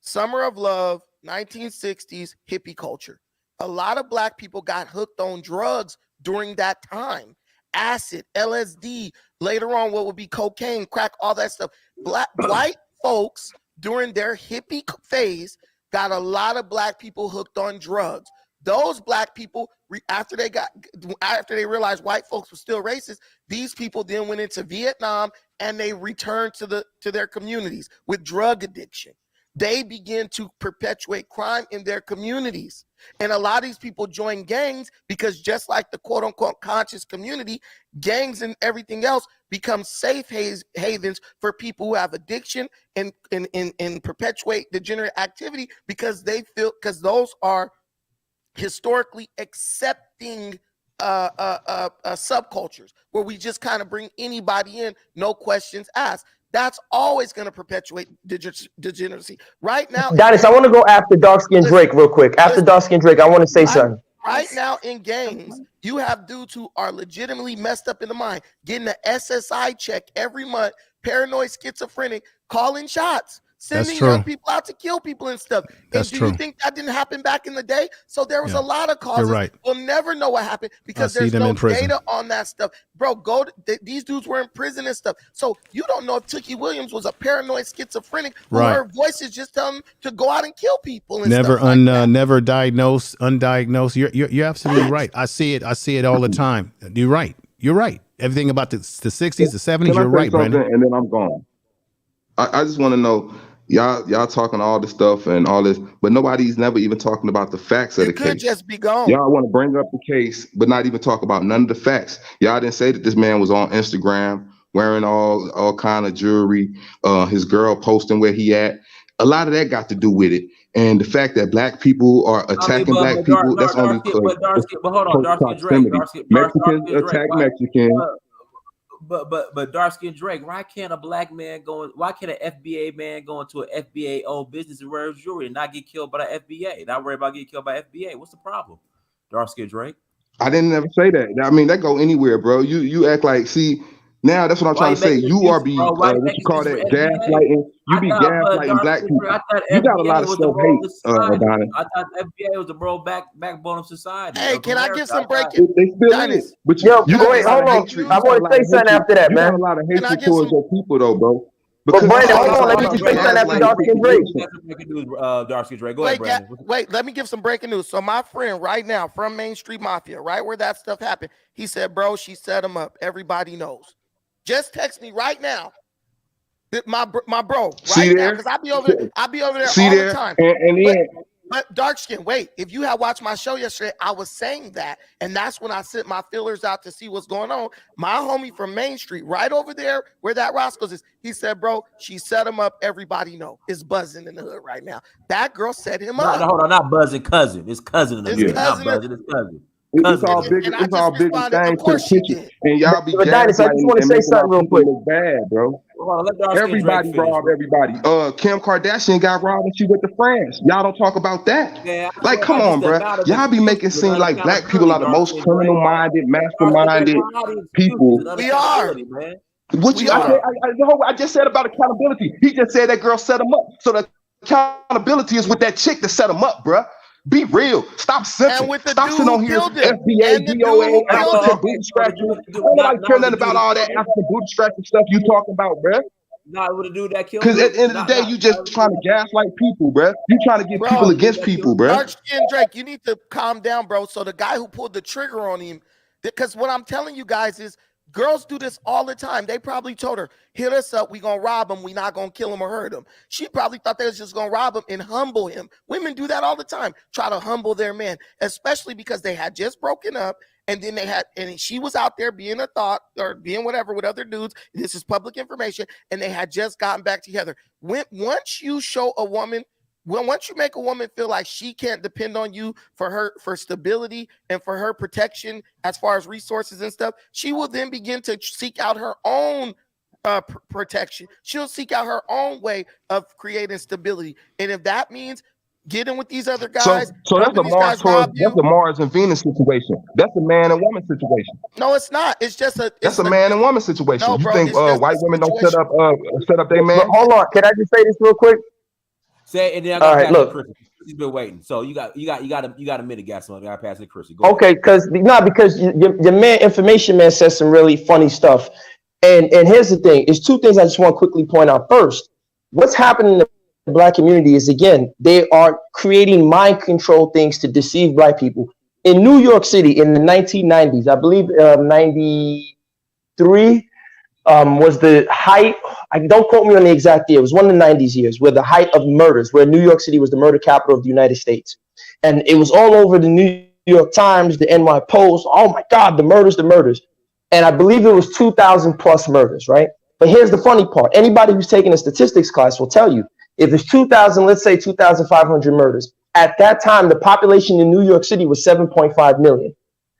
Summer of Love, 1960s hippie culture. A lot of black people got hooked on drugs during that time. Acid, LSD, later on what would be cocaine, crack, all that stuff. White folks during their hippie phase got a lot of black people hooked on drugs. Those black people, after they realized white folks were still racist, these people then went into Vietnam and they returned to their communities with drug addiction. They begin to perpetuate crime in their communities. And a lot of these people join gangs because just like the quote unquote conscious community, gangs and everything else become safe havens for people who have addiction and perpetuate degenerate activity because those are historically accepting subcultures where we just kind of bring anybody in, no questions asked. That's always going to perpetuate degeneracy. Right now, Dennis, I want to go after Dark Skin Drake real quick. After Dark Skin Drake, I want to say something. Right now in gangs, you have dudes who are legitimately messed up in the mind, getting an SSI check every month, paranoid, schizophrenic, calling shots, sending young people out to kill people and stuff. That's true. You think that didn't happen back in the day? So there was a lot of causes. You're right. We'll never know what happened because there's no data on that stuff. Bro, these dudes were in prison and stuff. So you don't know if Tookie Williams was a paranoid schizophrenic who heard voices just telling him to go out and kill people and never stuff never diagnosed, undiagnosed. You're absolutely right. I see it all the time. You're right. Everything about the 60s, the 70s, you're right, Brandon. And then I'm gone. I just want to know, y'all talking all this stuff and all this, but nobody's never even talking about the facts of the case. It could just be gone. Y'all want to bring up the case, but not even talk about none of the facts. Y'all didn't say that this man was on Instagram wearing all kind of jewelry, his girl posting where he at. A lot of that got to do with it. And the fact that black people are attacking black people, that's only because Mexicans attack Mexicans. But dark skin Drake, why can't a black man why can't an FBA man go into an FBA owned business and wear jewelry and not get killed by the FBA? Not worry about getting killed by FBA. What's the problem? Dark skin Drake. I didn't ever say that. I mean, that go anywhere, bro. You act like, see, now that's what I'm trying to say. You are what you call that, gaslighting. You be gaslighting black people. You got a lot of self-hate about it. I thought FBA was the backbone of society. Hey, can I give some breaking? They still is. But yo, wait, hold on. I want to say something after that, man. You got a lot of hatred towards your people, though, bro. But Brandon, hold on. Let me just say something after Dark Skin Drake. Dark Skin Drake. Go ahead, Brandon. Wait, let me give some breaking news. So my friend right now from Main Street Mafia, right where that stuff happened, he said, bro, she set him up. Everybody knows. Just text me right now. My bro, right now, because I'll be over there all the time. But dark skin, wait, if you had watched my show yesterday, I was saying that, and that's when I sent my feelers out to see what's going on. My homie from Main Street, right over there where that Roscoe's is, he said, bro, she set him up. Everybody know. It's buzzing in the hood right now. That girl set him up. No, hold on, not buzzing, cousin. It's cousin in the hood. Not buzzing, it's cousin. It's all big things to the picture, and y'all be Dennis, I just want to say something real quick. Bad, bro. Everybody robbed everybody. Kim Kardashian got robbed and she went to France. Y'all don't talk about that. Yeah, like, come on, bro. Y'all be making it seem like black people are the most criminal-minded, masterminded people. We are. What you? I just said about accountability. He just said that girl set him up. So the accountability is with that chick that set him up, bro. Be real. Stop sitting. Stop sitting on here. FBA, DOA, African booty scratching. Nobody care nothing about all that African booty scratching stuff you talking about, bro. Not with a dude that killed. Because at the end of the day, you just trying to gaslight people, bro. You trying to get people against people, bro. Dark Skin Drake, you need to calm down, bro. So the guy who pulled the trigger on him, because what I'm telling you guys is, girls do this all the time. They probably told her, hit us up, we gonna rob him, we not gonna kill him or hurt him. She probably thought they was just gonna rob him and humble him. Women do that all the time, try to humble their man, especially because they had just broken up, and then and she was out there being a thought or being whatever with other dudes. This is public information, and they had just gotten back together. Once you show a woman, once you make a woman feel like she can't depend on you for stability and for her protection as far as resources and stuff, she will then begin to seek out her own protection. She'll seek out her own way of creating stability. And if that means get in with these other guys. So that's the Mars and Venus situation. That's a man and woman situation. No, it's not. It's just that's a man and woman situation. No, you bro, think white women don't set up their man? Hold on, can I just say this real quick? Say, and then I got to pass to Chris. He's been waiting. So you got a minute, Gaston. I got to pass to Chris. Okay, because your man, information man, says some really funny stuff. And here's the thing: it's two things I just want to quickly point out. First, what's happening in the Black community is, again, they are creating mind control things to deceive Black people. In New York City in the 1990s, I believe 93 was the height. Don't quote me on the exact year. It was one of the 90s years where the height of murders, where New York City was the murder capital of the United States. And it was all over the New York Times, the NY Post. Oh my God, the murders. And I believe it was 2,000 plus murders, right? But here's the funny part. Anybody who's taken a statistics class will tell you, if it's 2,000, let's say 2,500 murders, at that time, the population in New York City was 7.5 million.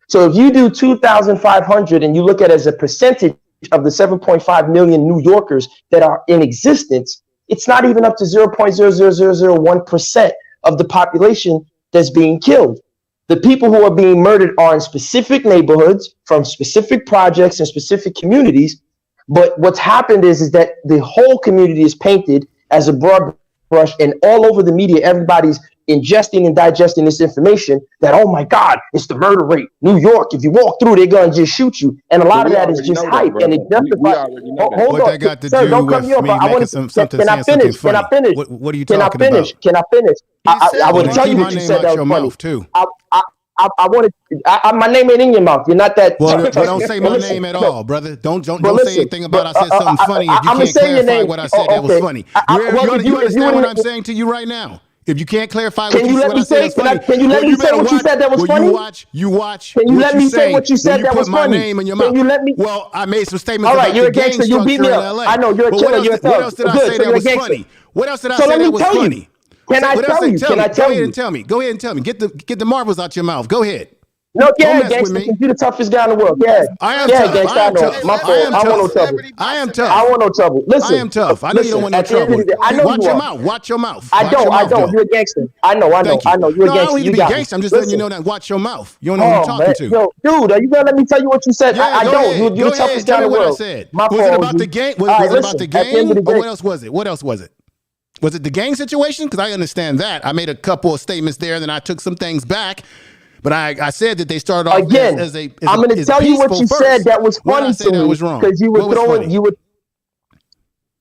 So if you do 2,500 and you look at it as a percentage of the 7.5 million New Yorkers that are in existence, it's not even up to 0.00001% of the population that's being killed. The people who are being murdered are in specific neighborhoods, from specific projects and specific communities. But what's happened is that the whole community is painted as a broad brush, and all over the media, everybody's ingesting and digesting this information that, oh my God, it's the murder rate. New York, if you walk through, they're going to just shoot you. And a lot of that is just hype. And it justifies. Hold on, sir, don't cut me off. I want to. Can I finish? Can I finish? What are you talking about? Can I finish? I want to tell you what you said that was funny. Too. I wanted. My name ain't in your mouth. You're not that. Well, don't say my name at all, brother. Don't say anything about I said something funny if you can't clarify what I said that was funny. You understand what I'm saying to you right now? If you can't clarify what you said that's funny, can you let me say what you said that was funny? You watch. Can you let me say what you said that was funny? You put my name in your mouth. Can you let me? Well, I made some statements. All right, about you're the a gangster. gang You beat me structure up. in LA. I know you're a killer. You're a thug. What else did I say that was funny? What else did I say that was funny? Can I tell you? Can I tell you? Go ahead and tell me. Get the marbles out your mouth. Go ahead. No, yeah, gangster, you're the toughest guy in the world. Yeah, I am tough. Gangster, I know. My fault. I want no trouble. I am tough. I want no trouble. Listen, I am tough. I know you don't want no trouble. I know Watch you your are. mouth. Watch your mouth. I don't. You're a gangster. I know. You're a gangster. No, I don't need to be gangster. I'm just letting you know that. Watch your mouth. You don't know who you're talking to. Yo, dude, are you gonna let me tell you what you said? Yeah, I don't. You're the toughest guy in the world. Was it about the game? Was it about the game? Or what else was it? What else was it? Was it the gang situation? Because I understand that. I made a couple of statements there, and then I took some things back. But I said that they started off again. I'm going to tell you what you said that was funny to me because you were throwing.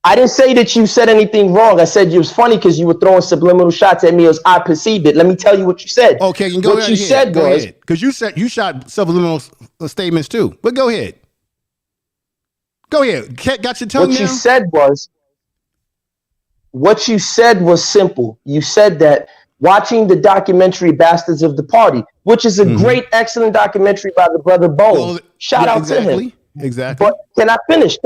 I didn't say that you said anything wrong. I said you was funny because you were throwing subliminal shots at me as I perceived it. Let me tell you what you said. Okay, you can go what ahead. You said was because you said you shot subliminal statements too. But go ahead. Go ahead. Got your tongue What down? What you said was simple. You said that watching the documentary Bastards of the Party, which is a great, excellent documentary by the brother Bone. Well, Shout out to him. Exactly. But can I finish?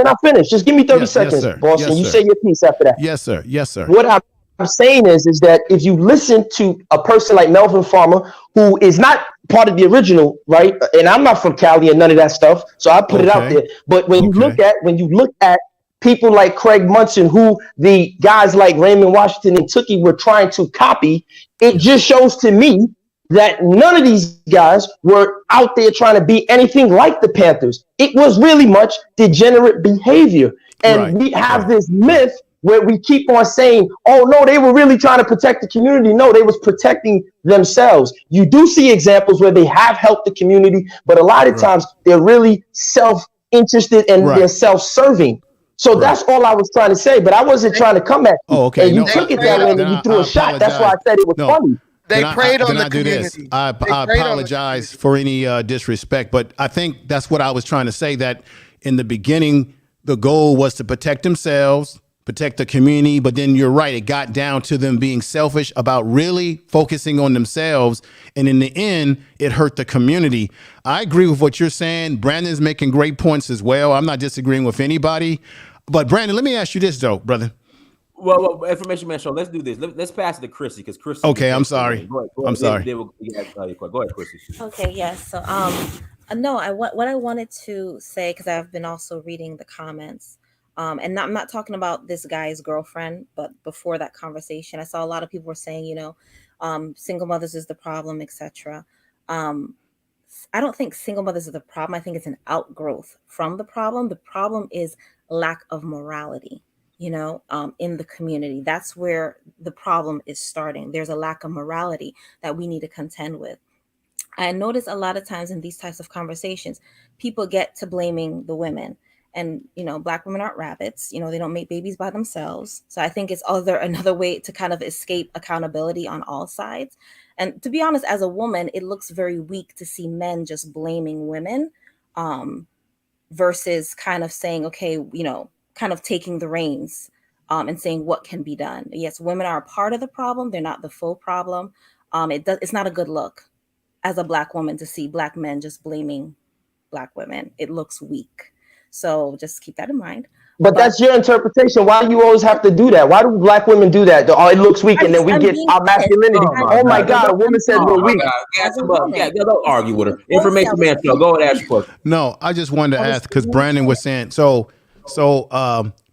Just give me 30 seconds, boss, and you say your piece after that. Yes, sir. Yes, sir. What I'm saying is that if you listen to a person like Melvin Farmer, who is not part of the original, right? And I'm not from Cali and none of that stuff, so I put it out there. But when you look at people like Craig Munson, who the guys like Raymond Washington and Tookie were trying to copy, it just shows to me that none of these guys were out there trying to be anything like the Panthers. It was really much degenerate behavior. And we have this myth where we keep on saying, oh, no, they were really trying to protect the community. No, they was protecting themselves. You do see examples where they have helped the community, but a lot of times they're really self-interested and they're self-serving. So that's all I was trying to say, but I wasn't trying to come at you. And you took it that way and you threw a shot. That's why I said it was funny. They preyed on the community. I apologize for any disrespect, but I think that's what I was trying to say, that in the beginning, the goal was to protect themselves, protect the community. But then you're right. It got down to them being selfish about really focusing on themselves. And in the end, it hurt the community. I agree with what you're saying. Brandon's making great points as well. I'm not disagreeing with anybody. But Brandon, let me ask you this, though, brother. Well, information man, show. Let's do this. Let's pass it to Chrissy because Chrissy. Okay, I'm sorry. Go ahead. I'm sorry. Go ahead, Chrissy. Okay, yes. So, no, what I wanted to say, because I've been also reading the comments, and I'm not talking about this guy's girlfriend, but before that conversation, I saw a lot of people were saying, single mothers is the problem, etc. I don't think single mothers are the problem. I think it's an outgrowth from the problem. The problem is lack of morality, in the community. That's where the problem is starting. There's a lack of morality that we need to contend with. I notice a lot of times in these types of conversations, people get to blaming the women. And, Black women aren't rabbits. They don't make babies by themselves. So I think it's another way to kind of escape accountability on all sides. And to be honest, as a woman, it looks very weak to see men just blaming women, versus kind of saying, okay, kind of taking the reins, and saying what can be done. Yes, women are a part of the problem. They're not the full problem. It's not a good look as a Black woman to see Black men just blaming Black women. It looks weak. So just keep that in mind. But that's your interpretation. Why do you always have to do that? Why do Black women do that? Oh, it looks weak, and then we get our masculinity. Oh my God, a woman says we're weak. Don't argue with her. Information man show. Go and ask your question. No, I just wanted to ask because Brandon was saying so.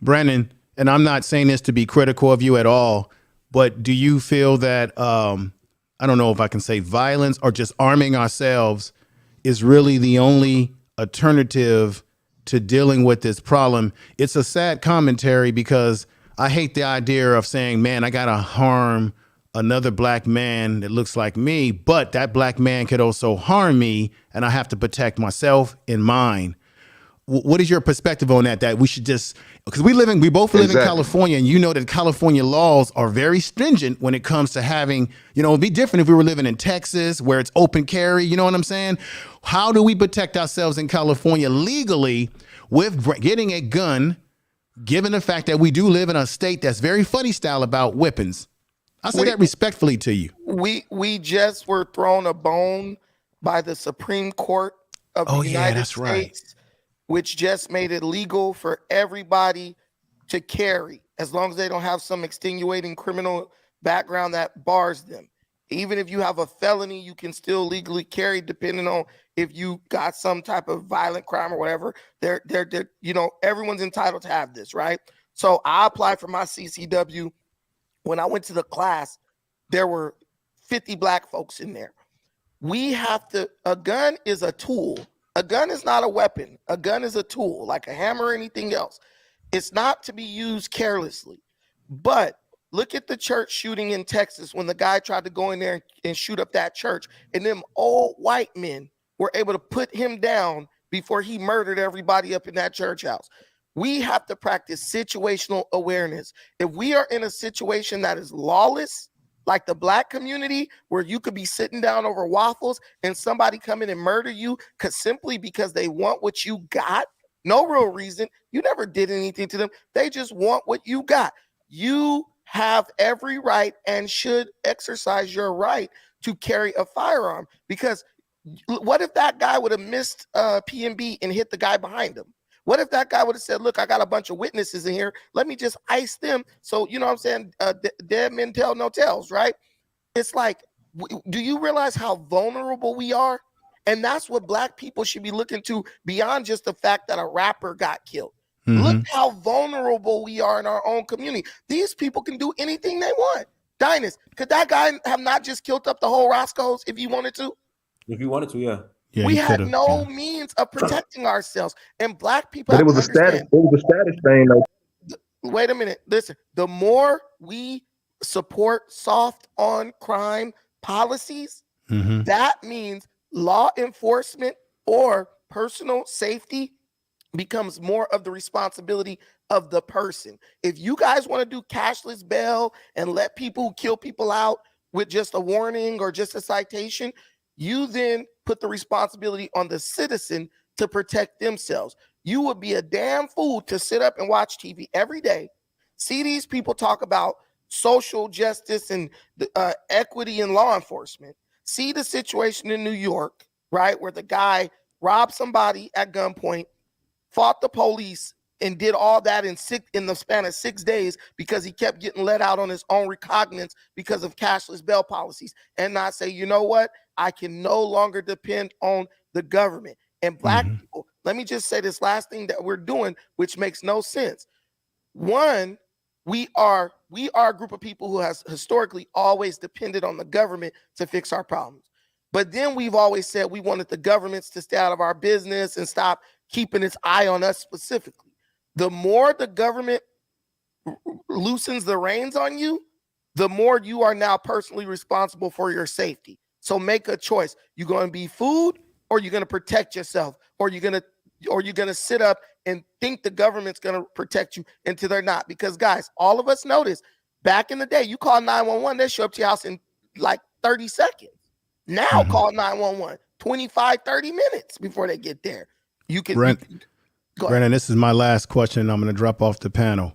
Brandon, and I'm not saying this to be critical of you at all, but do you feel that I don't know if I can say violence or just arming ourselves is really the only alternative to dealing with this problem? It's a sad commentary because I hate the idea of saying, man, I got to harm another Black man that looks like me, but that Black man could also harm me and I have to protect myself and mine. What is your perspective on that? That we should just, because we both live in California, and that California laws are very stringent when it comes to having, it'd be different if we were living in Texas where it's open carry. You know what I'm saying? How do we protect ourselves in California legally with getting a gun, given the fact that we do live in a state that's very funny style about weapons? I say that respectfully to you. We just were thrown a bone by the Supreme Court of the United States. Right. Which just made it legal for everybody to carry as long as they don't have some extenuating criminal background that bars them. Even if you have a felony, you can still legally carry depending on if you got some type of violent crime or whatever. They're everyone's entitled to have this, right? So I applied for my CCW. When I went to the class, there were 50 Black folks in there. A gun is a tool. A gun is not a weapon. A gun is a tool, like a hammer or anything else. It's not to be used carelessly. But look at the church shooting in Texas when the guy tried to go in there and shoot up that church, and them old white men were able to put him down before he murdered everybody up in that church house. We have to practice situational awareness. If we are in a situation that is lawless, like the Black community, where you could be sitting down over waffles and somebody come in and murder you simply because they want what you got, no real reason. You never did anything to them. They just want what you got. You have every right and should exercise your right to carry a firearm, because what if that guy would have missed PNB and hit the guy behind him? What if that guy would have said, look, I got a bunch of witnesses in here. Let me just ice them. So, you know what I'm saying? Dead men tell no tales, right? It's like, do you realize how vulnerable we are? And that's what Black people should be looking to beyond just the fact that a rapper got killed. Mm-hmm. Look how vulnerable we are in our own community. These people can do anything they want. Dynast, could that guy have not just killed up the whole Roscoe's if he wanted to? If you wanted to, yeah. Yeah, we had no means of protecting ourselves, and Black people. But it was a status. It was a status thing, though. Wait a minute. Listen. The more we support soft on crime policies, that means law enforcement or personal safety becomes more of the responsibility of the person. If you guys want to do cashless bail and let people kill people out with just a warning or just a citation, you then put the responsibility on the citizen to protect themselves. You would be a damn fool to sit up and watch TV every day, see these people talk about social justice and equity in law enforcement, see the situation in New York, right, where the guy robbed somebody at gunpoint, fought the police, and did all that in the span of 6 days because he kept getting let out on his own recognizance because of cashless bail policies, and not say, you know what, I can no longer depend on the government. And Black people, let me just say this last thing that we're doing, which makes no sense. One, we are we are a group of people who has historically always depended on the government to fix our problems. But then we've always said we wanted the governments to stay out of our business and stop keeping its eye on us specifically. The more the government loosens the reins on you, the more you are now personally responsible for your safety. So make a choice. You're going to be food, or you're going to protect yourself, or you're going to sit up and think the government's going to protect you until they're not. Because guys, all of us know this. Back in the day, you call 911, they show up to your house in like 30 seconds. Now call 911 25, 30 minutes before they get there. You can, Brandon, this is my last question. I'm going to drop off the panel.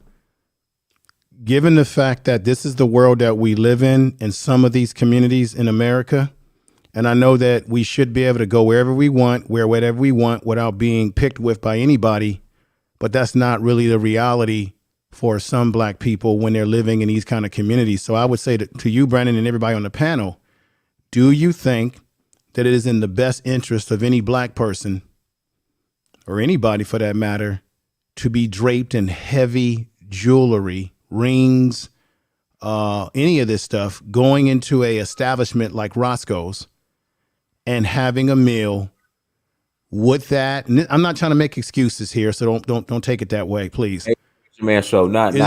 Given the fact that this is the world that we live in some of these communities in America, and I know that we should be able to go wherever we want, wear whatever we want without being picked with by anybody, but that's not really the reality for some black people when they're living in these kind of communities. So I would say to you, Brandon, and everybody on the panel, do you think that it is in the best interest of any black person, or anybody for that matter, to be draped in heavy jewelry, rings, any of this stuff, going into a establishment like Roscoe's and having a meal with that? And I'm not trying to make excuses here, so don't take it that way, please. Hey, man, so not to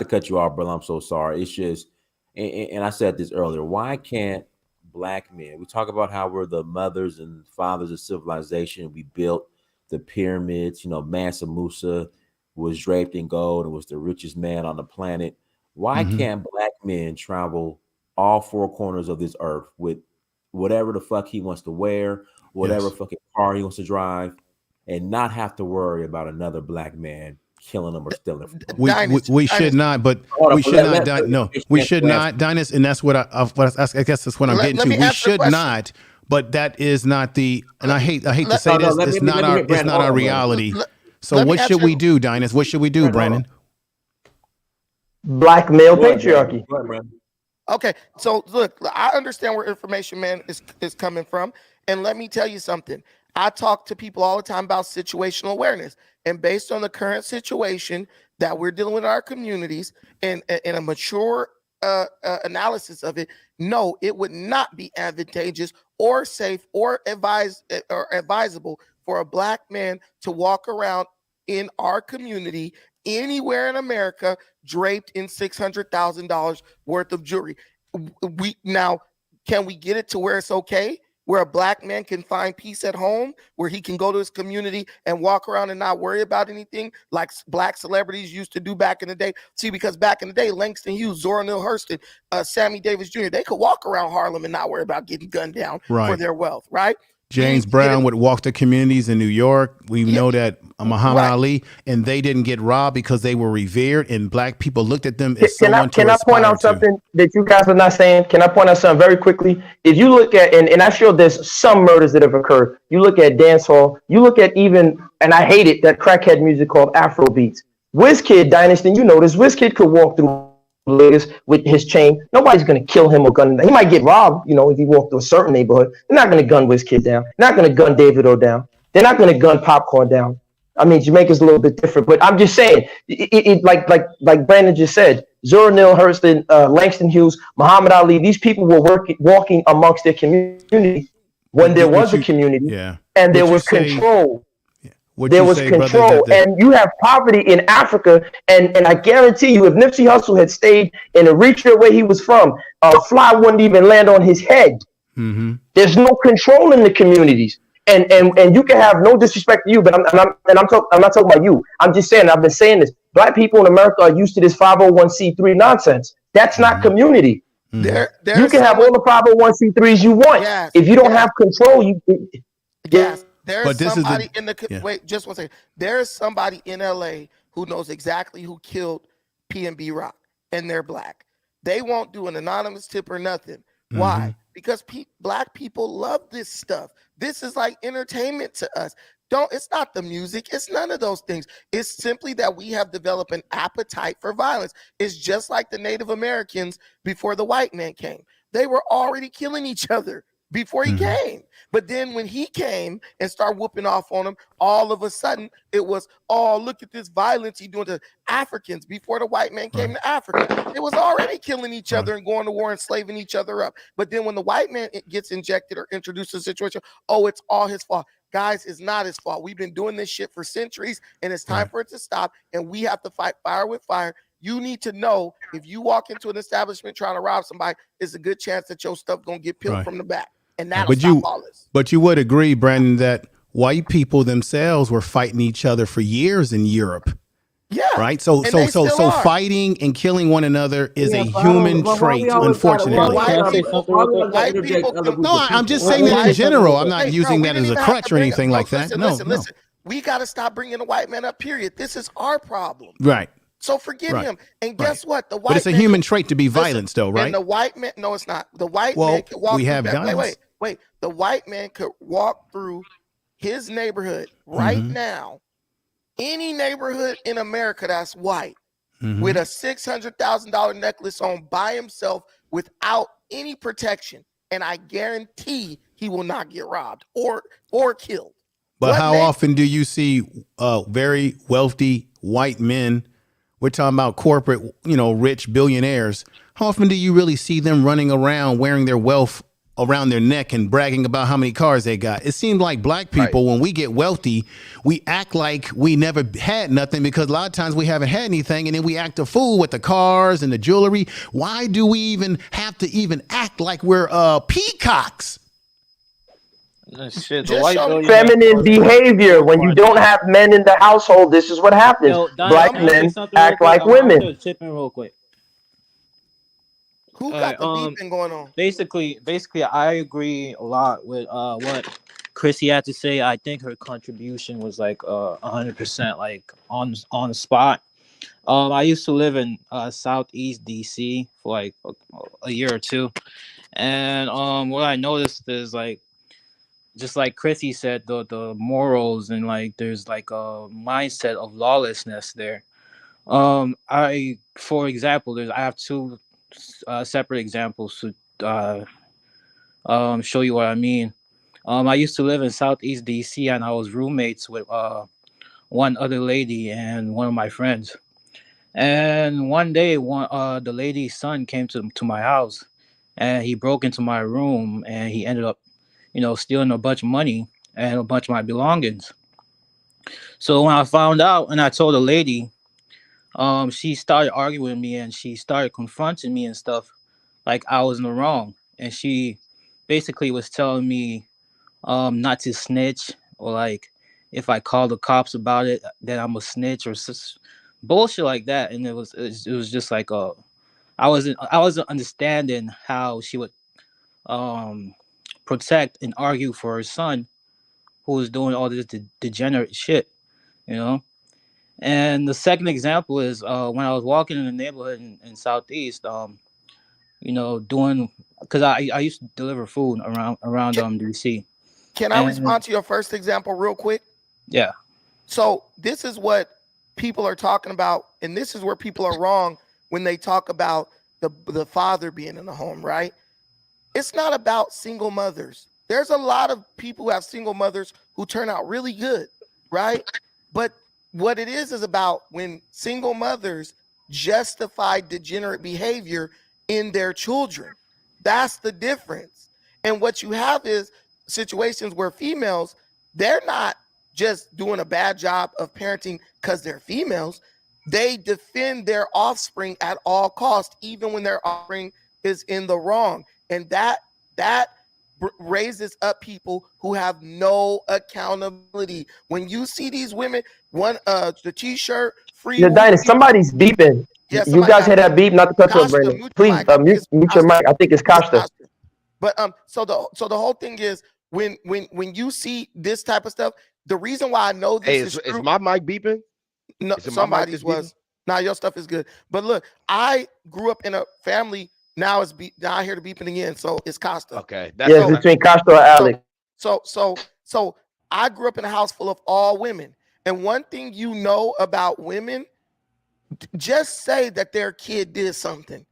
cut you off, brother. I'm so sorry. It's just, and I said this earlier. Why can't black men? We talk about how we're the mothers and fathers of civilization. We built the pyramids. Mansa Musa was draped in gold and was the richest man on the planet. Why can't black men travel all four corners of this earth with whatever the fuck he wants to wear, whatever fucking car he wants to drive, and not have to worry about another black man killing him or stealing from him? We should not, but we should not. We should not, Dynast, and that's what I guess that's what I'm getting to. We should not, but that is not the. And I hate to say this. It's not our reality. So what should we do, Dynast? What should we do, Brandon? Black male patriarchy. Okay, so look, I understand where information man is coming from, and let me tell you something. I talk to people all the time about situational awareness, and based on the current situation that we're dealing with in our communities and a mature analysis of it, no, it would not be advantageous or safe or advisable for a black man to walk around in our community anywhere in America draped in $600,000 worth of jewelry. Can we get it to where it's okay, where a black man can find peace at home, where he can go to his community and walk around and not worry about anything like black celebrities used to do back in the day? See, because back in the day, Langston Hughes, Zora Neale Hurston, Sammy Davis Jr., they could walk around Harlem and not worry about getting gunned down for their wealth, right? James Brown would walk to communities in New York. We know that Muhammad Ali, and they didn't get robbed because they were revered, and black people looked at them as someone to aspire to. Can I point out something that you guys are not saying? Can I point out something very quickly? If you look at, and I showed there's some murders that have occurred. You look at dancehall. You look at even, and I hate it, that crackhead music called Afro beats. Wizkid, Dynasty, you know this. Wizkid could walk through Lagos with his chain. Nobody's going to kill him or gun him. He might get robbed, if he walked through a certain neighborhood. They're not going to gun Wizkid down. They're not going to gun David O down. They're not going to gun Popcorn down. I mean, Jamaica's a little bit different, but I'm just saying, like Brandon just said, Zora Neale Hurston, Langston Hughes, Muhammad Ali, these people were walking amongst their community when there was a community, and there was control. There was control, and you have poverty in Africa, and I guarantee you, if Nipsey Hussle had stayed in Eritrea where he was from, a fly wouldn't even land on his head. There's no control in the communities, and you can have no disrespect to you, but I'm not talking about you. I'm just saying, I've been saying this. Black people in America are used to this 501c3 nonsense. That's not community. You can have all the 501c3s you want. If you don't have control, There's somebody in the wait, just one second. There's somebody in LA who knows exactly who killed PNB Rock, and they're black. They won't do an anonymous tip or nothing. Why? Because black people love this stuff. This is like entertainment to us. It's not the music. It's none of those things. It's simply that we have developed an appetite for violence. It's just like the Native Americans before the white man came. They were already killing each other before he came. But then when he came and started whooping off on him, all of a sudden it was, oh, look at this violence he doing to Africans. Before the white man came to Africa, it was already killing each other and going to war and slaving each other up. But then when the white man gets injected or introduced to the situation, oh, it's all his fault. Guys, it's not his fault. We've been doing this shit for centuries, and it's time for it to stop, and we have to fight fire with fire. You need to know, if you walk into an establishment trying to rob somebody, it's a good chance that your stuff gonna get peeled from the back. And that'll stop all this. But you would agree, Brandon, that white people themselves were fighting each other for years in Europe. Yeah. Right. So fighting and killing one another is a human trait, unfortunately. No, I'm just saying that in general. I'm not using that as a crutch or anything like that. Listen. We got to stop bringing the white man up, period. This is our problem. Right. So forget him. And guess what? The white But it's a human trait to be violent though, right? And the white man, no, it's not. The white man could walk we have guns. Wait. The white man could walk through his neighborhood right now, any neighborhood in America that's white, with a $600,000 necklace on by himself without any protection. And I guarantee he will not get robbed or killed. But how often do you see very wealthy white men? We're talking about corporate, rich billionaires. How often do you really see them running around wearing their wealth around their neck and bragging about how many cars they got? It seems like black people, when we get wealthy, we act like we never had nothing, because a lot of times we haven't had anything, and then we act a fool with the cars and the jewelry. Why do we even have to even act like we're peacocks? Shit, feminine behavior. When you don't have men in the household, this is what happens. Black men act like women. Chip in real quick. Who got the beeping going on? Basically, I agree a lot with what Chrissy had to say. I think her contribution was like 100% like on the spot. I used to live in Southeast DC for like a year or two, and what I noticed is like, just like Chrissy said, the morals and like there's like a mindset of lawlessness there. For example, I have two separate examples to show you what I mean. I used to live in Southeast DC, and I was roommates with one other lady and one of my friends. And one day, the lady's son came to my house, and he broke into my room, and he ended up, stealing a bunch of money and a bunch of my belongings. So when I found out and I told the lady, she started arguing with me, and she started confronting me and stuff like I was in the wrong. And she basically was telling me not to snitch, or like if I call the cops about it, then I'm a snitch, or bullshit like that. And it was just like I wasn't understanding how she would protect and argue for her son, who was doing all this degenerate shit, And the second example is when I was walking in the neighborhood in Southeast, doing, because I used to deliver food around DC. Can I respond to your first example real quick? Yeah. So this is what people are talking about, and this is where people are wrong when they talk about the father being in the home, right? It's not about single mothers. There's a lot of people who have single mothers who turn out really good, right? But what it is about when single mothers justify degenerate behavior in their children. That's the difference. And what you have is situations where females, they're not just doing a bad job of parenting because they're females. They defend their offspring at all costs, even when their offspring is in the wrong. And that raises up people who have no accountability. When you see these women, the t-shirt, free. The dynasty, somebody's beeping. Yeah, you guys hear that beep? Not to cut you, Brandon. Please mute your mic. I think it's Costa. But so the whole thing is when you see this type of stuff, the reason why I know this is my mic beeping? No, somebody's was. Now your stuff is good. But look, I grew up in a family. Now I hear the beeping again. So it's Costa. Okay. It's between Costa or Alex. So I grew up in a house full of all women. And one thing you know about women, just say that their kid did something.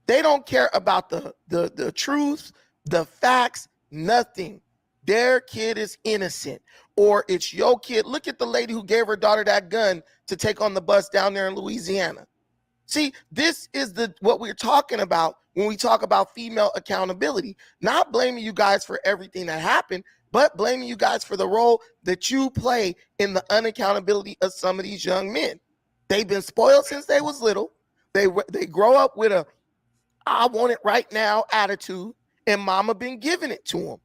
They don't care about the truth, the facts. Nothing. Their kid is innocent, or it's your kid. Look at the lady who gave her daughter that gun to take on the bus down there in Louisiana. See, this is what we're talking about when we talk about female accountability. Not blaming you guys for everything that happened, but blaming you guys for the role that you play in the unaccountability of some of these young men. They've been spoiled since they was little. They grow up with a "I want it right now" attitude, and mama been giving it to them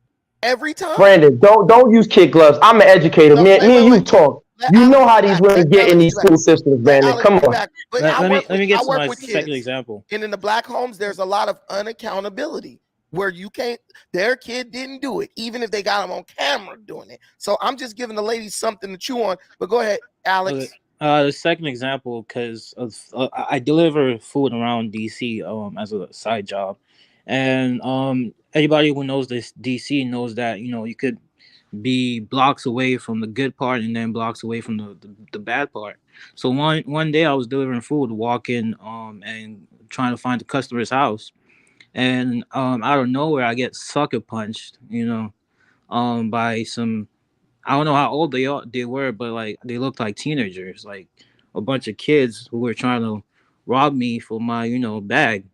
every time. Brandon, don't use kid gloves. I'm an educator. No, Me and you wait. talk. Let You Alex know how get these back. women Let get in Alex these get back. school systems, Let Brandon. Alex Come get on. back. But Let me get I to work my with second kids. example. And in the black homes, there's a lot of unaccountability where you can't, their kid didn't do it, even if they got them on camera doing it. So I'm just giving the ladies something to chew on. But go ahead, Alex. Okay. The second example, because I deliver food around DC as a side job, and anybody who knows this DC knows that you could be blocks away from the good part and then blocks away from the bad part. So one day I was delivering food, walking and trying to find the customer's house, and out of nowhere I get sucker punched, by some, I don't know how old they were, but like they looked like teenagers, like a bunch of kids who were trying to rob me for my bag.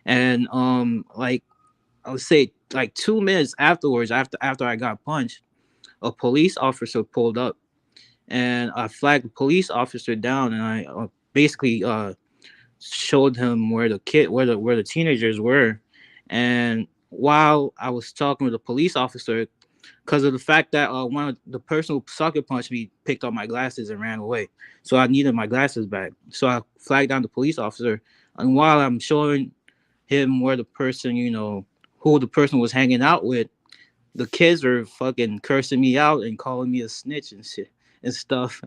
And like I would say like 2 minutes afterwards, after I got punched, a police officer pulled up, and I flagged the police officer down, and I basically showed him where the teenagers were. And while I was talking with the police officer, because of the fact that one of the person who sucker punched me picked up my glasses and ran away, so I needed my glasses back. So I flagged down the police officer, and while I'm showing him where the person, who the person was hanging out with, the kids are fucking cursing me out and calling me a snitch and shit and stuff.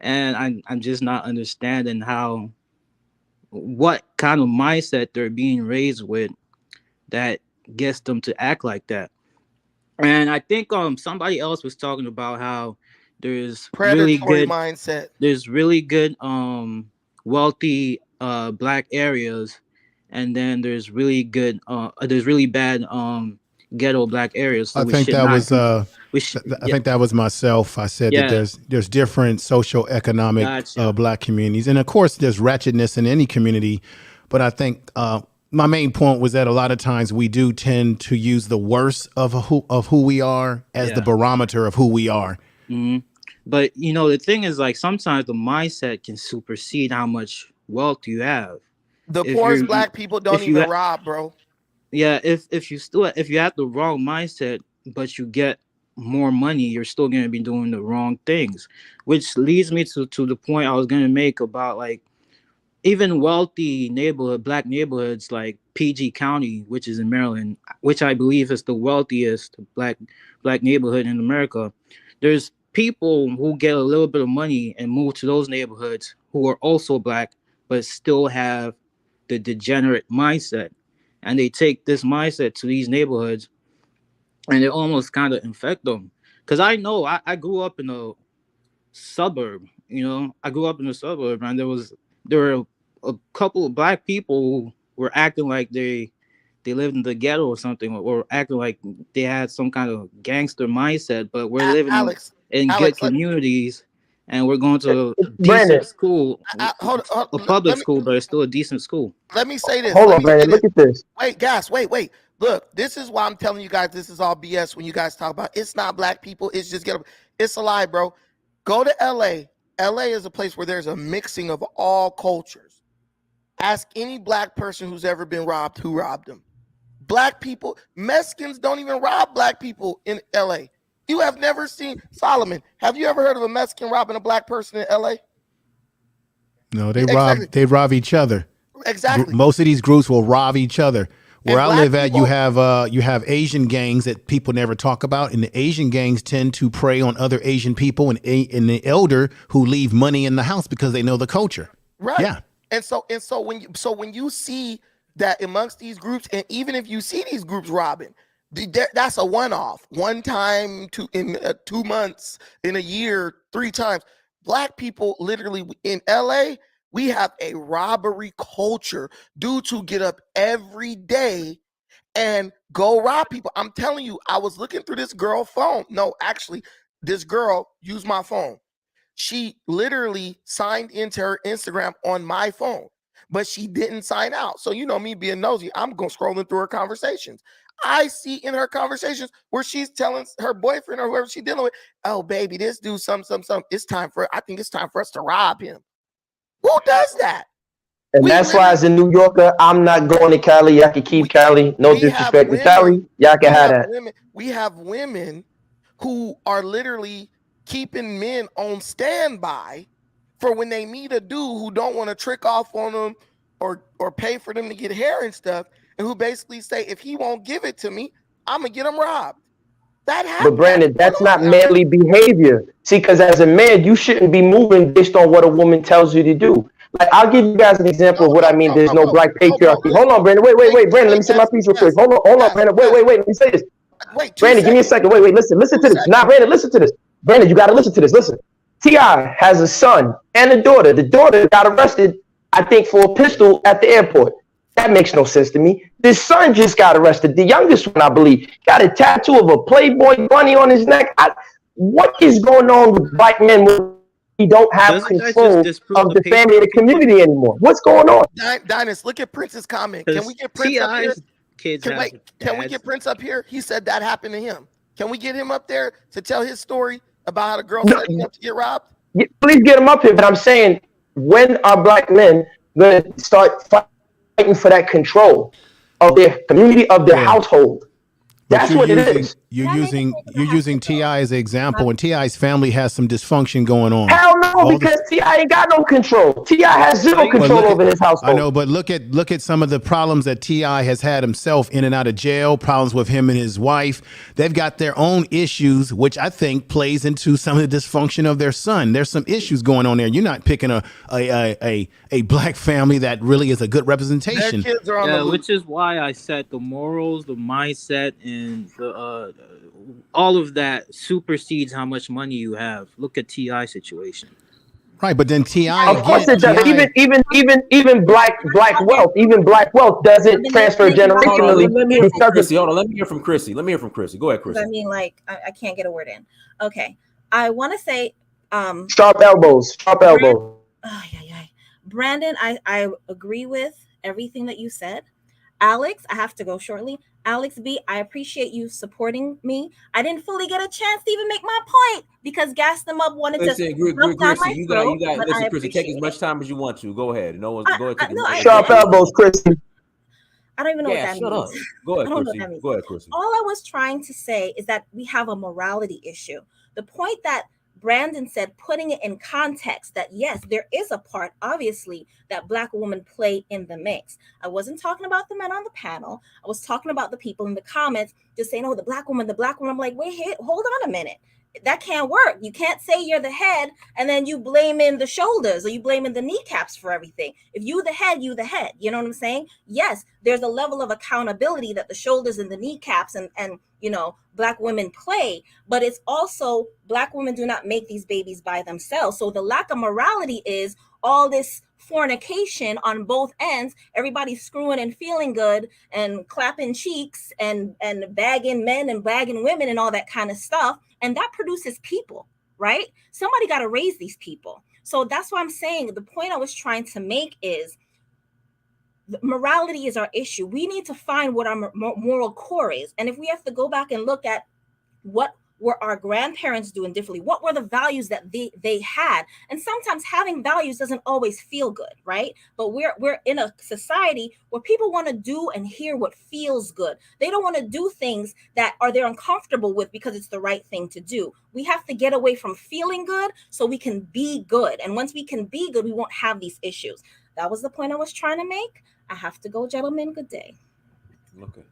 And I'm just not understanding what kind of mindset they're being raised with that gets them to act like that. And I think somebody else was talking about how there's predatory mindset. There's really good wealthy black areas, and then there's really bad ghetto black areas. So I think that was I think that was myself. I said that there's different socioeconomic black communities, and of course there's ratchetness in any community. But I think my main point was that a lot of times we do tend to use the worst of who we are as the barometer of who we are. Mm-hmm. But the thing is, like, sometimes the mindset can supersede how much wealth you have. The poorest black people don't even rob, bro. Yeah, if you have the wrong mindset, but you get more money, you're still gonna be doing the wrong things. Which leads me to the point I was gonna make about, like, even wealthy black neighborhoods like PG County, which is in Maryland, which I believe is the wealthiest black neighborhood in America. There's people who get a little bit of money and move to those neighborhoods who are also black, but still have the degenerate mindset. And they take this mindset to these neighborhoods and it almost kind of infect them. Because I know I grew up in a suburb, I grew up in a suburb, and there were a couple of black people who were acting like they lived in the ghetto or something, or acting like they had some kind of gangster mindset, but we're living in good communities, and we're going to a decent school, a public school, but it's still a decent school. Let me say this. Hold on, Brandon. Look at this. Wait, guys, wait. Look, this is why I'm telling you guys this is all BS when you guys talk about it's not black people, it's just it's a lie, bro. Go to LA. LA is a place where there's a mixing of all cultures. Ask any black person who's ever been robbed who robbed them. Black people, Mexicans don't even rob black people in LA. You have never seen, Solomon, have you ever heard of a Mexican robbing a black person in LA? No, they rob each other. Exactly. Most of these groups will rob each other. Where I live at, you have Asian gangs that people never talk about, and the Asian gangs tend to prey on other Asian people and the elder who leave money in the house because they know the culture. Right. Yeah. And so when you see that amongst these groups, and even if you see these groups robbing, that's a one-off, one time in 2 months, in a year, 3 times. Black people literally in LA, we have a robbery culture. Dudes who get up every day and go rob people. I'm telling you, I was looking through this girl phone. No, actually, this girl used my phone. She literally signed into her Instagram on my phone, but she didn't sign out. So, you know, me being nosy, I'm going scrolling through her conversations. I see in her conversations where she's telling her boyfriend or whoever she's dealing with, oh, baby, this dude, some. I think it's time for us to rob him. Who does that? And that's why, as a New Yorker, I'm not going to Cali. Y'all can keep Cali. No disrespect to Cali. Y'all can have that. We have women who are literally keeping men on standby for when they meet a dude who don't want to trick off on them or pay for them to get hair and stuff, and who basically say, if he won't give it to me, I'm gonna get him robbed. That happens. But Brandon, that's not manly behavior. See, because as a man, you shouldn't be moving based on what a woman tells you to do. Like, I'll give you guys an example of what I mean. There's no black patriarchy. Hold on, Brandon. Wait. Brandon, let me say my piece real quick. Hold on, Brandon. Wait. Let me say this. Brandon, give me a second. Wait. Listen to this. Nah, Brandon, listen to this. Brandon, you got to listen to this. Listen. T.I. has a son and a daughter. The daughter got arrested, I think, for a pistol at the airport. That makes no sense to me. This son just got arrested. The youngest one, I believe, got a tattoo of a Playboy bunny on his neck. What is going on with black men when we don't have control of the family and the community anymore? What's going on? Dynast, look at Prince's comment. Can we get Prince up here? Can we get Prince up here? He said that happened to him. Can we get him up there to tell his story about how the girl set him up to get robbed? Yeah, please get him up here. But I'm saying, when are black men going to start fighting for that control of their community, of their household? That's what it is. You're using T.I. as an example, and T.I.'s family has some dysfunction going on. Hell no, because T.I. ain't got no control. T.I. has zero control over his household. I know, but look at some of the problems that T.I. has had himself in and out of jail, problems with him and his wife. They've got their own issues, which I think plays into some of the dysfunction of their son. There's some issues going on there. You're not picking a black family that really is a good representation. Their kids are on the loop. Which is why I said the morals, the mindset, and the all of that supersedes how much money you have. Look at T.I. situation. Right, but then T.I. Of course it does. Even black wealth doesn't transfer generationally. Let me hear from Chrissy. Hold on. Let me hear from Chrissy. Go ahead, Chrissy. I mean, like, I can't get a word in. Okay, I want to say, sharp elbows. Brandon, I agree with everything that you said. Alex, I have to go shortly. Alex B, I appreciate you supporting me. I didn't fully get a chance to even make my point because Gas Them Up wanted to. Chrissy, you got. Listen, Chrissy, take as much time as you want to. Go ahead. Go ahead. Sharp elbows, Chrissy. I don't even know what that means. Up. Go ahead, Chrissy. All I was trying to say is that we have a morality issue. The point that Brandon said, putting it in context, that yes, there is a part, obviously, that Black women play in the mix. I wasn't talking about the men on the panel. I was talking about the people in the comments just saying, oh, the Black woman. I'm like, wait, hold on a minute. That can't work. You can't say you're the head and then you blaming the shoulders or you blaming the kneecaps for everything. If you the head, you the head. You know what I'm saying? Yes, there's a level of accountability that the shoulders and the kneecaps and you know, Black women play, but it's also Black women do not make these babies by themselves. So the lack of morality is all this fornication on both ends. Everybody's screwing and feeling good and clapping cheeks and bagging men and bagging women and all that kind of stuff. And that produces people, right? Somebody got to raise these people. So that's why I'm saying the point I was trying to make is morality is our issue. We need to find what our moral core is. And if we have to go back and look at what were our grandparents doing differently, what were the values that they had? And sometimes having values doesn't always feel good, right? But we're in a society where people want to do and hear what feels good. They don't want to do things that they're uncomfortable with because it's the right thing to do. We have to get away from feeling good so we can be good. And once we can be good, we won't have these issues. That was the point I was trying to make. I have to go, gentlemen. Good day. Okay.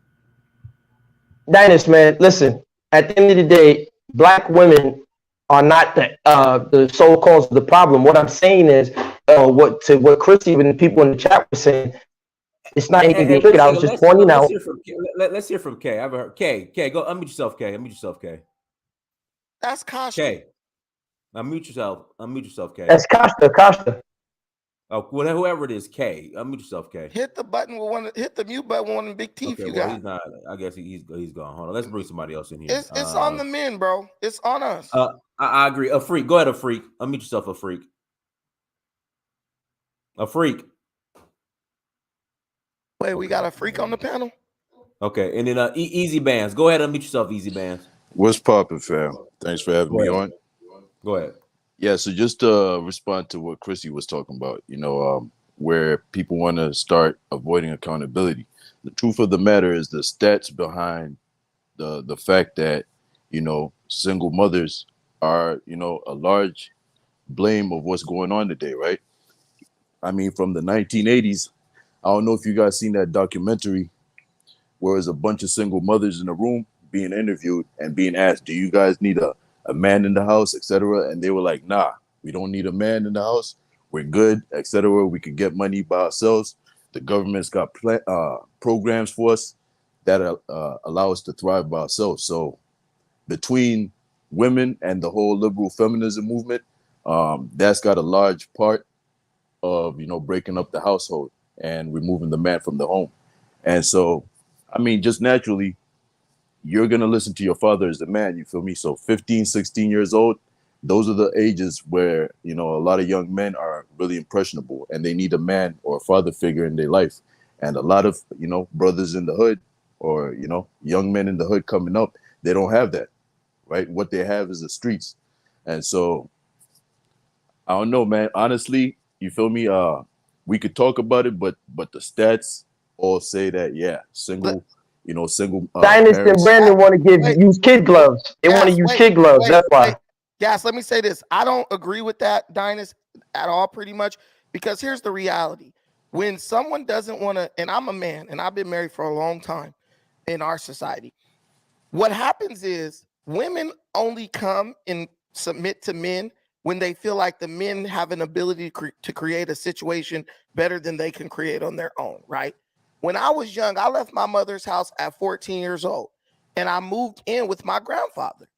Dynast, man, listen. At the end of the day, Black women are not the sole cause of the problem. What I'm saying is, what Chrissy and the people in the chat were saying, it's not anything being triggered. I was just pointing out. Let's hear from Kay. I've heard Kay, go unmute yourself, Kay. That's Kasha. Kay. Unmute yourself, Kay. That's Costa. Oh, whatever, whoever it is, K. Unmute yourself, K. Hit the button with one. Hit the mute button with one of the big teeth Okay, you well, got. he's not. I guess he's gone. Hold on, let's bring somebody else in here. It's on the men, bro. It's on us. I agree. A freak. Go ahead, a freak. Unmute yourself, a freak. A freak. Wait, we got a freak on the panel. Okay, and then Easy Bands. Go ahead, unmute yourself, Easy Bands. What's poppin', fam? Thanks for having me on. Go ahead. Yeah, so just to respond to what Chrissy was talking about, where people want to start avoiding accountability. The truth of the matter is the stats behind the fact that, single mothers are, a large blame of what's going on today, right? I mean, from the 1980s, I don't know if you guys seen that documentary where there's a bunch of single mothers in a room being interviewed and being asked, do you guys need a man in the house, etc.? And they were like, nah, we don't need a man in the house. We're good, etc. We can get money by ourselves. The government's got programs for us that allow us to thrive by ourselves. So between women and the whole liberal feminism movement, that's got a large part of, breaking up the household and removing the man from the home. And so, I mean, just naturally, you're going to listen to your father as the man, you feel me? So 15, 16 years old, those are the ages where, a lot of young men are really impressionable and they need a man or a father figure in their life. And a lot of, brothers in the hood or, young men in the hood coming up, they don't have that, right? What they have is the streets. And so, I don't know, man. Honestly, you feel me? We could talk about it, but the stats all say that, yeah, single. Dynasty and Brandon want to use kid gloves. They want to use kid gloves. That's why. Gas, let me say this. I don't agree with that, Dynasty, at all, pretty much, because here's the reality. When someone doesn't want to, and I'm a man, and I've been married for a long time in our society, what happens is women only come and submit to men when they feel like the men have an ability to create a situation better than they can create on their own, right? When I was young, I left my mother's house at 14 years old, and I moved in with my grandfather.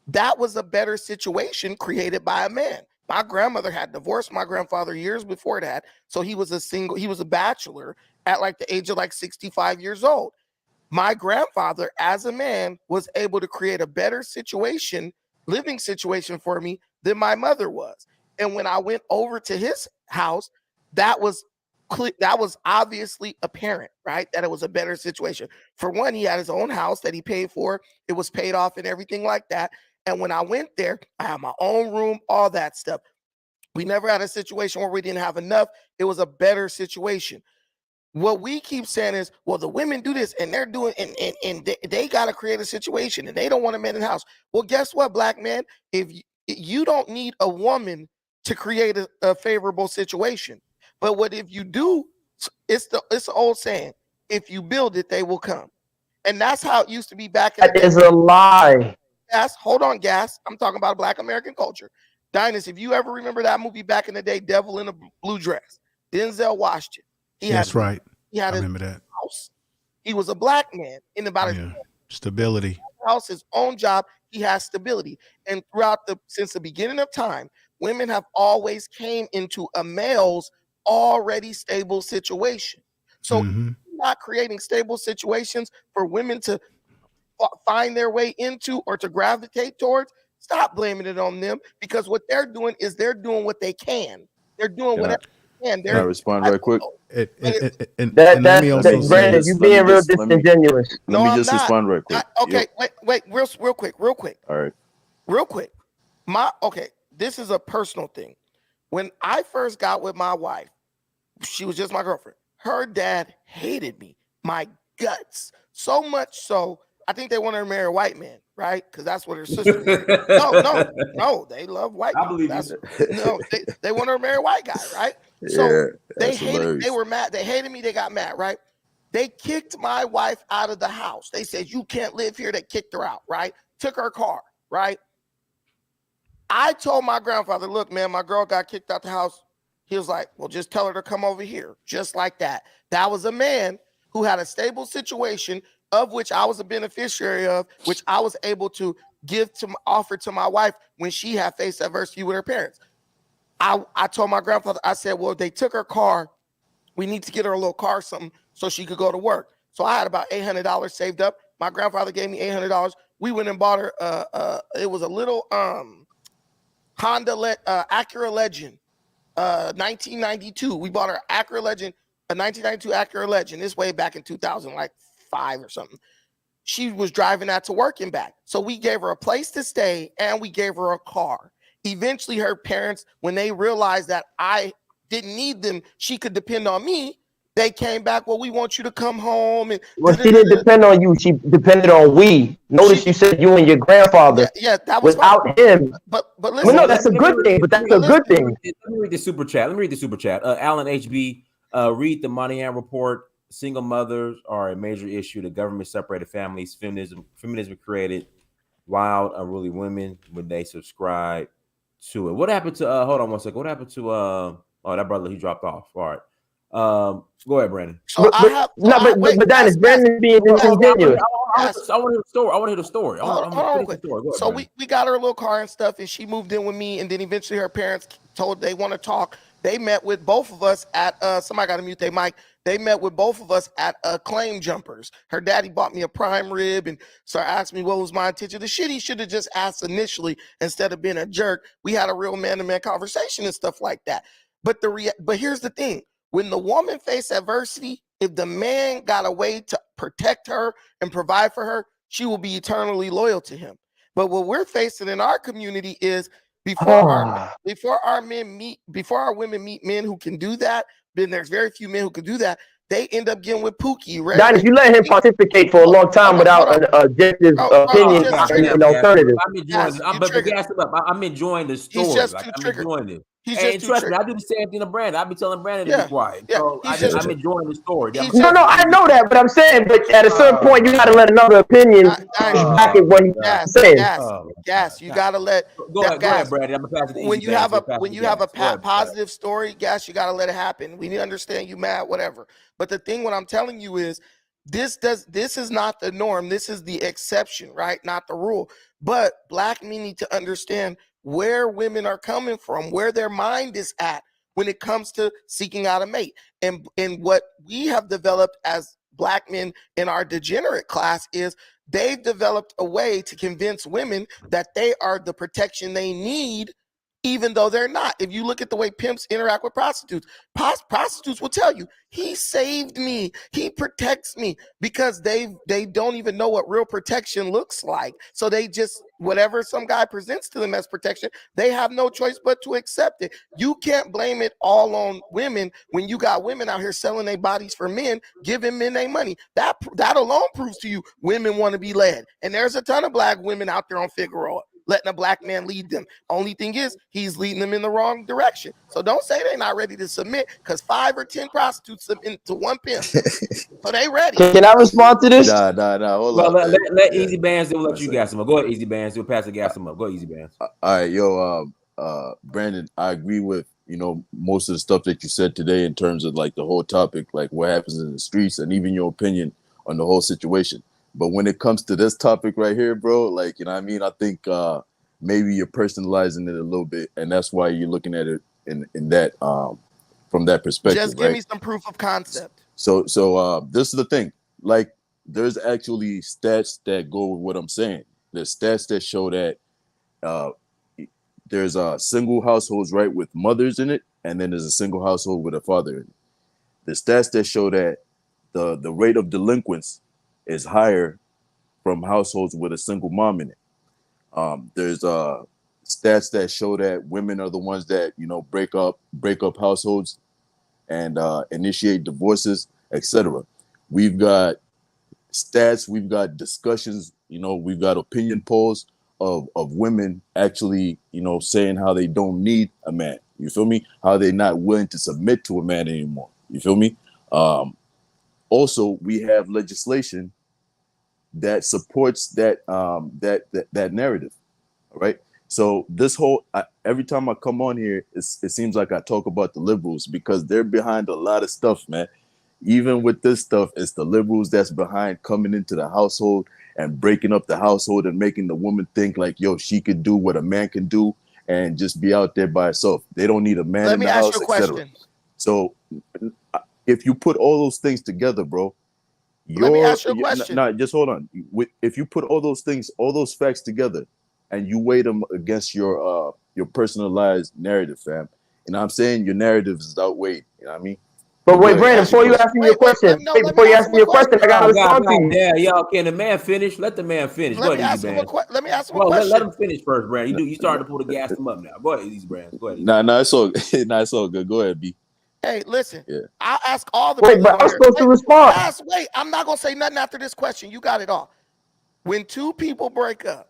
That was a better situation created by a man. My grandmother had divorced my grandfather years before that, so he was a bachelor at like the age of like 65 years old. My grandfather, as a man, was able to create a better living situation for me than my mother was. And when I went over to his house, that was obviously apparent, right? That it was a better situation. For one, he had his own house that he paid for. It was paid off and everything like that. And when I went there, I had my own room, all that stuff. We never had a situation where we didn't have enough. It was a better situation. What we keep saying is, well, the women do this and they're doing, and they got to create a situation and they don't want a man in the house. Well, guess what, black man? If you don't need a woman to create a favorable situation. But what if you do? It's the old saying: if you build it, they will come. And that's how it used to be back in the day. That is a lie. Gas, hold on, Gas. I'm talking about Black American culture. Dynasty, if you ever remember that movie back in the day, Devil in a Blue Dress, Denzel Washington. That's right. He had I remember that. House. He was a black man in about Stability. House, his own job. He has stability. And since the beginning of time, women have always came into a male's already stable situation. So not creating stable situations for women to find their way into or to gravitate towards, stop blaming it on them, because what they're doing is they're doing what they can. They're doing whatever they can. Can I respond right quick? And let me also Brandon, you being real disingenuous. Let me just respond right quick. Okay, wait, real quick. All right. Real quick. This is a personal thing. When I first got with my wife, she was just my girlfriend. Her dad hated me, my guts, so much so I think they wanted her to marry a white man, right? Because that's what her sister. No, they love white people. They want her to marry a white guy, right? So they hated. They were mad. They hated me. They got mad, right? They kicked my wife out of the house. They said, "You can't live here." They kicked her out, right? Took her car, right? I told my grandfather, "Look, man, my girl got kicked out the house." He was like, "Well, just tell her to come over here," just like that. That was a man who had a stable situation, of which I was a beneficiary of, which I was able to offer to my wife when she had faced adversity with her parents. I told my grandfather, I said, well, they took her car. We need to get her a little car or something so she could go to work. So I had about $800 saved up. My grandfather gave me $800. We went and bought her. It was a little Honda Acura Legend, 1992. We bought her Acura Legend, a 1992 Acura Legend. This way back in 2005 or something. She was driving that to work and back. So we gave her a place to stay and we gave her a car. Eventually, her parents, when they realized that I didn't need them, she could depend on me. They came back. Well, we want you to come home. And well, she didn't depend on you. She depended on we. Notice you said you and your grandfather. Yeah, that was without fine. him. But listen, well, no, that's a good thing. But that's a good thing. Let me read the super chat. Alan HB, read the Monahan report. Single mothers are a major issue. The government separated families. Feminism created wild, unruly women when they subscribe to it. What happened to? Hold on one second. What happened to? Oh, that brother, he dropped off. All right. Go ahead, Brandon. So but Dennis, Brandon being disingenuous. I want to hear the story. I want to hear the story. Hold on real quick. So we got her a little car and stuff, and she moved in with me. And then eventually her parents told they want to talk. They met with both of us at somebody got to mute their mic. They met with both of us at Claim Jumpers. Her daddy bought me a prime rib and started asking me what was my intention. The shit he should have just asked initially instead of being a jerk. We had a real man-to-man conversation and stuff like that. But here's the thing. When the woman faced adversity, if the man got a way to protect her and provide for her, she will be eternally loyal to him. But what we're facing in our community is before our women meet men who can do that, then there's very few men who can do that. They end up getting with Pookie. Right? Don, if you let him pontificate for a long time without an objective opinion and alternative. I'm enjoying the story. He's just I'm enjoying it. He's and just trust me, I do the same thing to Brandon. I be telling Brandon to be quiet. Yeah, so I'm enjoying the story. No, I know that, but I'm saying, but at a certain point, you got to let another opinion back at what he's saying. Gas, you got to let. Go ahead, Brandon. I'm gonna pass it. When you have a positive story, Gas, you got to let it happen. We understand you mad, whatever. But the thing, what I'm telling you is, this is not the norm. This is the exception, right? Not the rule. But Black men need to understand where women are coming from, where their mind is at when it comes to seeking out a mate. And what we have developed as Black men in our degenerate class is they've developed a way to convince women that they are the protection they need, even though they're not. If you look at the way pimps interact with prostitutes, prostitutes will tell you, he saved me, he protects me, because they don't even know what real protection looks like. So they just, whatever some guy presents to them as protection, they have no choice but to accept it. You can't blame it all on women when you got women out here selling their bodies for men, giving men their money. That alone proves to you women want to be led. And there's a ton of Black women out there on Figueroa letting a Black man lead them. Only thing is, he's leading them in the wrong direction. So don't say they're not ready to submit, because 5 or 10 prostitutes submit to one pimp. So they ready. Can I respond to this? Nah. Hold on. Let Easy Bands do. Let you gas him up. Go ahead, Easy Bands. We'll pass the gas him up. Go, Easy Bands. All right, yo, Brandon, I agree with most of the stuff that you said today in terms of like the whole topic, like what happens in the streets, and even your opinion on the whole situation. But when it comes to this topic right here, bro, like, you know what I mean? I think maybe you're personalizing it a little bit, and that's why you're looking at it in that from that perspective. Just give me some proof of concept. So this is the thing. Like, there's actually stats that go with what I'm saying. There's stats that show that there's single households, right, with mothers in it, and then there's a single household with a father in it. The stats that show that the rate of delinquents is higher from households with a single mom in it. There's stats that show that women are the ones that break up households and initiate divorces, etc. We've got stats, we've got discussions, we've got opinion polls of women actually, saying how they don't need a man. You feel me? How they're not willing to submit to a man anymore. You feel me? Also, we have legislation that supports that narrative. All right. So this whole every time I come on here, it seems like I talk about the liberals, because they're behind a lot of stuff, man. Even with this stuff, it's the liberals that's behind coming into the household and breaking up the household and making the woman think like, yo, she could do what a man can do, and just be out there by herself. They don't need a man Let in me the ask house, you a etc. question. So if you put all those things together, bro, Let me ask you a question. just hold on. If you put all those things, all those facts together, and you weigh them against your personalized narrative, fam, you know what I'm saying? Your narrative is outweighed. You know what I mean? But wait, Brandon, before you ask me your question, before you ask me your question, I gotta respond to you. Yeah, y'all, can the man finish? Let the man finish. Go Let me ahead, ask Easy him Brands. let me ask him a Well, question. let him finish first, Brandon. You started to pull the gas him up now. Go ahead, Easy Brands. Go ahead. Easy. Nah, it's all it's all good. Go ahead, B. Hey, listen. Yeah. I'll ask all the Wait, brothers but on I'm here. supposed to respond. Wait, I'm not gonna say nothing after this question. You got it all. When two people break up,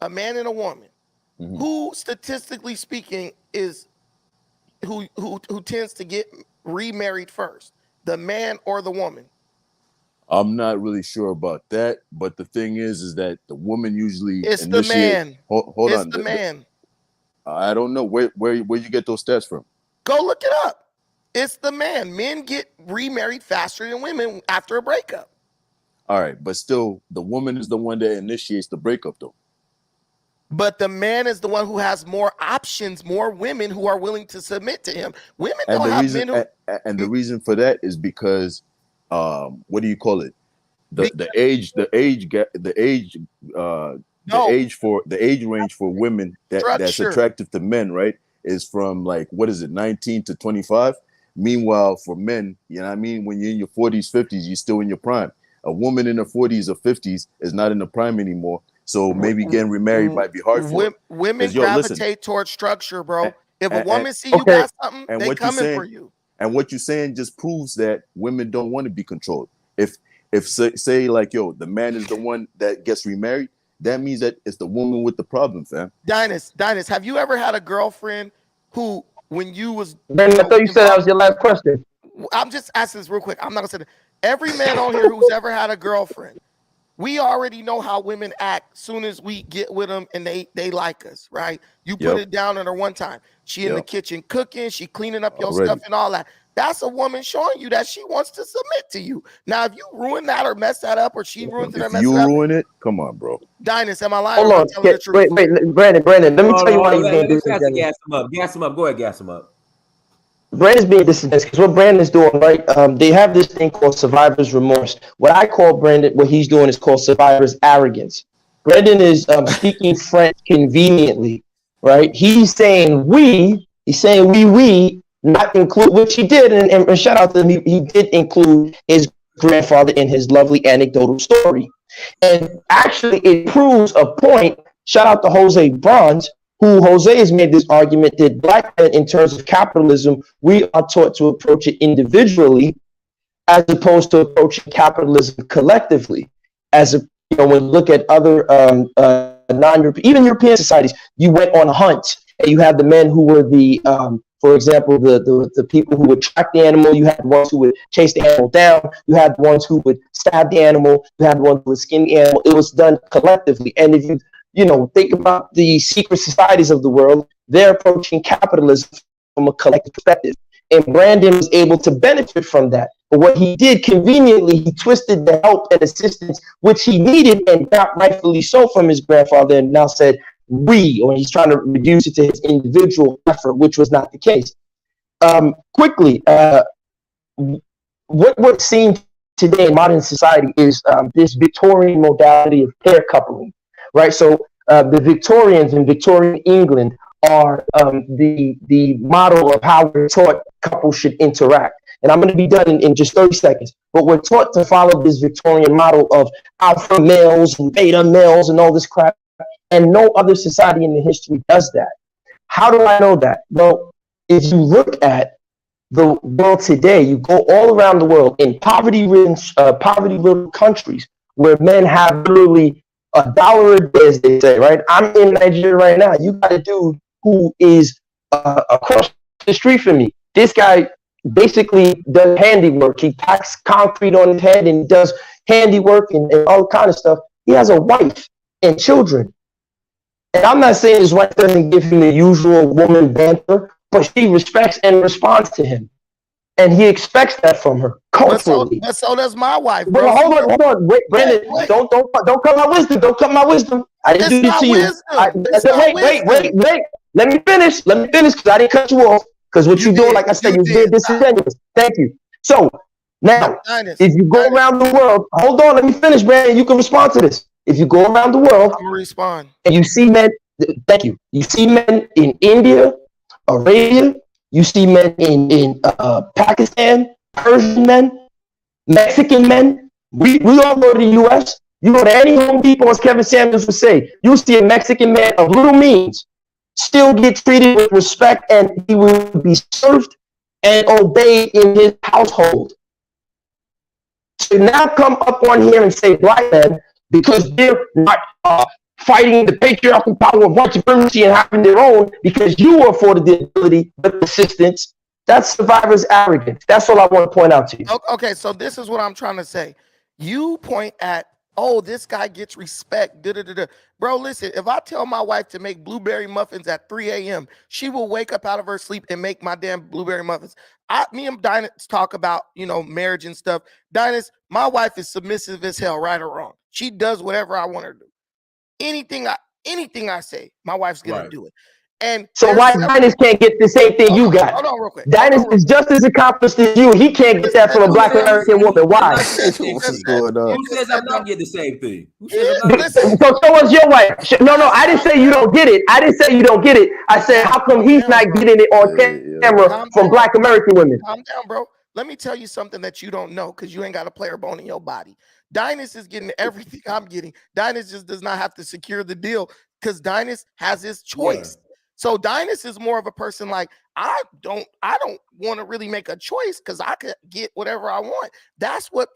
a man and a woman, who statistically speaking is who tends to get remarried first, the man or the woman? I'm not really sure about that, but the thing is that the woman usually It's the man. Hold it's on, the man. I don't know where you get those stats from. Go look it up. It's the man. Men get remarried faster than women after a breakup. All right, but still, the woman is the one that initiates the breakup, though. But the man is the one who has more options, more women who are willing to submit to him. Women And don't the have reason, men who. and the reason for that is because, what do you call it? The age range for women that's attractive to men, right, is from like, what is it, 19 to 25. Meanwhile, for men, you know what I mean, when you're in your 40s, 50s, you're still in your prime. A woman in her 40s or 50s is not in the prime anymore. So maybe getting remarried might be hard for her. Women gravitate towards structure, bro. If a woman see you got something, and they coming for you. And what you're saying just proves that women don't want to be controlled. If say like, yo, the man is the one that gets remarried, that means that it's the woman with the problem, fam. Dynast, have you ever had a girlfriend who, when you was... Ben, I thought you said that was your last question. I'm just asking this real quick. I'm not gonna say that. Every man on here who's ever had a girlfriend, we already know how women act soon as we get with them and they like us, right? You put it down on her one time. She in the kitchen cooking, she cleaning up your stuff and all that. That's a woman showing you that she wants to submit to you. Now, if you ruin that or mess that up, or she ruins it or messes it up, you ruin it, come on, bro. Dynast, am I lying? Hold on. Wait, Brandon, let me tell you why he's being disingenuous. Gas him up. Gas him up. Go ahead, gas him up. Brandon's being disingenuous because what Brandon's doing, right? They have this thing called survivor's remorse. What I call Brandon, what he's doing is called survivor's arrogance. Brandon is speaking French conveniently, right? He's saying we, not include, which he did, and shout out to him, he did include his grandfather in his lovely anecdotal story. And actually, it proves a point. Shout out to Jose Bronze, who Jose has made this argument that black men, in terms of capitalism, we are taught to approach it individually as opposed to approaching capitalism collectively. When you look at other non-European, even European societies, you went on a hunt, and you had the men who were for example, the people who would track the animal. You had the ones who would chase the animal down. You had the ones who would stab the animal. You had the ones who would skin the animal. It was done collectively. And if you think about the secret societies of the world, they're approaching capitalism from a collective perspective. And Brandon was able to benefit from that. But what he did conveniently, he twisted the help and assistance which he needed and got rightfully so from his grandfather, and now said or he's trying to reduce it to his individual effort, which was not the case. Quickly, what's seen today in modern society is this Victorian modality of pair coupling, right? So the Victorians in Victorian England are the model of how we're taught couples should interact. And I'm going to be done in just 30 seconds. But we're taught to follow this Victorian model of alpha males and beta males and all this crap. And no other society in the history does that. How do I know that? Well, if you look at the world today, you go all around the world in poverty-ridden countries where men have literally $1 a day, as they say, right? I'm in Nigeria right now. You got a dude who is across the street from me. This guy basically does handiwork. He packs concrete on his head and does handiwork and all kind of stuff. He has a wife and children. And I'm not saying his wife doesn't give him the usual woman banter, but she respects and responds to him. And he expects that from her culturally. But so does my wife, bro. Well, hold on. Wait, Brandon, don't cut my wisdom. Don't cut my wisdom. I didn't do this to you. Wait. Let me finish because I didn't cut you off. Because what you doing, like I said, you're being disingenuous. Thank you. So now, if you go around the world, hold on, let me finish, man. You can respond to this. If you go around the world, I'm gonna respond. And you see men, thank you. You see men in India, Arabia. You see men in Pakistan, Persian men, Mexican men. We all go to the U.S. You go to any Home Depot, as Kevin Samuels would say, you'll see a Mexican man of little means still get treated with respect, and he will be served and obeyed in his household. So now come up on here and say black men, because they're not fighting the patriarchal power of white supremacy and having their own, because you were afforded the ability with assistance. That's survivor's arrogance. That's all I want to point out to you. Okay, so this is what I'm trying to say. You point at, oh, this guy gets respect. Bro, listen, if I tell my wife to make blueberry muffins at 3 a.m., she will wake up out of her sleep and make my damn blueberry muffins. Me and Dynas talk about, marriage and stuff. Dynas, my wife is submissive as hell, right or wrong. She does whatever I want her to do. Anything I say, my wife's gonna do it. And so why Dynas can't get the same thing you got? Hold on real quick. Dynas is just as accomplished as you. He can't get that from a black American woman. Why? What's going on? Who says I'm not getting the same thing? So was your wife. No, I didn't say you don't get it. I didn't say you don't get it. I said, how come he's not getting it on camera from black American women? Calm down, bro. Let me tell you something that you don't know, because you ain't got a player bone in your body. Dynas is getting everything I'm getting. Dynas just does not have to secure the deal, because Dynas has his choice. Yeah. So Dynas is more of a person like, I don't want to really make a choice, because I could get whatever I want. That's what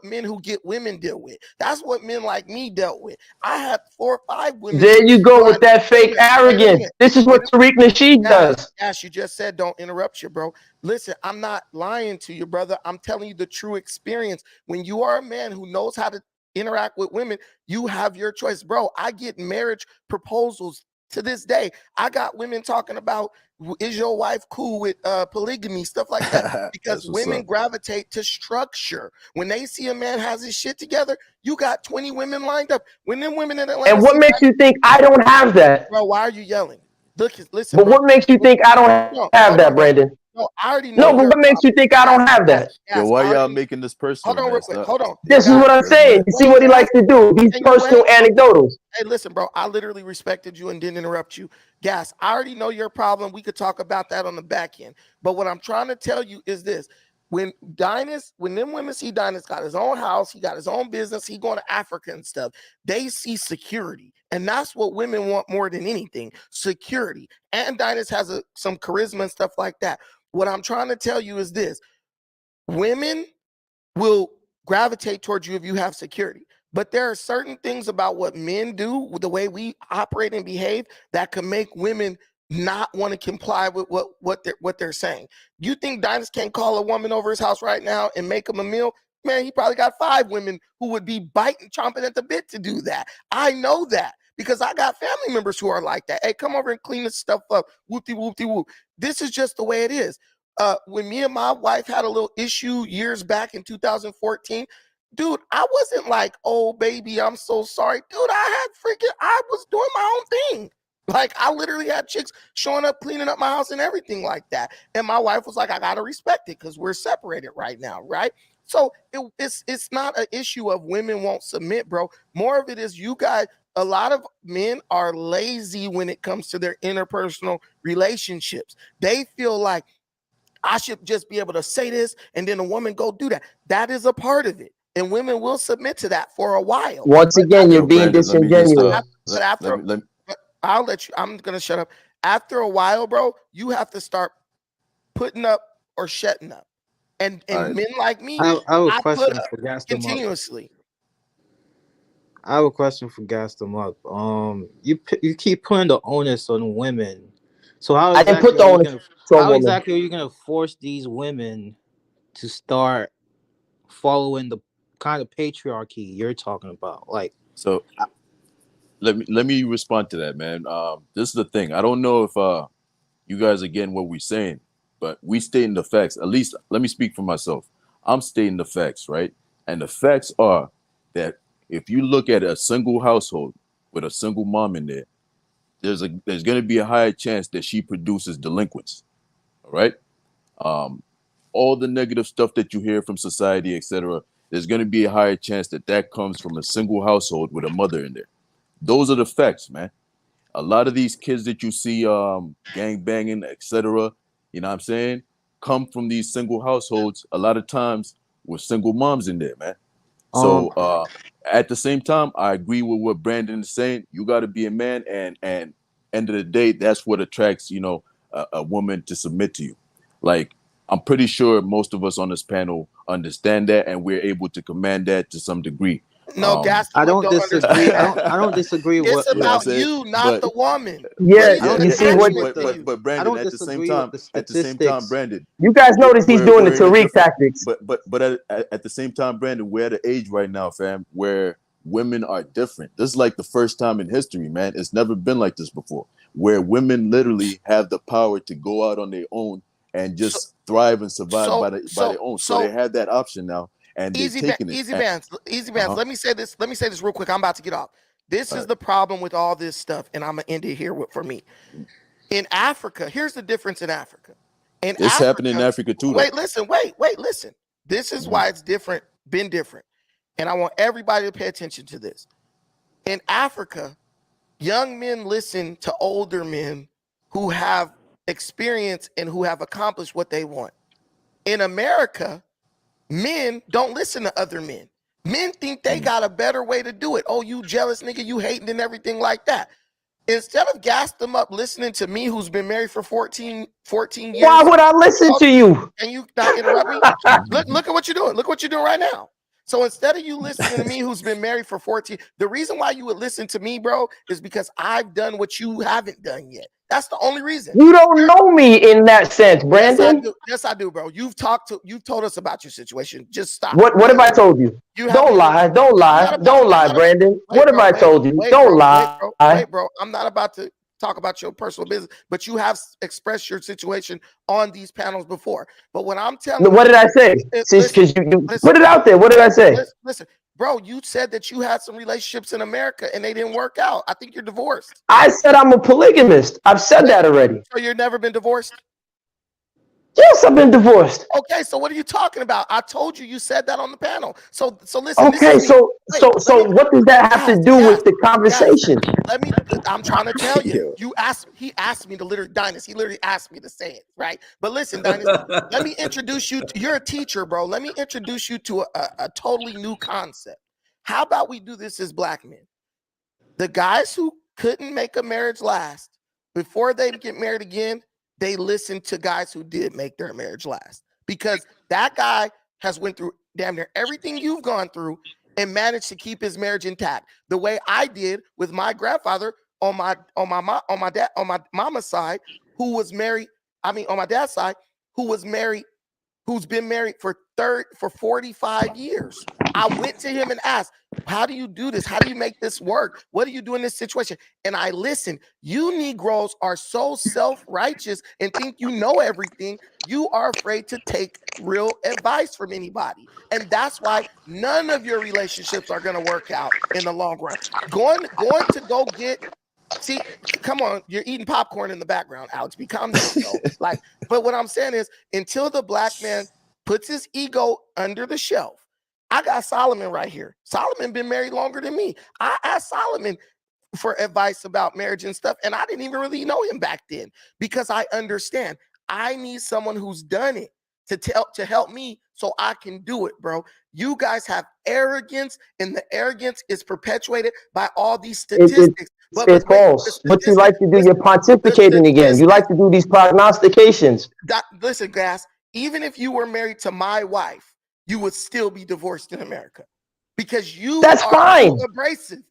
men who get women deal with. That's what men like me dealt with. I had 4 or 5 women. There you go with that fake arrogance. This is what Tariq Nasheed does. Yes, you just said don't interrupt you, bro. Listen, I'm not lying to you, brother. I'm telling you the true experience. When you are a man who knows how to interact with women, you have your choice, bro. I get marriage proposals to this day. I got women talking about, is your wife cool with polygamy, stuff like that, because women gravitate to structure. When they see a man has his shit together, you got 20 women lined up. When them women in Atlanta, and what makes you think I don't have that, bro? Why are you yelling? Listen. But what makes you think I don't have that, Brandon? No, I already know. No, but what makes you think I don't have that? Yo, why y'all making this personal? Hold on, real quick. Hold on. This is what I'm saying. You see what he likes to do? These personal anecdotals. Hey, listen, bro. I literally respected you and didn't interrupt you. Gas, I already know your problem. We could talk about that on the back end. But what I'm trying to tell you is this. When them women see Dynas got his own house, he got his own business, he going to Africa and stuff, they see security. And that's what women want more than anything, security. And Dynas has some charisma and stuff like that. What I'm trying to tell you is this. Women will gravitate towards you if you have security. But there are certain things about what men do, with the way we operate and behave, that can make women not want to comply with what they're saying. You think Dynas can't call a woman over his house right now and make him a meal? Man, he probably got 5 women who would be biting, chomping at the bit to do that. I know that, because I got family members who are like that. Hey, come over and clean this stuff up. Whoopty whoopty whoop. This is just the way it is. When me and my wife had a little issue years back in 2014, dude, I wasn't like, oh, baby, I'm so sorry. Dude, I was doing my own thing. Like, I literally had chicks showing up, cleaning up my house and everything like that. And my wife was like, I got to respect it because we're separated right now, right? So it's not an issue of women won't submit, bro. More of it is you guys, a lot of men are lazy when it comes to their interpersonal relationships. They feel like, I should just be able to say this and then a woman go do that. That is a part of it. And women will submit to that for a while. Once again, you're being disingenuous. But after, I'll let you, I'm going to shut up. After a while, bro, you have to start putting up or shutting up. And men like me, I have a question put up for Gas continuously. I have a question for Gas them up. You keep putting the onus on women. So how exactly are you gonna force these women to start following the kind of patriarchy you're talking about? Like, so let me respond to that, man. This is the thing. I don't know if you guys are getting what we're saying, but we stating the facts. At least let me speak for myself. I'm stating the facts, right? And the facts are that if you look at a single household with a single mom in there, there's going to be a higher chance that she produces delinquents. All right. All the negative stuff that you hear from society, etc. There's going to be a higher chance that comes from a single household with a mother in there. Those are the facts, man. A lot of these kids that you see gang banging, etc., you know what I'm saying, come from these single households, a lot of times with single moms in there, man. So at the same time, I agree with what Brandon is saying. You got to be a man, and end of the day, that's what attracts, you know, a woman to submit to you. Like, I'm pretty sure most of us on this panel understand that, and we're able to command that to some degree. No, I don't disagree. I don't disagree with it's about you, not the woman. Yeah, you see what? But Brandon, at the same time, Brandon, you guys notice he's doing the Tariq tactics. But at the same time, Brandon, we're at an age right now, fam, where women are different. This is like the first time in history, man. It's never been like this before, where women literally have the power to go out on their own and just thrive and survive by their own. So they have that option now. And easy bands. Let me say this real quick. I'm about to get off. This is the problem with all this stuff, and I'm gonna end it here for me. In Africa, here's the difference in Africa. It's happening in Africa too. Wait, listen. This is why it's different, been different. And I want everybody to pay attention to this. In Africa, young men listen to older men who have experience and who have accomplished what they want. In America, men don't listen to other men. Men think they got a better way to do it. Oh, you jealous nigga, you hating and everything like that. Instead of gas them up listening to me, who's been married for 14 years. Why would I listen to you? And you not interrupt me? Look at what you're doing. Look what you're doing right now. So instead of you listening to me, who's been married for 14, the reason why you would listen to me, bro, is because I've done what you haven't done yet. That's the only reason. You don't know me in that sense, Brandon. Yes, I do, bro. You've told us about your situation. Just stop. What have I told you? Don't lie, Brandon. What have I told you? Don't lie. Wait, bro. I'm not about to talk about your personal business, but you have expressed your situation on these panels before. But what I'm telling you, what did I say? Because you put it out there. What did I say? Listen, bro, you said that you had some relationships in America and they didn't work out. I think you're divorced. I said I'm a polygamist. I've said that already. So you've never been divorced? Yes, I've been divorced. Okay, so what are you talking about? I told you said that on the panel. So listen. Okay, so what does that have to do with the conversation? I'm trying to tell you. He asked me to literally asked me to say it, right? But listen, Dynasty, let me introduce you. You're a teacher, bro. Let me introduce you to a totally new concept. How about we do this as black men? The guys who couldn't make a marriage last, before they get married again, they listen to guys who did make their marriage last, because that guy has went through damn near everything you've gone through and managed to keep his marriage intact, the way I did with my grandfather on my mama's side, who was married. I mean, on my dad's side, who was married, who's been married for 45 years. I went to him and asked, how do you do this? How do you make this work? What do you do in this situation? And I listened. You Negroes are so self-righteous and think you know everything. You are afraid to take real advice from anybody. And that's why none of your relationships are going to work out in the long run. Going to go get, see, come on, you're eating popcorn in the background, Alex. Become this, like, but what I'm saying is, until the black man puts his ego under the shelf. I got Solomon right here. Solomon been married longer than me. I asked Solomon for advice about marriage and stuff, and I didn't even really know him back then, because I understand I need someone who's done it to help me so I can do it, bro. You guys have arrogance, and the arrogance is perpetuated by all these statistics. It's false. But you like to do your pontificating again. You like to do these prognostications. Listen, Gas, even if you were married to my wife, you would still be divorced in America, because you are too abrasive.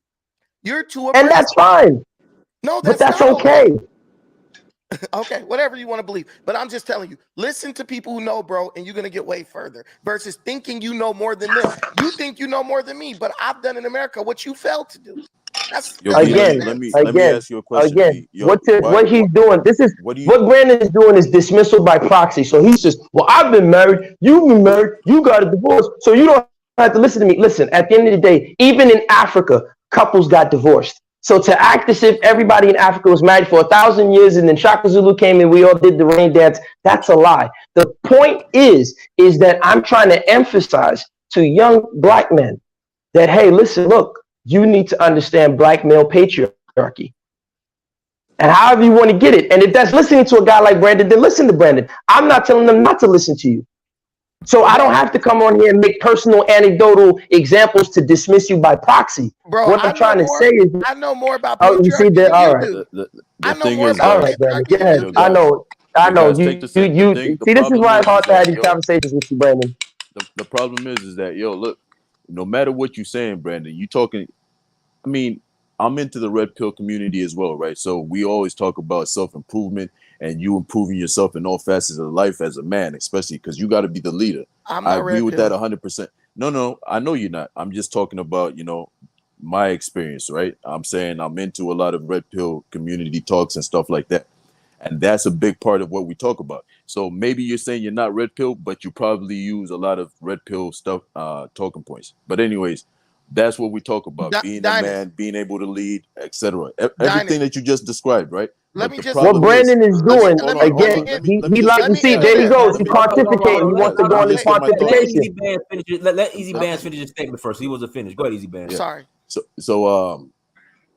You're too abrasive. And that's fine. No, that's okay. Okay, whatever you want to believe. But I'm just telling you, listen to people who know, bro, and you're going to get way further versus thinking you know more than them. You think you know more than me, but I've done in America what you failed to do. Let me ask you a question. Again, what he's doing, what Brandon is doing is dismissal by proxy. So he's just, well, I've been married, you've been married, you got a divorce, so you don't have to listen to me. Listen, at the end of the day, even in Africa, couples got divorced. So to act as if everybody in Africa was married for 1,000 years and then Shaka Zulu came and we all did the rain dance, that's a lie. The point is that I'm trying to emphasize to young black men that, hey, listen, look, you need to understand black male patriarchy. And however you want to get it. And if that's listening to a guy like Brandon, then listen to Brandon. I'm not telling them not to listen to you. So I don't have to come on here and make personal anecdotal examples to dismiss you by proxy. Bro, what I'm trying to say is, I know more about oh, you see that? All right. I know more All right, Brandon. Go ahead. I know. You see, this is why it's hard to have these conversations with you, Brandon. The problem is that, yo, look, no matter what you're saying, Brandon, you talking, I mean, I'm into the red pill community as well, right? So we always talk about self-improvement and you improving yourself in all facets of life as a man, especially because you got to be the leader. I agree with that 100%. No, I know you're not. I'm just talking about, you know, my experience, right? I'm saying I'm into a lot of red pill community talks and stuff like that. And that's a big part of what we talk about. So maybe you're saying you're not red pill, but you probably use a lot of red pill stuff, talking points. But anyways, that's what we talk about: being a man, being able to lead, etc. Everything that you just described, right? What Brandon is doing again, he likes to see. There he goes. He pontificating. He wants to go on this pontification. Let Easy Bands finish his statement first. He wasn't finished. Go ahead, Easy Bands. Yeah. Sorry. So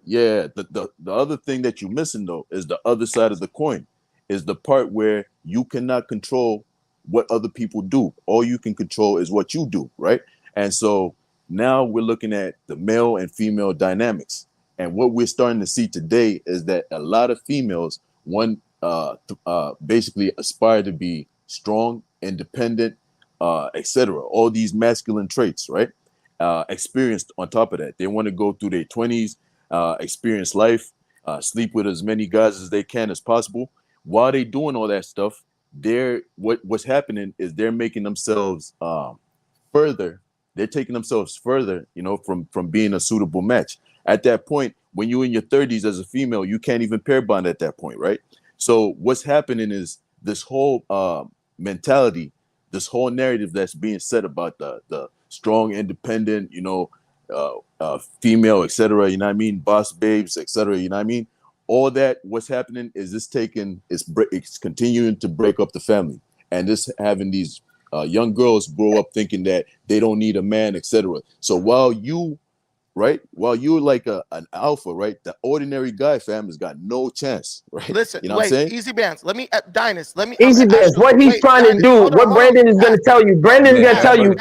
yeah, the other thing that you're missing though is the other side of the coin, is the part where you cannot control what other people do. All you can control is what you do, right? And so now we're looking at the male and female dynamics. And what we're starting to see today is that a lot of females basically aspire to be strong, independent, etc. All these masculine traits, right? Experienced on top of that. They want to go through their 20s, experience life, sleep with as many guys as they can as possible. While they're doing all that stuff, what's happening is they're making themselves further. They're taking themselves further, you know, from being a suitable match. At that point, when you're in your 30s as a female, you can't even pair bond at that point, right? So what's happening is this whole mentality, this whole narrative that's being said about the strong, independent, you know, female, etc. You know what I mean? Boss babes, etc. You know what I mean? All that, what's happening is it's continuing to break up the family, and this having these young girls grow up thinking that they don't need a man, etc. So while you're like an alpha, right? The ordinary guy fam has got no chance, right? Listen, you know what I'm saying? Easy Bands. Let me, Dynast. Let me. Easy Bands. What he's trying to do, what Brandon is going to tell you. Brandon is going to tell you.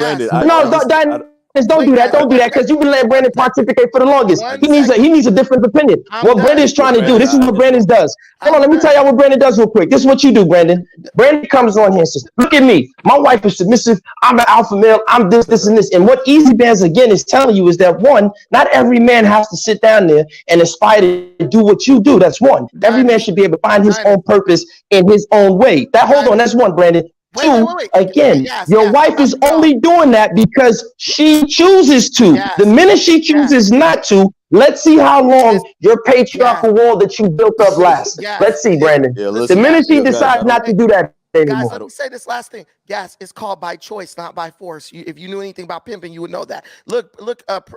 No, Dynast. Don't do that. Don't do that, because you've been letting Brandon pontificate for the longest. He needs a different opinion. What Brandon's trying to do, this is what Brandon does. Hold on, let me tell y'all what Brandon does real quick. This is what you do, Brandon. Brandon comes on here and says, look at me. My wife is submissive. I'm an alpha male. I'm this, and this. And what Easy Bands, again, is telling you is that, one, not every man has to sit down there and aspire to do what you do. That's one. Every man should be able to find his own purpose in his own way. Hold on, that's one, Brandon. Two, again, your wife is only doing that because she chooses to. The minute she chooses not to, let's see how long your patriarchal wall that you built up lasts. Let's see, Brandon. The minute she decides not to do that anymore. Guys, let me say this last thing. Gas, it's called by choice, not by force. If you knew anything about pimping, you would know that. Look,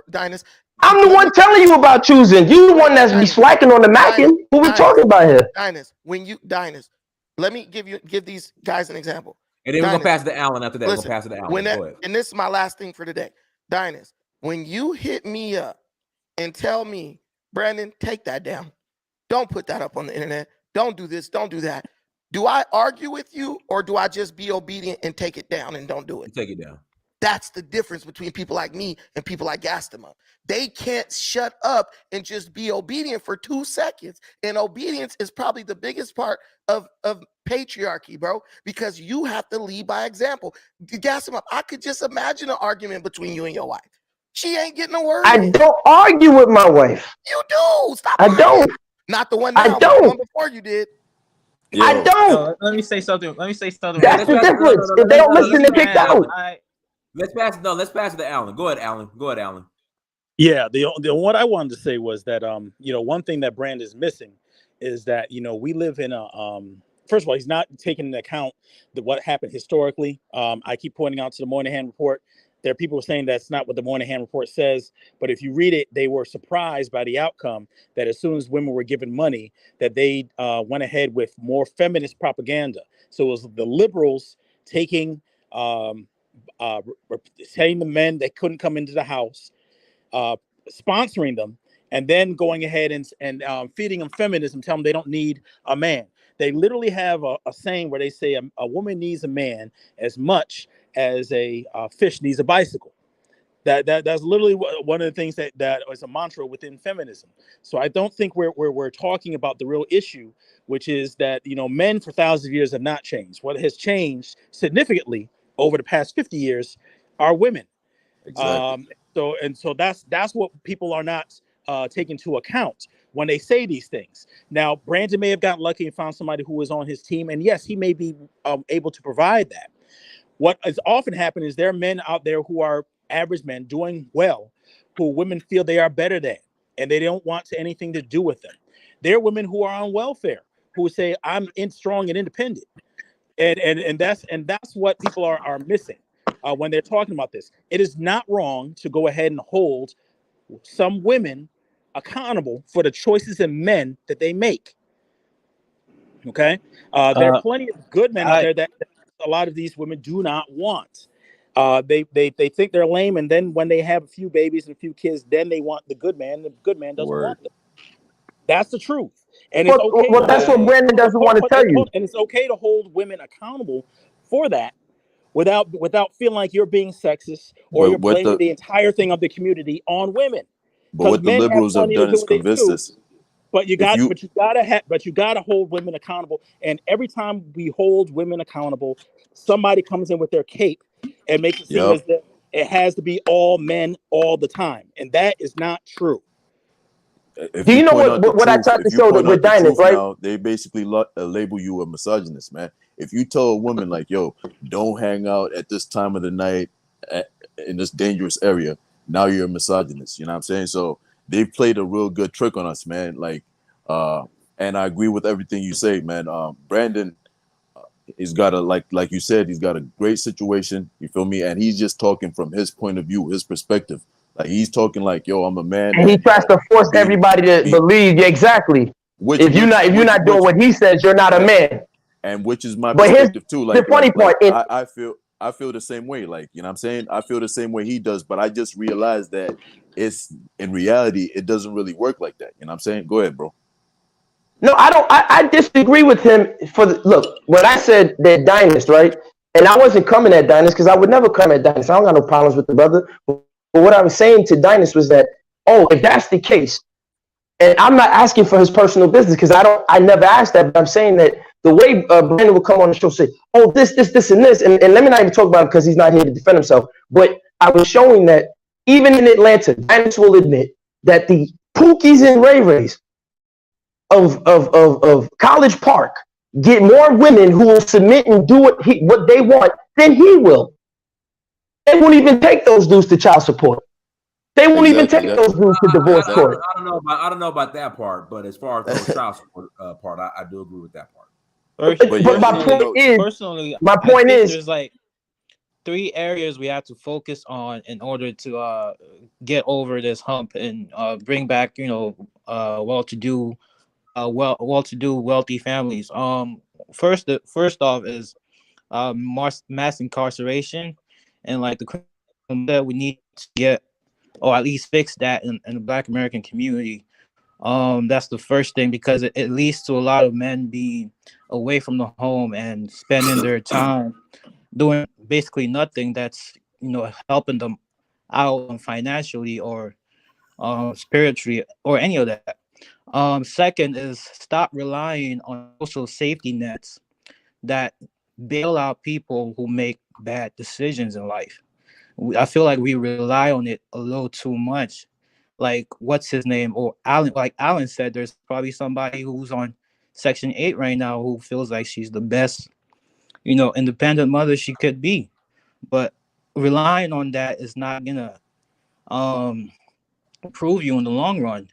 Dynast. I'm the one telling you about choosing. You the one that's be slacking on the macking. Who we talking about here? Dynast, let me give these guys an example. And then we're going to pass it to Alan after that. We're going to pass it to Alan. Go ahead. And this is my last thing for today. Dynast, when you hit me up and tell me, Brandon, take that down. Don't put that up on the internet. Don't do this. Don't do that. Do I argue with you, or do I just be obedient and take it down and don't do it? Take it down. That's the difference between people like me and people like Gastama. They can't shut up and just be obedient for 2 seconds. And obedience is probably the biggest part of patriarchy, bro, because you have to lead by example. Gastama, I could just imagine an argument between you and your wife. She ain't getting a word. I don't argue with my wife. You do. Stop. I don't. Not the one now. I don't. The one before you did. Yo. I don't. Let me say something. That's the difference. If they don't listen, they're kicked out. Let's pass it to Alan. Go ahead, Alan. Yeah, the what I wanted to say was that one thing that Brand is missing is that we live in a first of all, he's not taking into account what happened historically. I keep pointing out to the Moynihan report There are people saying that's not what the Moynihan report says, but if you read it, they were surprised by the outcome that as soon as women were given money, that they went ahead with more feminist propaganda. So it was the liberals taking, saying the men that couldn't come into the house, sponsoring them, and then going ahead and feeding them feminism, telling them they don't need a man. They literally have a saying where they say a woman needs a man as much as a fish needs a bicycle. That's literally one of the things that is a mantra within feminism. So I don't think we're talking about the real issue, which is that, you know, men for thousands of years have not changed. What has changed significantly over the past 50 years are women. Exactly. So that's what people are not taking into account when they say these things. Now, Brandon may have gotten lucky and found somebody who was on his team, and yes, he may be able to provide that. What is often happening is there are men out there who are average men doing well, who women feel they are better than, and they don't want anything to do with them. There are women who are on welfare who say, I'm strong and independent. And that's what people are missing when they're talking about this. It is not wrong to go ahead and hold some women accountable for the choices in men that they make. Okay, there are plenty of good men out there that a lot of these women do not want. They think they're lame, and then when they have a few babies and a few kids, then they want the good man. The good man doesn't want them. That's the truth, and it's okay. Well, that's what Brandon doesn't want to tell you. And it's okay to hold women accountable for that, without feeling like you're being sexist or you're blaming the entire thing of the community on women. But what the liberals have done is convinced us. But you gotta hold women accountable. And every time we hold women accountable, somebody comes in with their cape and makes it seem as if it has to be all men all the time, and that is not true. Do you know what I tried to show with Dynas, right? Now, they basically label you a misogynist, man. If you tell a woman like, yo, don't hang out at this time of the night in this dangerous area, now you're a misogynist. You know what I'm saying? So they've played a real good trick on us, man. Like, and I agree with everything you say, man. Brandon, he's got like you said, he's got a great situation. You feel me? And he's just talking from his point of view, his perspective. Like, he's talking like, yo, I'm a man. And he tries to force everybody to believe exactly. If you're not doing what he says, you're not a man. And which is my perspective too. Like, the funny part, I feel the same way. Like, you know what I'm saying? I feel the same way he does, but I just realized that it's in reality, it doesn't really work like that. You know what I'm saying? Go ahead, bro. No, I don't. I disagree with him look, when I said that Dynas, right? And I wasn't coming at Dynas because I would never come at Dynas. I don't got no problems with the brother. But what I was saying to Dynas was that, if that's the case, and I'm not asking for his personal business because I never asked that, but I'm saying that the way Brandon will come on the show say, this, and this, and let me not even talk about it because he's not here to defend himself. But I was showing that even in Atlanta, Dynas will admit that the Pookies and Ray Rays of College Park get more women who will submit and do what they want than he will. They won't even take those dudes to child support. They won't even take those dudes to divorce court. I don't know about that part, but as far as the child support part, I do agree with that part. But my point is, there's like 3 areas we have to focus on in order to get over this hump and bring back, well-to-do, wealthy families. First off is mass incarceration, and like that we need to get, or at least fix that in the Black American community. That's the first thing, because it leads to a lot of men being away from the home and spending their time doing basically nothing that's helping them out financially or spiritually or any of that. Second is stop relying on social safety nets that bail out people who make bad decisions in life. I feel like we rely on it a little too much. Like, what's his name? Or Alan, like Alan said, there's probably somebody who's on Section 8 right now who feels like she's the best, independent mother she could be. But relying on that is not gonna prove you in the long run.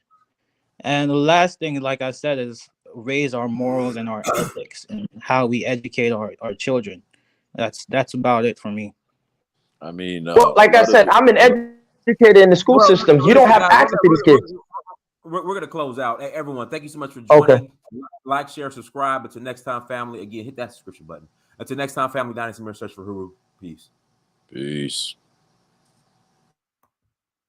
And the last thing, like I said, is raise our morals and our ethics and how we educate our children. That's about it for me. I mean, well, like I said, I'm an educator in the school systems. You don't have access to these kids. We're going to close out. Hey, everyone, thank you so much for joining. Okay. Like, share, subscribe. Until next time, family. Again, hit that subscription button. Until next time, family, Dynasty Mirror, Search for Uhuru. Peace. Peace.